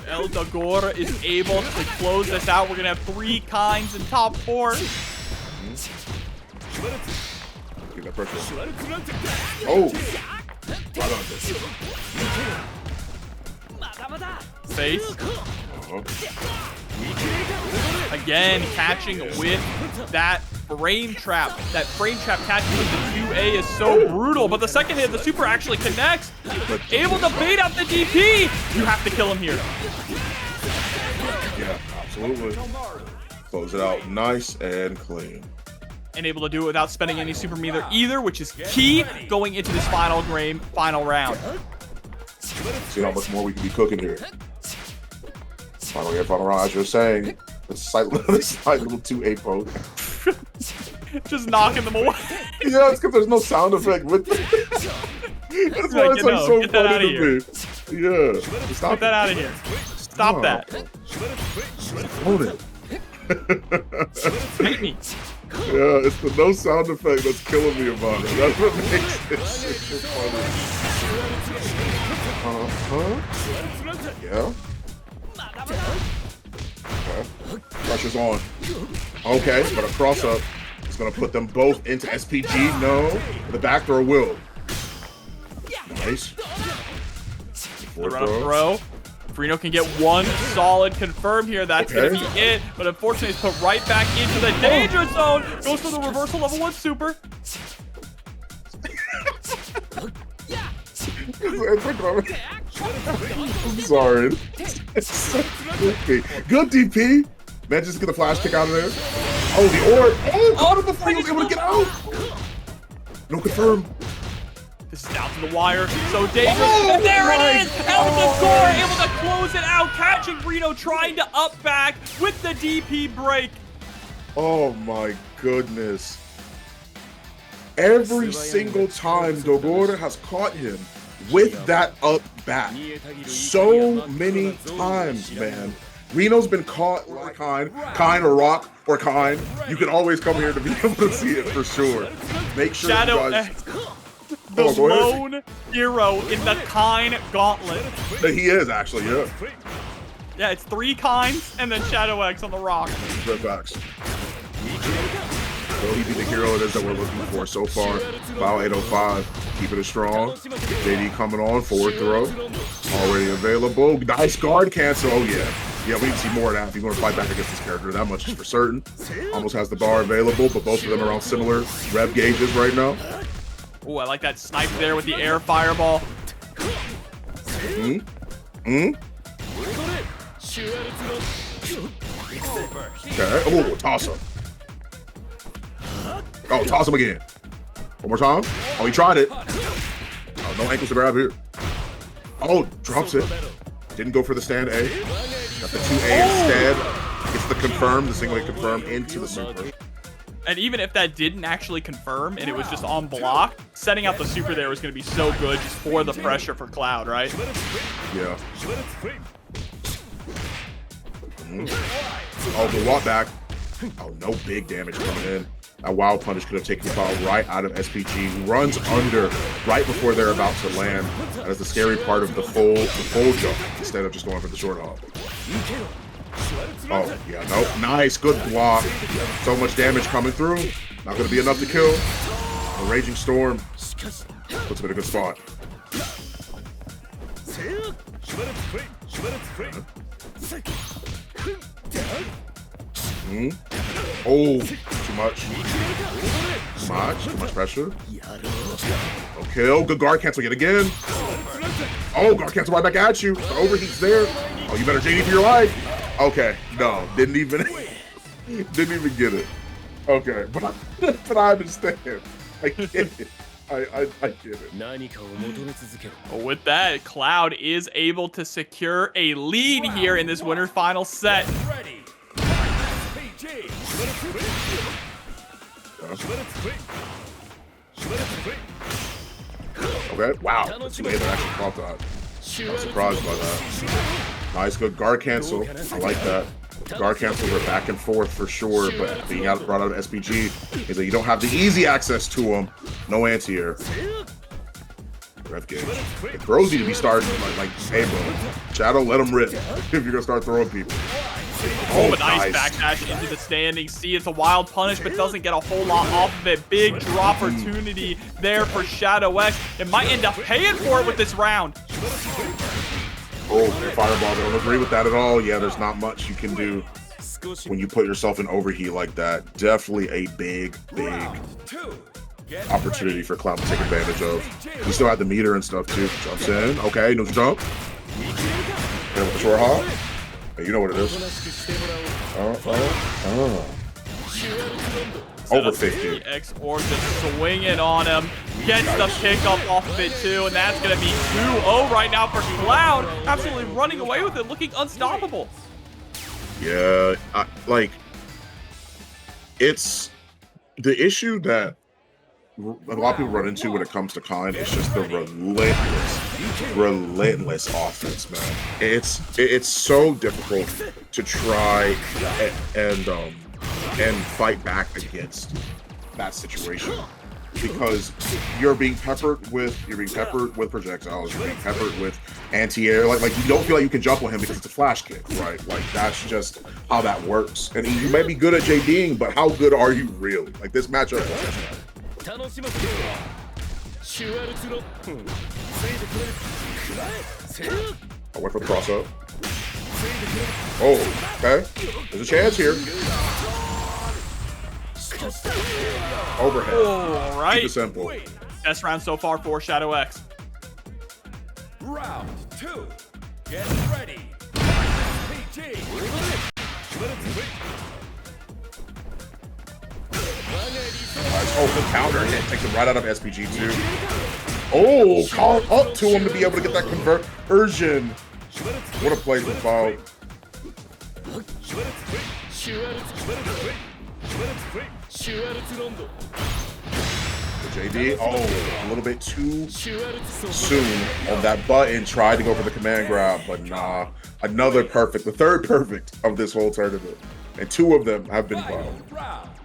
El Dogor is able to close this out. We're going to have 3 Kains in top 4. Get that pressure. Oh. Right on this. Face. Again, catching with that frame trap. That frame trap catching with the 2A is so brutal, but the second hit, the super actually connects. Able to bait out the DP. You have to kill him here. Yeah, absolutely. Close it out nice and clean. And able to do it without spending any super meter either, which is key going into this final round. See how much more we can be cooking here. Final round, as you're saying. The slight little 2A poke. Just knocking them away. Yeah, it's because there's no sound effect with it. That's why it's like so funny to me. Yeah. Stop Get that out of here. Stop that. Hold it. Hate me. Yeah, it's the no sound effect that's killing me about it. That's what makes this shit so funny. Yeah. Okay. Pressure's on. Okay, but a cross up is gonna put them both into SPG. No, the back throw will. Nice. The run up throw. RINO can get one solid confirm here. That's gonna be it. But unfortunately, it's put right back into the danger zone. Goes for the reversal level 1 super. I'm sorry. Good DP. Man, just get the flash kick out of there. Oh, the orb. Oh, caught him before he was able to get out. No confirm. This is down to the wire. So dangerous. And there it is. El Dogor able to close it out. Catching RINO trying to up back with the DP break. Oh my goodness. Every single time Dogor has caught him with that up back. So many times, man. RINO's been caught like Kain or Rock or Kain. You can always come here to be able to see it for sure. Make sure you guys... The lone hero in the Kain gauntlet. He is actually, yeah. Yeah, it's 3 Kains and then Shadow X on the rock. Red facts. Will he be the hero it is that we're looking for so far? Bow 805, keeping it strong. JD coming on, forward throw. Already available. Nice guard cancel. Oh yeah. Yeah, we need to see more of that if you want to fight back against this character. That much is for certain. Almost has the bar available, but both of them are on similar rev gauges right now. Oh, I like that snipe there with the air fireball. Okay. Oh, toss him. Oh, toss him again. One more time. Oh, he tried it. Oh, no ankles to grab here. Oh, drops it. Didn't go for the stand A. Got the 2A instead. Gets the confirm, the single A confirm into the super. And even if that didn't actually confirm and it was just on block, setting out the super there was going to be so good just for the pressure for Cloud, right? Yeah. Oh, the walk back. Oh, no big damage coming in. A wild punish could have taken the ball right out of SPG. Runs under right before they're about to land. That is the scary part of the full jump instead of just going for the short hop. Oh, yeah, nope. Nice, good block. So much damage coming through. Not gonna be enough to kill. The Raging Storm puts him in a good spot. Oh, too much. Too much pressure. No kill. Good guard cancel yet again. Oh, guard cancel right back at you. The overheat's there. Oh, you better JD for your life. Okay, no, didn't even get it. Okay, but I understand. I get it. I get it. With that, Cloud is able to secure a lead here in this winner's final set. Okay, wow. That's late that actually caught that. I'm surprised by that. Nice, good guard cancel. I like that. Guard cancels are back and forth for sure, but being brought out of SPG is that you don't have the easy access to them. No anti-air. Rev gauge. The throws need to be starting like hey bro, Shadow, let them rip if you're gonna start throwing people. Oh, but nice backdash into the standing. See, it's a wild punish, but doesn't get a whole lot off of it. Big draw opportunity there for Shadow X. It might end up paying for it with this round. Oh, fireball. I don't agree with that at all. Yeah, there's not much you can do when you put yourself in overheat like that. Definitely a big opportunity for Cloud to take advantage of. We still have the meter and stuff too. Jumps in. Okay, no jump. Hit with the short hop. Hey, you know what it is. Over 50. X Orb just swinging on him. Gets the pickup off of it too, and that's going to be 2-0 right now for Cloud. Absolutely running away with it, looking unstoppable. Yeah, like, it's the issue that a lot of people run into when it comes to Kain. It's just the relentless offense, man. It's so difficult to try and fight back against that situation because you're being peppered with projectiles, you're being peppered with anti-air. Like you don't feel like you can jump on him because it's a flash kick, right? Like that's just how that works. And you might be good at JDing, but how good are you really? Like this matchup. I went for the cross up. Oh, okay. There's a chance here. Overhead. All right. Keep it simple. Best round so far for Shadow X. Round 2. Get ready. PG. Oh, the counter hit takes him right out of SPG too. Oh, call up to him to be able to get that conversion. What a play from Cloud. The JD, oh, a little bit too soon on that button. Tried to go for the command grab, but nah. Another perfect, the third perfect of this whole tournament. And two of them have been Cloud.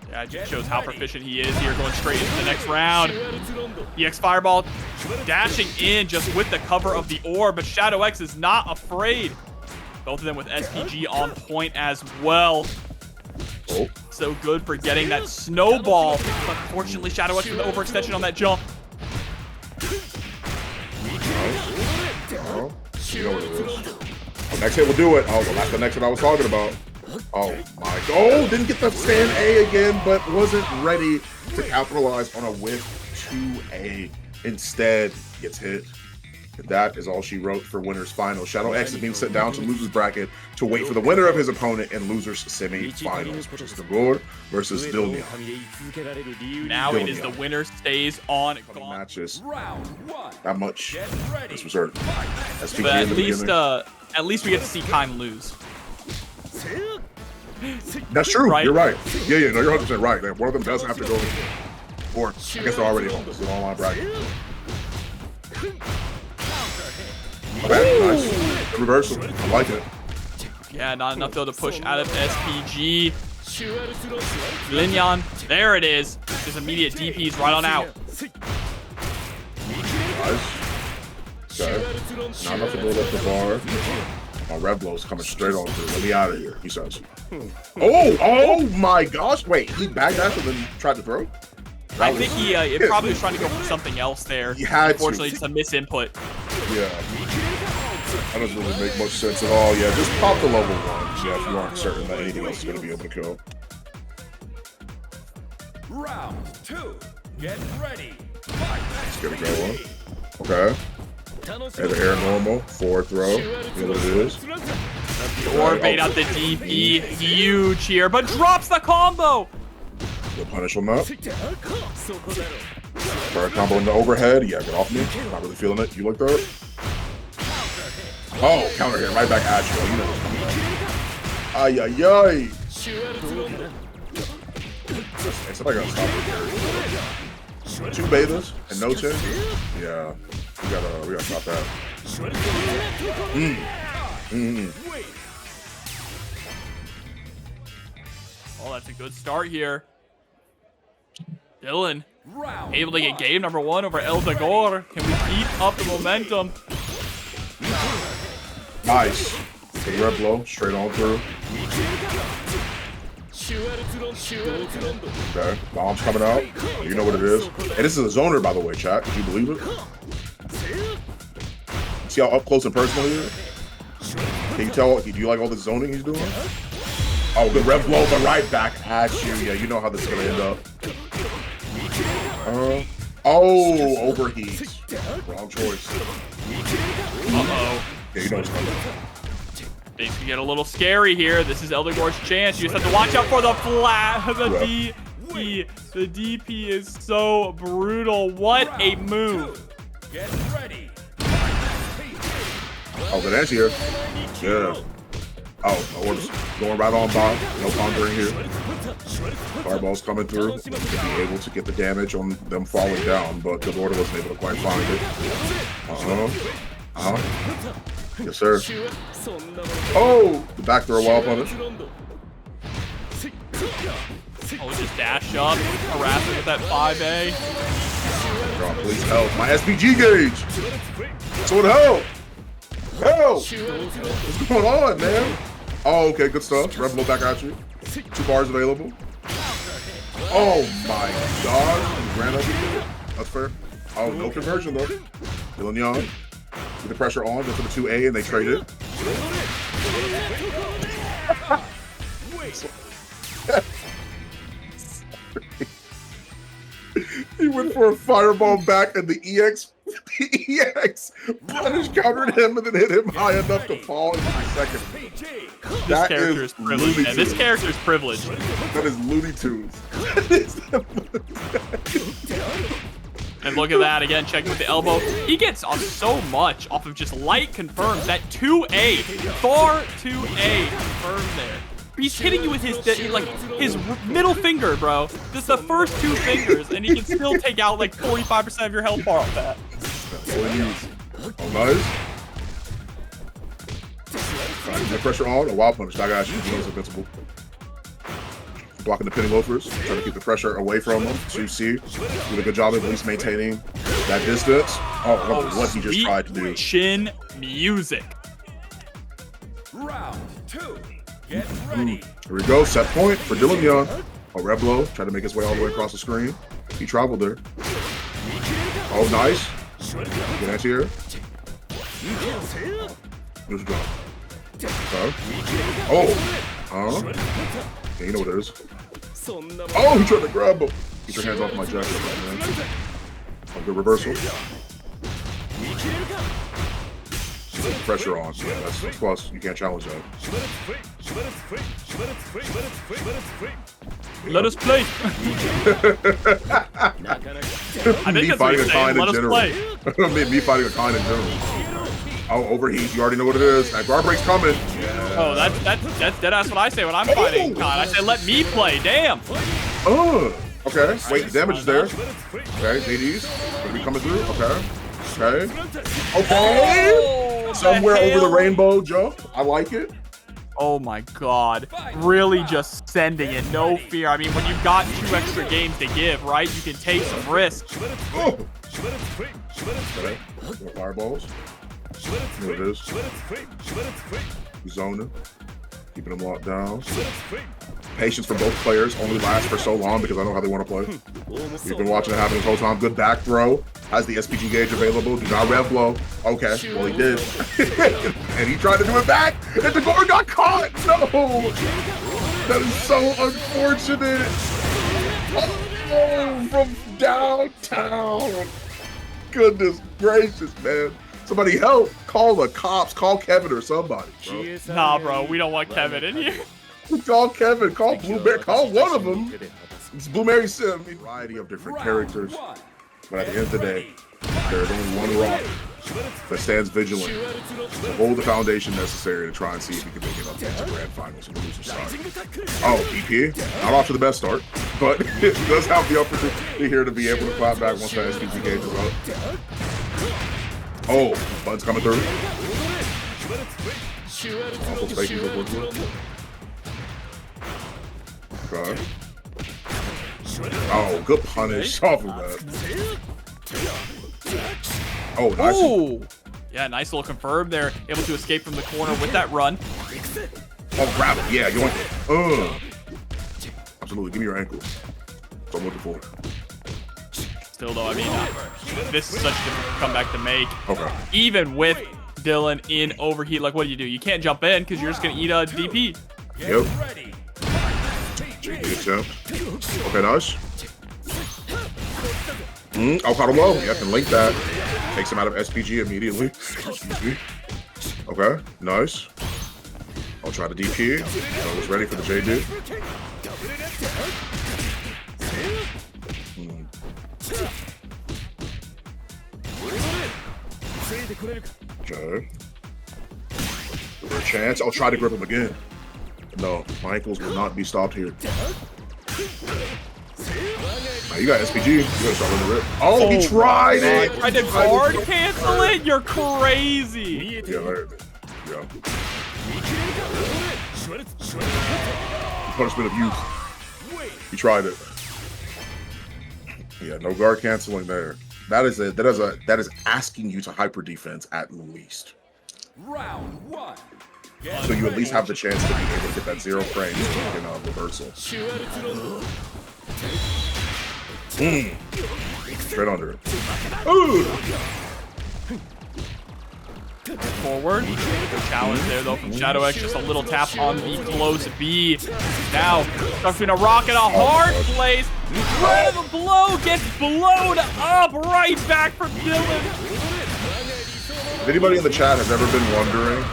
Yeah, it just shows how proficient he is here, going straight into the next round. EX Fireball dashing in just with the cover of the orb, but Shadow X is not afraid. Both of them with SPG on point as well. Oh. So good for getting that snowball, but fortunately Shadow X with the overextension on that jump. Oh, you know what it is. The next hit will do it. Oh, well, that's the next hit I was talking about. Oh my, oh, didn't get the stand A again, but wasn't ready to capitalize on a whiff 2A. Instead, gets hit. And that is all she wrote for winner's final. Shadow X is being sent down to loser's bracket to wait for the winner of his opponent in loser's semi-finals, which is Dogor versus Dylnyan. Now it is the winner stays on matches. That much is reserved. But at least we get to see Kain lose. That's true. Right? You're right. Yeah, no, you're 100% right. Like, one of them does have to go, or I guess they're already home. This is an online bracket. Okay, nice. Reversal. I like it. Yeah, not enough though to push out of SPG. Dylnyan, there it is. Just immediate DPs right on out. Nice. Okay. Not enough to build up the bar. My red blow's coming straight on through. Let me out of here, he says. Oh my gosh. Wait, he backdashed and then tried to throw? I think he probably was trying to go for something else there. He had Unfortunately, just a misinput. Yeah. That doesn't really make much sense at all. Yeah, just pop the level 1s. Yeah, if you aren't certain that anything else is going to be able to kill. Round 2. Get ready. Let's get a go on. Okay. Head of air normal. Forward throw. You know what it is. Or bait out the DP. Huge here, but drops the combo. Good punish on that. For a combo in the overhead. Yeah, get off me. Not really feeling it. You like that? Oh, counter here. Right back at you. You know what's coming. Ay, ay, ay. Somebody gotta stop it here. 2 betas and no chin. Yeah, we gotta stop that. Oh, that's a good start here. Dylan able to get game number 1 over Dogor. Can we keep up the momentum? Nice. The red blow straight on through. Okay, bomb's coming out. You know what it is. And this is a zoner, by the way, chat. Did you believe it? See how up close and personal he is? Can you tell? Do you like all the zoning he's doing? Oh, the red blow, but right back at you. Yeah, you know how this is gonna end up. Oh, overheat. Wrong choice. Uh-oh. Yeah, you know what's coming. Things can get a little scary here. This is Dogor's chance. You just have to watch out for the flat. The DP. The DP is so brutal. What a move. Get ready. Oh, good answer here. Yeah. Oh, no orders. Going right on by. No pondering here. Fireball's coming through. To be able to get the damage on them falling down, but the order wasn't able to quite find it. Yes, sir. Oh, the back throw wall punish. Oh, just dash up, harass it with that 5A. God, please help. My SPG gauge. So help. Help. What's going on, man? Oh, okay, good stuff. Red blow back at you. 2 bars available. Oh my God. He ran over here. That's fair. Oh, no conversion though. Dylnyan. With the pressure on, go for the 2A and they trade it. He went for a fireball back and the EX punish countered him and then hit him high enough to fall into the second. This character is privileged. Yeah, this character is privileged. That is Looney Tunes. And look at that again, checking with the elbow. He gets off so much off of just light confirms. That 2A, far 2A confirmed there. He's hitting you with his middle finger, bro. Just the first 2 fingers, and he can still take out like 45% of your health bar off that. Oh, nice. The pressure on, a wild punch. That guy is invincible. Blocking the pinning loafers, trying to keep the pressure away from him. 2C, doing a good job of at least maintaining that distance. Oh, look what he just tried to do. Chin music. Round 2. Get ready. Here we go. Set point for Dylnyan. Oh, red blow. Tried to make his way all the way across the screen. He traveled there. Oh, nice. Good answer here. Here's a drop. Okay. Oh. Yeah, you know what it is. Oh, he tried to grab him. Get your hands off my jacket, man. Oh, good reversal. Pressure on. Yeah, that's plus. You can't challenge that. Let us play. I think that's what he's saying. Let us play. Me fighting a Kain in general. Oh, overheat. You already know what it is. That guard break's coming. Yeah. Oh, that's deadass what I say when I'm fighting Kain. I say, let me play. Damn. Oh. Okay. Wait, the damage is there. Okay, JD's. Gonna be coming through. Okay. Okay. Okay. Oh, somewhere over the rainbow jump. I like it. Oh my God. Really just sending it. No fear. I mean, when you've got 2 extra games to give, right? You can take some risks. Oh. Okay. Fireballs. Here it is. Zoning. Keeping them locked down. Patience for both players only lasts for so long because I know how they want to play. We've been watching it happen this whole time. Good back throw. Has the SPG gauge available. Do not rev blow. Okay, well he did. And he tried to do it back. And Dogor got caught. No. That is so unfortunate. Oh, from downtown. Goodness gracious, man. Somebody help. Call the cops. Call Kevin or somebody, bro. Nah, bro. We don't want Kevin in here. Call Kevin. Call Blueberry. Call one of them. It's Blueberry Sim. A variety of different characters. But at the end of the day, there is only one rock that stands vigilant to hold the foundation necessary to try and see if he can make it up to the grand finals on the loser side. Oh, EP, not off to the best start, but it does have the opportunity here to be able to clap back once that SPG gauge is up. Oh, Bud's coming through. Okay. Oh, good punish off of that. Oh, nice. Ooh. Yeah, nice little confirm there. Able to escape from the corner with that run. Oh, grab it. Yeah, you want it. Absolutely. Give me your ankle. That's what I'm looking for. Still, though, I mean, this is such a difficult comeback to make. Okay. Even with Dylan in overheat, like, what do? You can't jump in because you're just going to eat a DP. Yep. Okay, nice. Hokutomaru. Yeah, can link that. Takes him out of SPG immediately. Excuse me. Okay, nice. I'll try the DP. I was ready for the JD. Okay. Is there a chance? I'll try to grip him again. No, my ankles will not be stopped here. Now, you got SPG. You gotta start letting it rip. Oh, he tried it! Tried to guard cancel it? You're crazy! Yeah. Punishment of youth. He tried it. Yeah, no guard canceling there. That is asking you to hyper defense at least. Round one. So you at least have the chance to be able to get that 0 frame in reversal. Straight under it. Ooh. Forward. Good challenge there, though, from Shadow X. Just a little tap on the close B. Now, stuck between a rock and a hard place. The blow gets blown up right back from Dylan. If anybody in the chat has ever been wondering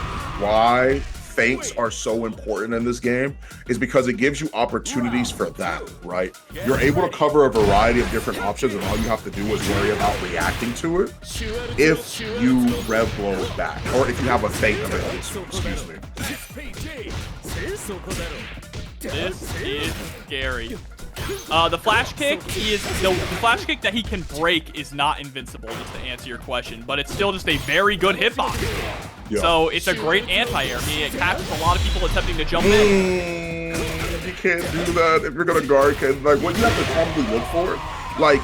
why feints are so important in this game, is because it gives you opportunities for that, right? You're able to cover a variety of different options, and all you have to do is worry about reacting to it if you rev blow it back, or if you have a feint available. Excuse me. This is scary. The flash kick is the flash kick that he can break is not invincible, just to answer your question, but it's still just a very good hitbox. Yeah. So it's a great anti-air. I mean, it catches a lot of people attempting to jump in. You can't do that if you're gonna guard. Like, what you have to probably look for, like,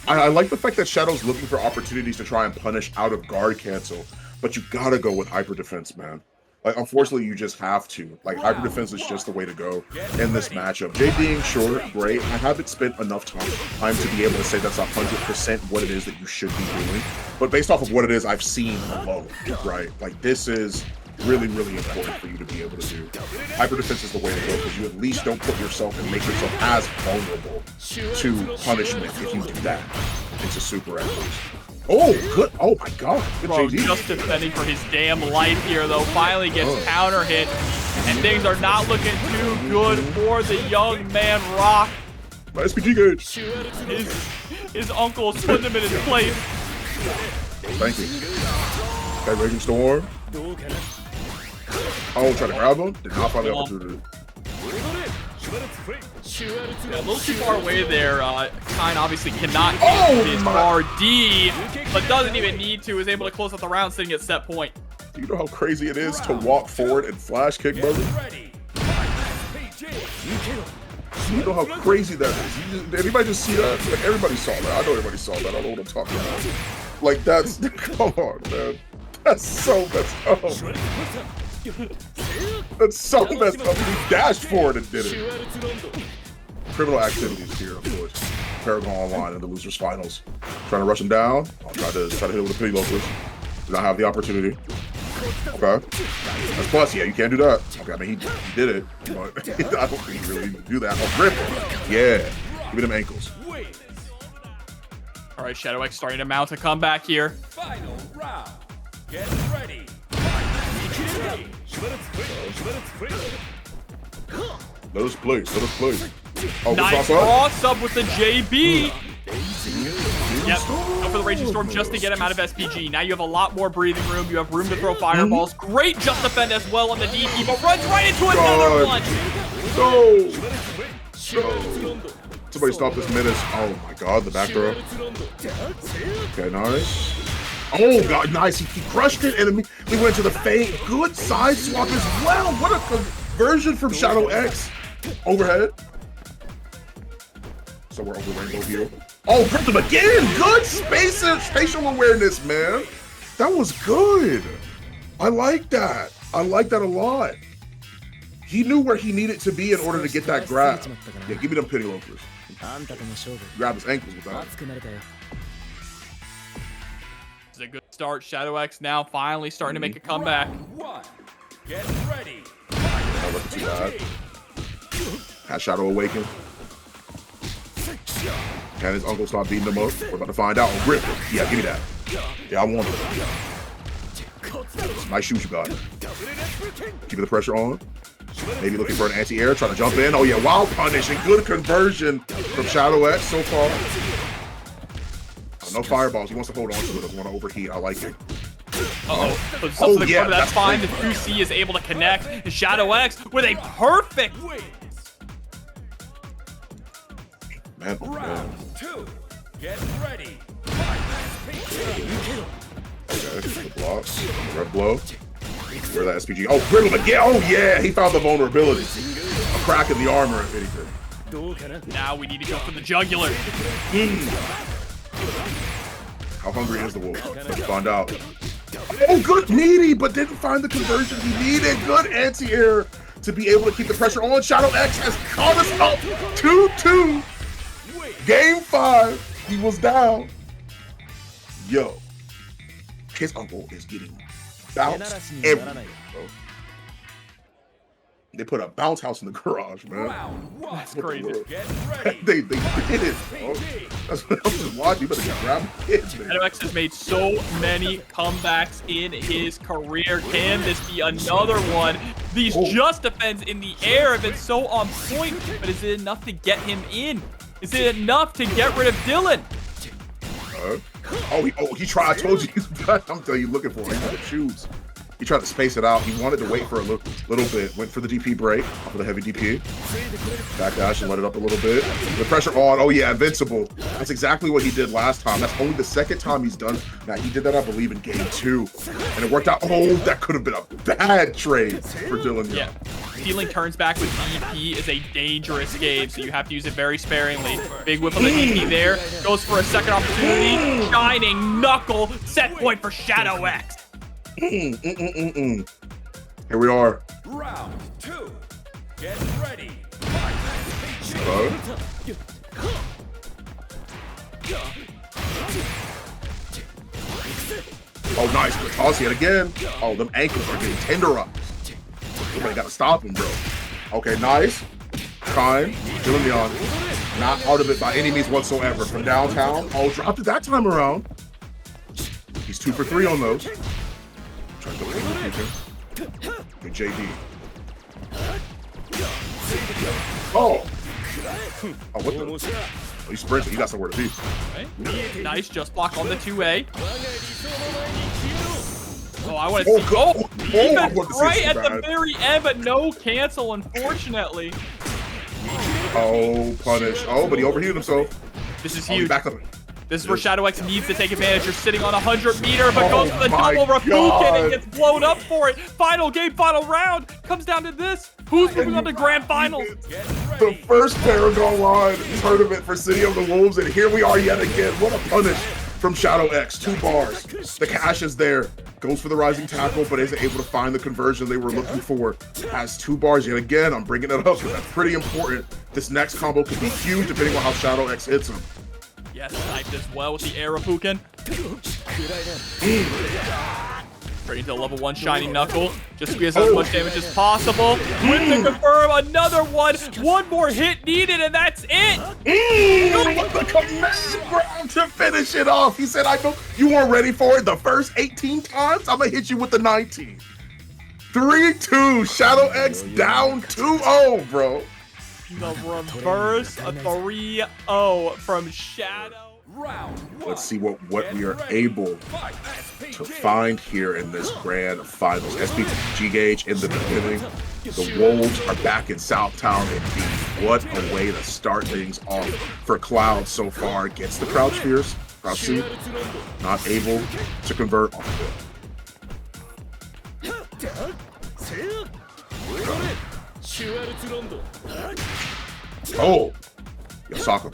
I like the fact that Shadow's looking for opportunities to try and punish out of guard cancel, but you gotta go with hyper defense, man. Like, unfortunately, you just have to. Like, hyper defense is just the way to go in this matchup. JDing, sure, great. I haven't spent enough time to be able to say that's 100% what it is that you should be doing. But based off of what it is I've seen alone, right? Like, this is really, really important for you to be able to do. Hyper defense is the way to go because you at least don't put yourself and make yourself as vulnerable to punishment if you do that. It's a super at least. Oh, good. Oh, my God. Good Bro, JD. just defending for his damn life here, though. Finally gets counter hit, and things are not looking too good for the young man, Rock. My SPG gauge. His uncle's putting him in his place. Thank you. Okay, Raging Storm. Oh, try to grab him. Did not find the opportunity. Yeah, a little too far away there. Kain obviously cannot hit his RD, but doesn't even need to. Is able to close out the round sitting at set point. Do you know how crazy it is to walk forward and flash kick, brother? You know how crazy that is. Did anybody just see that? Like, everybody saw that. I know everybody saw that. I don't know what I'm talking about. Like, that's... Come on, man. That's so messed up. That's so messed up. He dashed forward and did it. Criminal activities here, of course. ParagOnline in the losers finals. Trying to rush him down. I'll try to hit him with a pity locals. Did not have the opportunity. Okay. That's plus, yeah, you can't do that. Okay, I mean, he did it, but I don't think he really do that. Oh, grip. Yeah. Give me them ankles. All right, ShadowX starting to mount a comeback here. Final round. Get ready. Let us play. Let us play. Oh, nice cross up with the JB. Yep, go for the Raging Storm just to get him out of SPG. Now you have a lot more breathing room. You have room to throw fireballs. Great just defend as well on the DP, but runs right into another one. No. Somebody stop this menace. Oh my god, the back throw. Okay, nice. Oh god, nice. He crushed it and we went to the fade. Good side swap as well. What a conversion from ShadowX. Overhead. So we're over rainbow here. Oh, gripped him again. Good spatial awareness, man. That was good. I like that. I like that a lot. He knew where he needed to be in order to get that grab. Yeah, give me them pity loafers. Grab his ankles with that. It's a good start. ShadowX now finally starting to make a comeback. Get ready. Oh, look at you, God. Has Shadow awakened. Can his uncle stop beating him up? We're about to find out. Oh, grip. Yeah, give me that. Yeah, I want it. Nice shoes you got. Keeping the pressure on. Maybe looking for an anti-air, trying to jump in. Oh yeah, wild punish and good conversion from ShadowX so far. No fireballs. He wants to hold on to it. Doesn't want to overheat. I like it. Oh yeah, that's fine. The 2C is able to connect. And ShadowX with a perfect. Man, Round 2. Get ready. Okay, the blocks. Red blow. Where that SPG? Oh, brittle again. Oh yeah, he found the vulnerability. A crack in the armor, if anything. Now we need to go for the jugular. How hungry is the wolf? Let's find out. Oh, good meaty, but didn't find the conversion he needed. Good anti-air to be able to keep the pressure on. ShadowX has caught us up. 2-2. Game 5. He was down. Yo, his uncle is getting bounced everywhere, bro. They put a bounce house in the garage, man. That's crazy. they did it, bro. That's what I'm just watching. You better grab it, man. ShadowX has made so many comebacks in his career. Can this be another one? These just defends in the air have been so on point, but is it enough to get him in? Is it enough to get rid of Dylan? He tried. I told you. I'm telling you, looking for him. He had the shoes. He tried to space it out. He wanted to wait for a little bit. Went for the DP break off of the heavy DP. Backdash and let it up a little bit. The pressure on. Oh yeah, invincible. That's exactly what he did last time. That's only the second time he's done that. He did that, I believe, in game 2, and it worked out. Oh, that could have been a bad trade for Dylnyan. Yeah. Stealing turns back with DP is a dangerous game, so you have to use it very sparingly. Big whip on the DP there. Goes for a second opportunity. Shining knuckle. Set point for ShadowX. Here we are. Round 2. Get ready. Oh, nice. Good toss yet again. Oh, them ankles are getting tenderized. Somebody got to stop him, bro. Okay, nice. Kain, Dylnyan, not out of it by any means whatsoever. From downtown. Oh, dropped it that time around. He's 2 for 3 on those. Trying to go in the future. Good JD. Oh, what the? Oh, he sprinted. He got somewhere to be. Okay. Nice just block on the 2A. Oh, I want to see. Right at the very end, but no cancel, unfortunately. Oh, punish. Oh, but he overheated himself. This is huge. Back up. This is where ShadowX needs to take advantage. You're sitting on 100 meter, but goes for the double Rafuken and gets blown up for it. Final game, final round. Comes down to this. Who's moving on to grand finals? The first ParagOnline tournament for City of the Wolves, and here we are yet again. What a punish from Shadow X, 2 bars. The cash is there. Goes for the rising tackle, but isn't able to find the conversion they were looking for. Has 2 bars yet again. I'm bringing it up because that's pretty important. This next combo could be huge depending on how Shadow X hits him. Yes, sniped as well with the air of Pukin. Straight into level 1 Shining Knuckle. Just squeeze as much damage as possible. With the confirm, another one. One more hit needed, and that's it. With the command grab to finish it off. He said, I know you weren't ready for it the first 18 times. I'm going to hit you with the 19. 3-2. Shadow X down 2-0, bro. The reverse 3-0 from Shadow. Let's see what we are able to find here in this grand finals. SPG Gage in the beginning. The Wolves are back in Southtown indeed. What a way to start things off for Cloud so far. Gets the crouch fierce. Crouch suit. Not able to convert off it. Oh, Yosaka.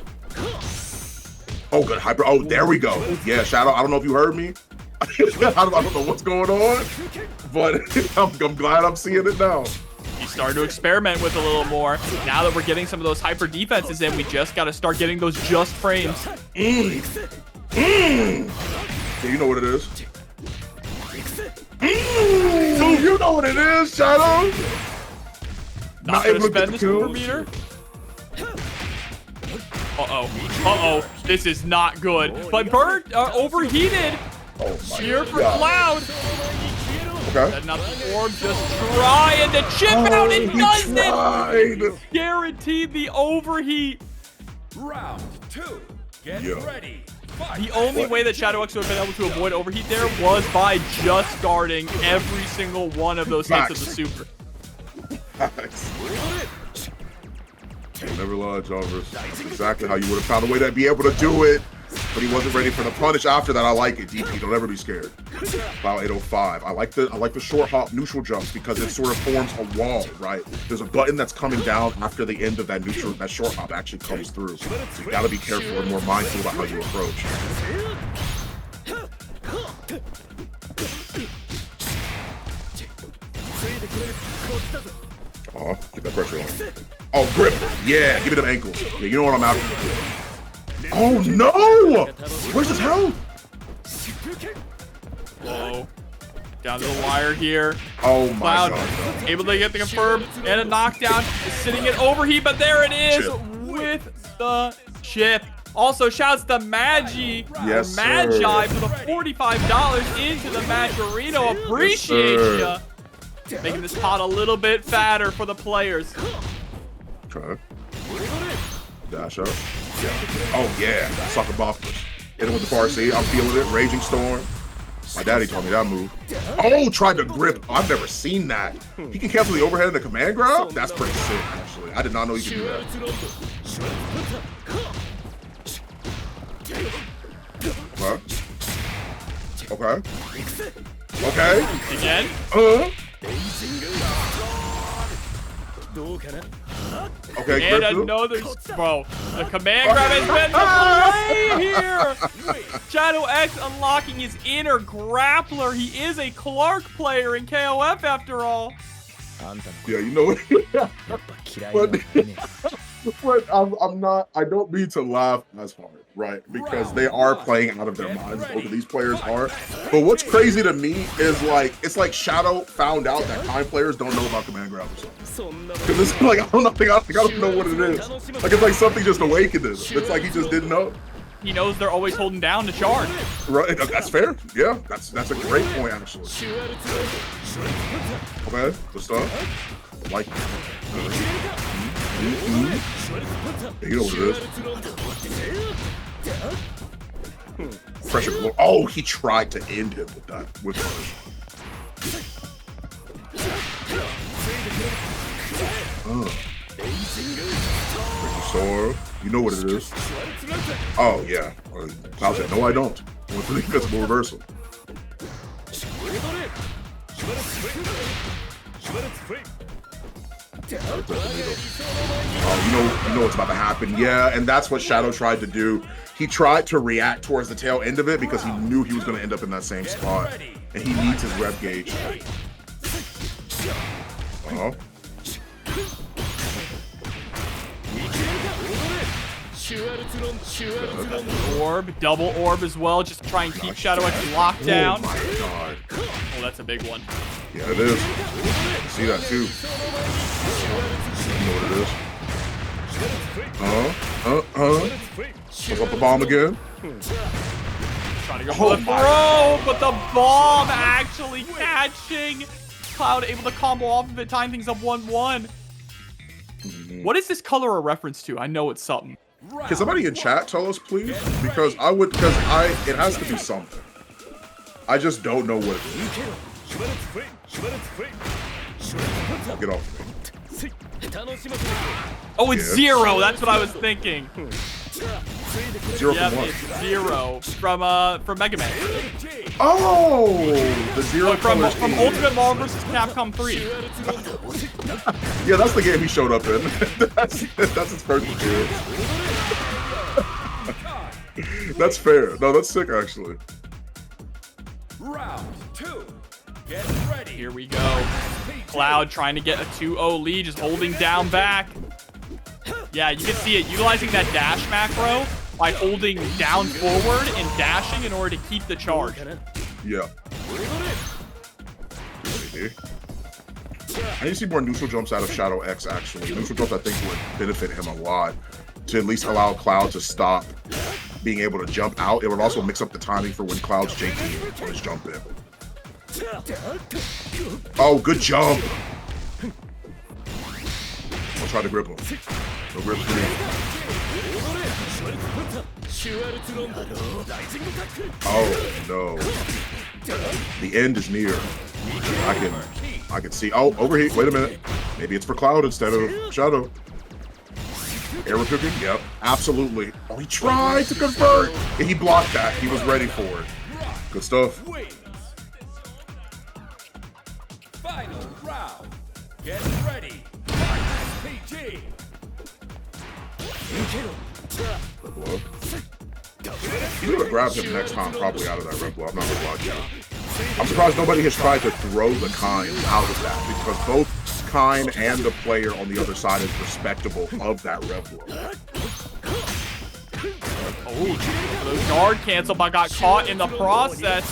Oh, good hyper. Oh, there we go. Yeah, Shadow. I don't know if you heard me. I don't know what's going on, but I'm glad I'm seeing it now. He's starting to experiment with a little more. Now that we're getting some of those hyper defenses in, we just got to start getting those just frames. Yeah, you know what it is. You know what it is, Shadow. Not able to spend the super meter. Uh-oh. This is not good. But Bird overheated. Oh my Here for God. Cloud. Okay. Setting up the orb, just trying to chip out and does it. Guaranteed the overheat. Round 2. Get ready. The only way that Shadow X would have been able to avoid overheat there was by just guarding every single one of those hits of the super. Never lie, Jozz. That's exactly how you would have found a way to be able to do it. But he wasn't ready for the punish after that. I like it, DP. Don't ever be scared. About 805. I like the short hop neutral jumps because it sort of forms a wall, right? There's a button that's coming down after the end of that short hop actually comes through. So you gotta be careful and more mindful about how you approach. Oh, get that pressure on. Oh, grip. Yeah, give me them ankles. Yeah, you know what I'm after. Oh, no! Where's his health? Whoa. Down to the wire here. Oh, my Cloud God. able to get the confirm and a knockdown. Sitting in overheat, but there it is with the chip. Also, shouts to Magi for the $45 into the match. RINO, appreciate ya. Making this pot a little bit fatter for the players. Try. Dash up. Yeah. Oh, yeah. Sucker buffers. Hit him with the Farsi. I'm feeling it. Raging Storm. My daddy told me that move. Oh, tried to grip. I've never seen that. He can cancel the overhead and the command grab? That's pretty sick, actually. I did not know he could do that. Okay. Okay. Again? Okay, and another, bro. The command grab has been the play here. Shadow X unlocking his inner grappler. He is a Clark player in KOF after all. Yeah, you know what? But I'm not. I don't mean to laugh as hard, right? Because they are playing out of their minds. Both of these players are. But what's crazy to me is like it's like Shadow found out that Kain players don't know about command grab or something. Because it's like I don't know what it is. Like it's like something just awakened him. It's like he just didn't know. He knows they're always holding down to charge. Right. That's fair. Yeah. That's a great point actually. Okay. Good stuff. Like. You know what it is. Pressure blow. Oh, he tried to end him with that. With sword. You know what it is. Oh yeah. Cloud said, no, I don't. I want the defensible reversal. Oh, you know what's about to happen. Yeah, and that's what Shadow tried to do. He tried to react towards the tail end of it because he knew he was going to end up in that same spot. And he needs his rev gauge. Uh-huh. Orb, double orb as well, just to try and keep Shadow X locked down. Oh my god. Oh, that's a big one. Yeah, it is. I see that too. You know what it is. What's up the bomb again? Trying to go for the throw, but the bomb actually catching. Cloud able to combo off of it, tying things up 1-1. What is this color a reference to? I know it's something. Can somebody in chat tell us, please? Because it has to be something. I just don't know what it is. Get off me. Oh, it's zero. That's what I was thinking. Zero yep, from what? It's zero from Mega Man. Oh, the zero from Ultimate Marvel vs. Capcom 3. Yeah, that's the game he showed up in. that's his first appearance. That's fair. No, that's sick actually. Round 2. Get ready. Here we go. Cloud trying to get a 2-0 lead, just holding down back. Yeah, you can see it utilizing that dash macro by holding down forward and dashing in order to keep the charge. Yeah. I need to see more neutral jumps out of Shadow X actually. Neutral jumps I think would benefit him a lot to at least allow Cloud to stop being able to jump out. It would also mix up the timing for when Cloud's JT on his jump in. Oh, good jump. I'll try to grip him. No grip for me. Oh no. The end is near. I can see. Oh, overheat. Wait a minute. Maybe it's for Cloud instead of Shadow. Air cooking? Yep, absolutely. Oh, he tried to convert. And he blocked that. He was ready for it. Good stuff. Final round. Get ready. PG. You would have grabbed him next time, probably out of that red blow. I'm not gonna lie to you. I'm surprised nobody has tried to throw the Kain out of that because both Kain and the player on the other side is respectable of that red blow. Oh, those guard cancel, but got caught in the process.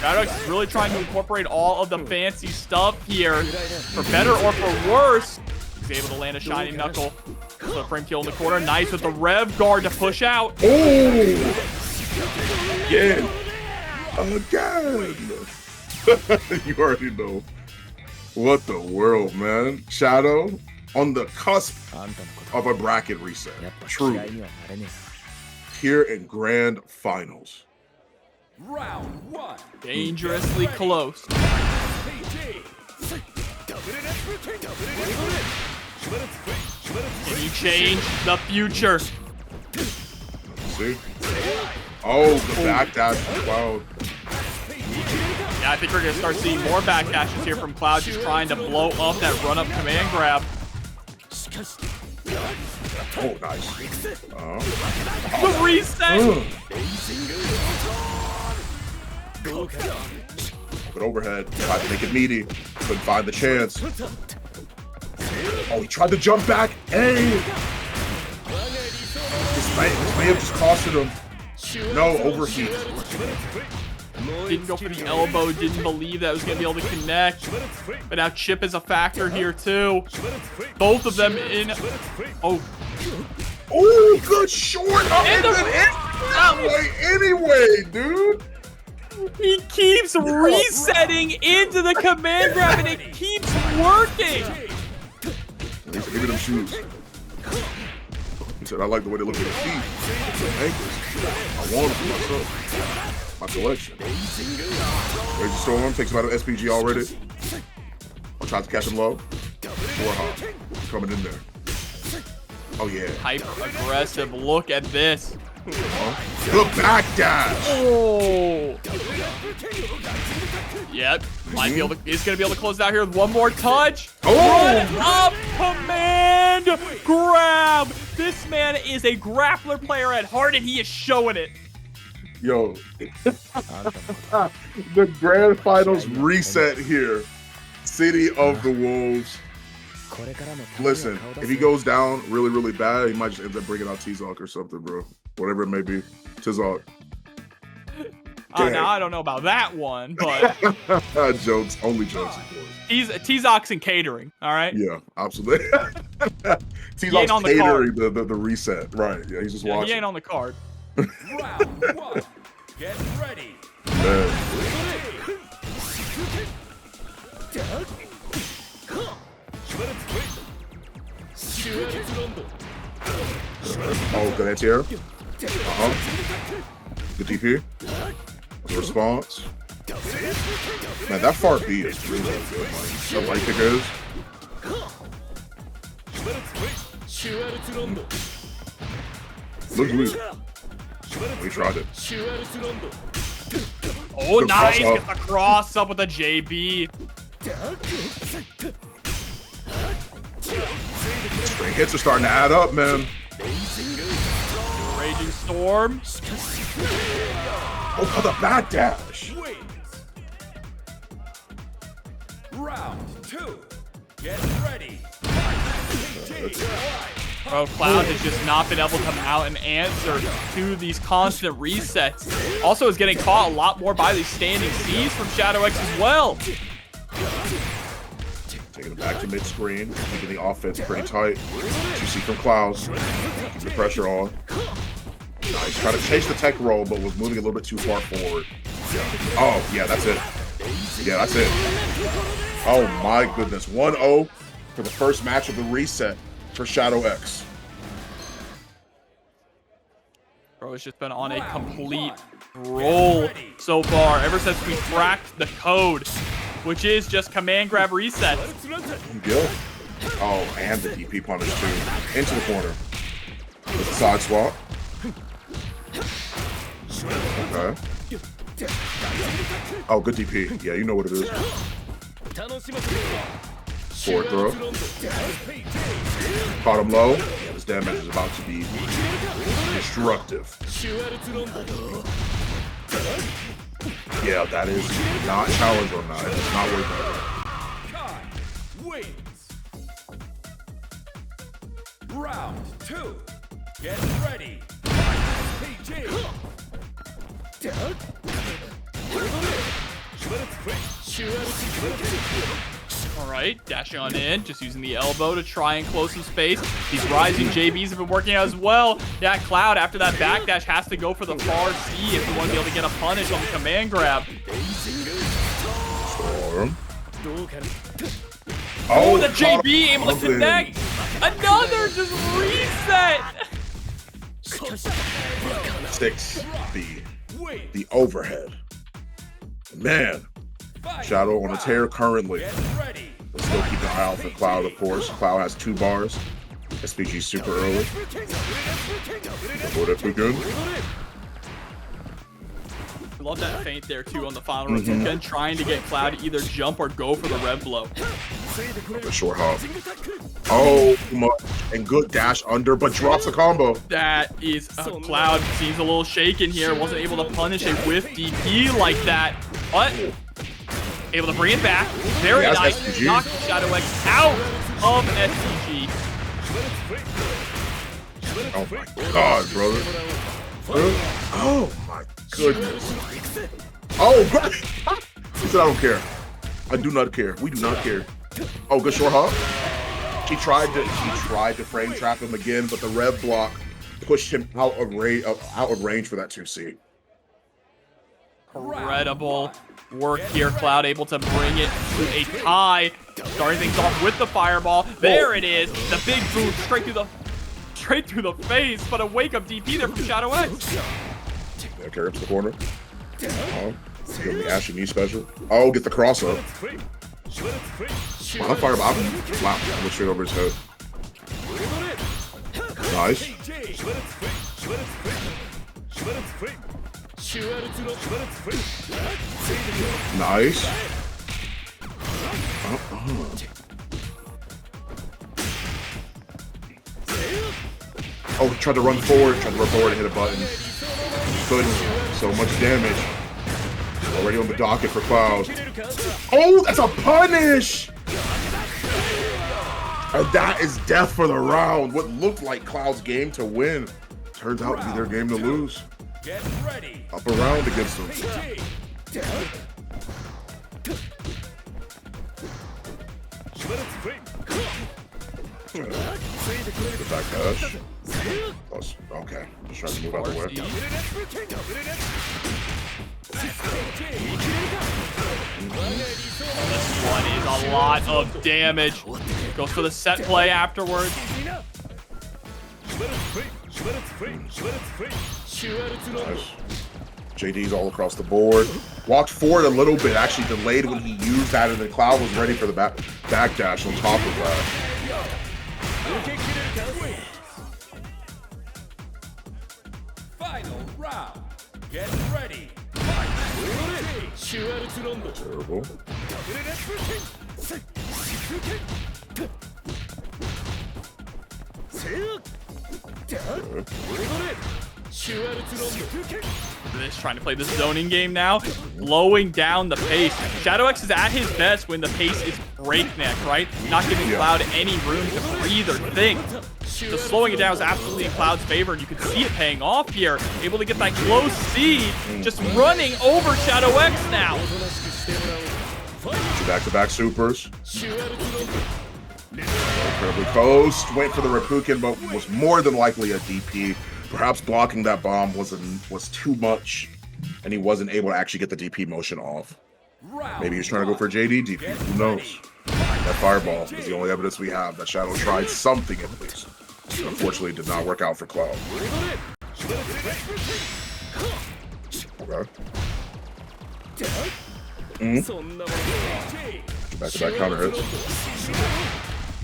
Gato is really trying to incorporate all of the fancy stuff here, for better or for worse. He's able to land a shiny knuckle. So frame kill in the corner. Nice with the rev guard to push out. Oh! Again. You already know. What the world, man. Shadow on the cusp of a bracket reset. True. Here in grand finals. Round 1. Dangerously close. Can he change the future? See? Oh, the backdash from Cloud. Yeah, I think we're going to start seeing more backdashes here from Cloud, just trying to blow up that run-up command grab. Oh, nice. The reset! Good overhead. Tried to make it meaty. Couldn't find the chance. Oh, he tried to jump back. Hey! This may have just costed him. No, overheat. Didn't go for the elbow, didn't believe that was going to be able to connect. But now Chip is a factor here too. Both of them in. Oh. Oh, good short. And that way anyway, dude. He keeps resetting into the command grab and it keeps working. Give me them shoes. He said, I like the way they look at his feet. Ankles. I want them for myself. My collection. Rage Storm takes him out of SPG already. I'll try to catch him low. Warhawk coming in there. Oh yeah. Hyper aggressive. Look at this. The back dash. Oh. Yep. Might be able to, is going to be able to close it out here with one more touch. Oh! Run up command grab. This man is a grappler player at heart, and he is showing it. Yo. The grand finals reset here. City of the Wolves. Listen, if he goes down really, really bad, he might just end up bringing out Tizoc or something, bro. Whatever it may be. Tizoc. Now, I don't know about that one, but... Jokes. Only jokes, of course. Tizoc's in catering, all right? Yeah, absolutely. Tizoc's catering the reset. Right, yeah, he's just watching. He ain't on the card. Round 1. Get ready. Oh, good anti-air. Good DP. The response. Man, that far B is really good. Like, the light kick is. Look, we tried it. Oh, good nice. Cross Gets the cross up with a JB. String hits are starting to add up, man. Raging Storm. Oh, the back dash. Round 2. Get ready. Bro, Cloud has just not been able to come out and answer to these constant resets. Also is getting caught a lot more by these standing C's from Shadow X as well. Taking it back to mid-screen, keeping the offense pretty tight. You see from Cloud, keep the pressure on. Nice, trying to chase the tech roll, but was moving a little bit too far forward. Oh, yeah, that's it. Yeah, that's it. Oh my goodness, 1-0 for the first match of the reset for Shadow X. Bro, it's just been on a complete roll so far, ever since we cracked the code, which is just command grab reset. Good. Oh, and the DP punish too. Into the corner. With the side swap. Okay. Oh, good DP. Yeah, you know what it is. Forward throw. Caught him low. Yeah, this damage is about to be destructive. Yeah, that is not challenge on that. It's not worth it. Wins. Round 2. Get ready. Alright, dashing on in, just using the elbow to try and close some space. These rising JBs have been working out as well. Yeah, Cloud, after that backdash, has to go for the far C if you want to be able to get a punish on the command grab. Storm. Oh, the JB able to connect! Another just reset! 6 the overhead. Man, Shadow on a tear currently. Let's still keep an eye out for Cloud, of course. Cloud has 2 bars. SPG super early. Before that begin. I love that feint there too on the final again, trying to get Cloud to either jump or go for the red blow. The short hop. Oh, and good dash under, but drops a combo. That is Cloud seems a little shaken here. Wasn't able to punish a whiff DP like that, but able to bring it back. Very nice. Knocked Shadow X out of SPG. Oh my god, brother. Oh my goodness. Oh, he said I don't care. I do not care. We do not care. Oh, good short hop. He tried to frame trap him again, but the rev block pushed him out of range for that 2C. Incredible work here. Cloud able to bring it to a tie. Starting things off with the fireball. There it is. The big boot straight through the face, but a wake up DP there from Shadow X. Yeah, carry up to the corner. Oh, give him the Ashy knee special. Oh, get the cross up. Wow, fireball. Wow, went straight over his head. Nice. Nice. Oh, he tried to run forward and hit a button. Couldn't. So much damage. Already on the docket for Cloud. Oh, that's a punish! And that is death for the round. What looked like Cloud's game to win turns out to be their game to lose. Up around against them. The back dash. Okay, just trying to move out the way. This one is a lot of damage. Goes for the set play afterwards. Nice. JD's all across the board. Walked forward a little bit, actually delayed when he used that, and then Cloud was ready for the back dash on top of that. Final round. Get ready. Terrible. This trying to play this zoning game now, blowing down the pace. ShadowX is at his best when the pace is breakneck, right? Not giving Cloud any room to breathe or think. So slowing it down is absolutely in Cloud's favor, and you can see it paying off here. Able to get that close seed, just running over ShadowX now. Back-to-back supers. Incredibly close. Went for the Reppuken, but was more than likely a DP. Perhaps blocking that bomb was too much, and he wasn't able to actually get the DP motion off. Maybe he was trying to go for JD DP. Who knows? That fireball is the only evidence we have that Shadow tried something at least. Unfortunately, it did not work out for Cloud. Okay. Back-to-back counter hits.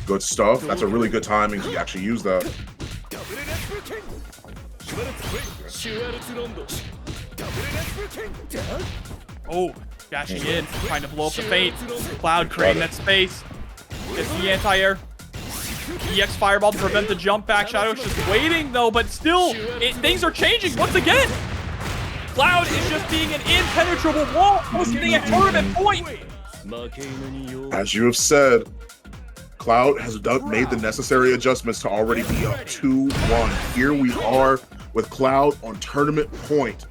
Good stuff. That's a really good timing to actually use that. Oh, dashing in, trying to blow up the Fate. Cloud creating that space. Gets the anti-air. EX Fireball to prevent the jump back. Shadow's just waiting though, but still, things are changing once again. Cloud is just being an impenetrable wall, almost getting a tournament point. As you have said, Cloud has made the necessary adjustments to already be up 2-1. Here we are with Cloud on tournament point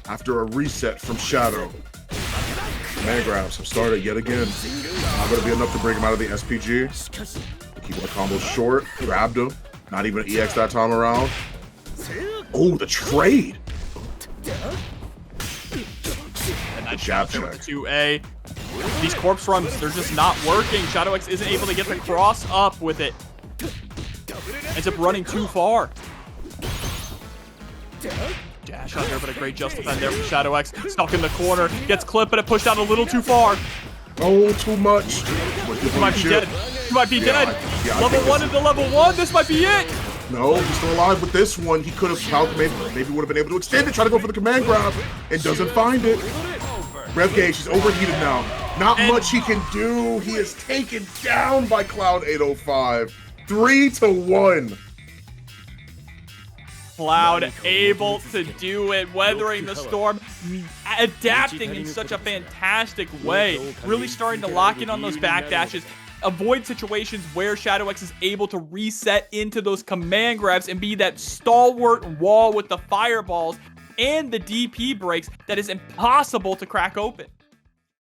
after a reset from Shadow. Man grabs have started yet again. Not going to be enough to bring him out of the SPG. Keeping the combo short. Grabbed him. Not even an EX that time around. Oh, the trade. And that jab check. 2A. These corpse runs, they're just not working. ShadowX isn't able to get the cross up with it. Ends up running too far. Dash out there, but a great just defend there from ShadowX. Stuck in the corner. Gets clipped, but it pushed out a little too far. Oh, too much. He might be dead. He might be dead. Level 1 into level 1. This might be it. No, he's still alive with this one. He could have maybe would have been able to extend it, try to go for the command grab, and doesn't find it. Rev gauge is overheated now. Not much he can do. He is taken down by Cloud 805. 3-1. Cloud able to do it, weathering the storm, adapting in such a fantastic way. Really starting to lock in on those backdashes. Avoid situations where ShadowX is able to reset into those command grabs and be that stalwart wall with the fireballs and the DP breaks that is impossible to crack open.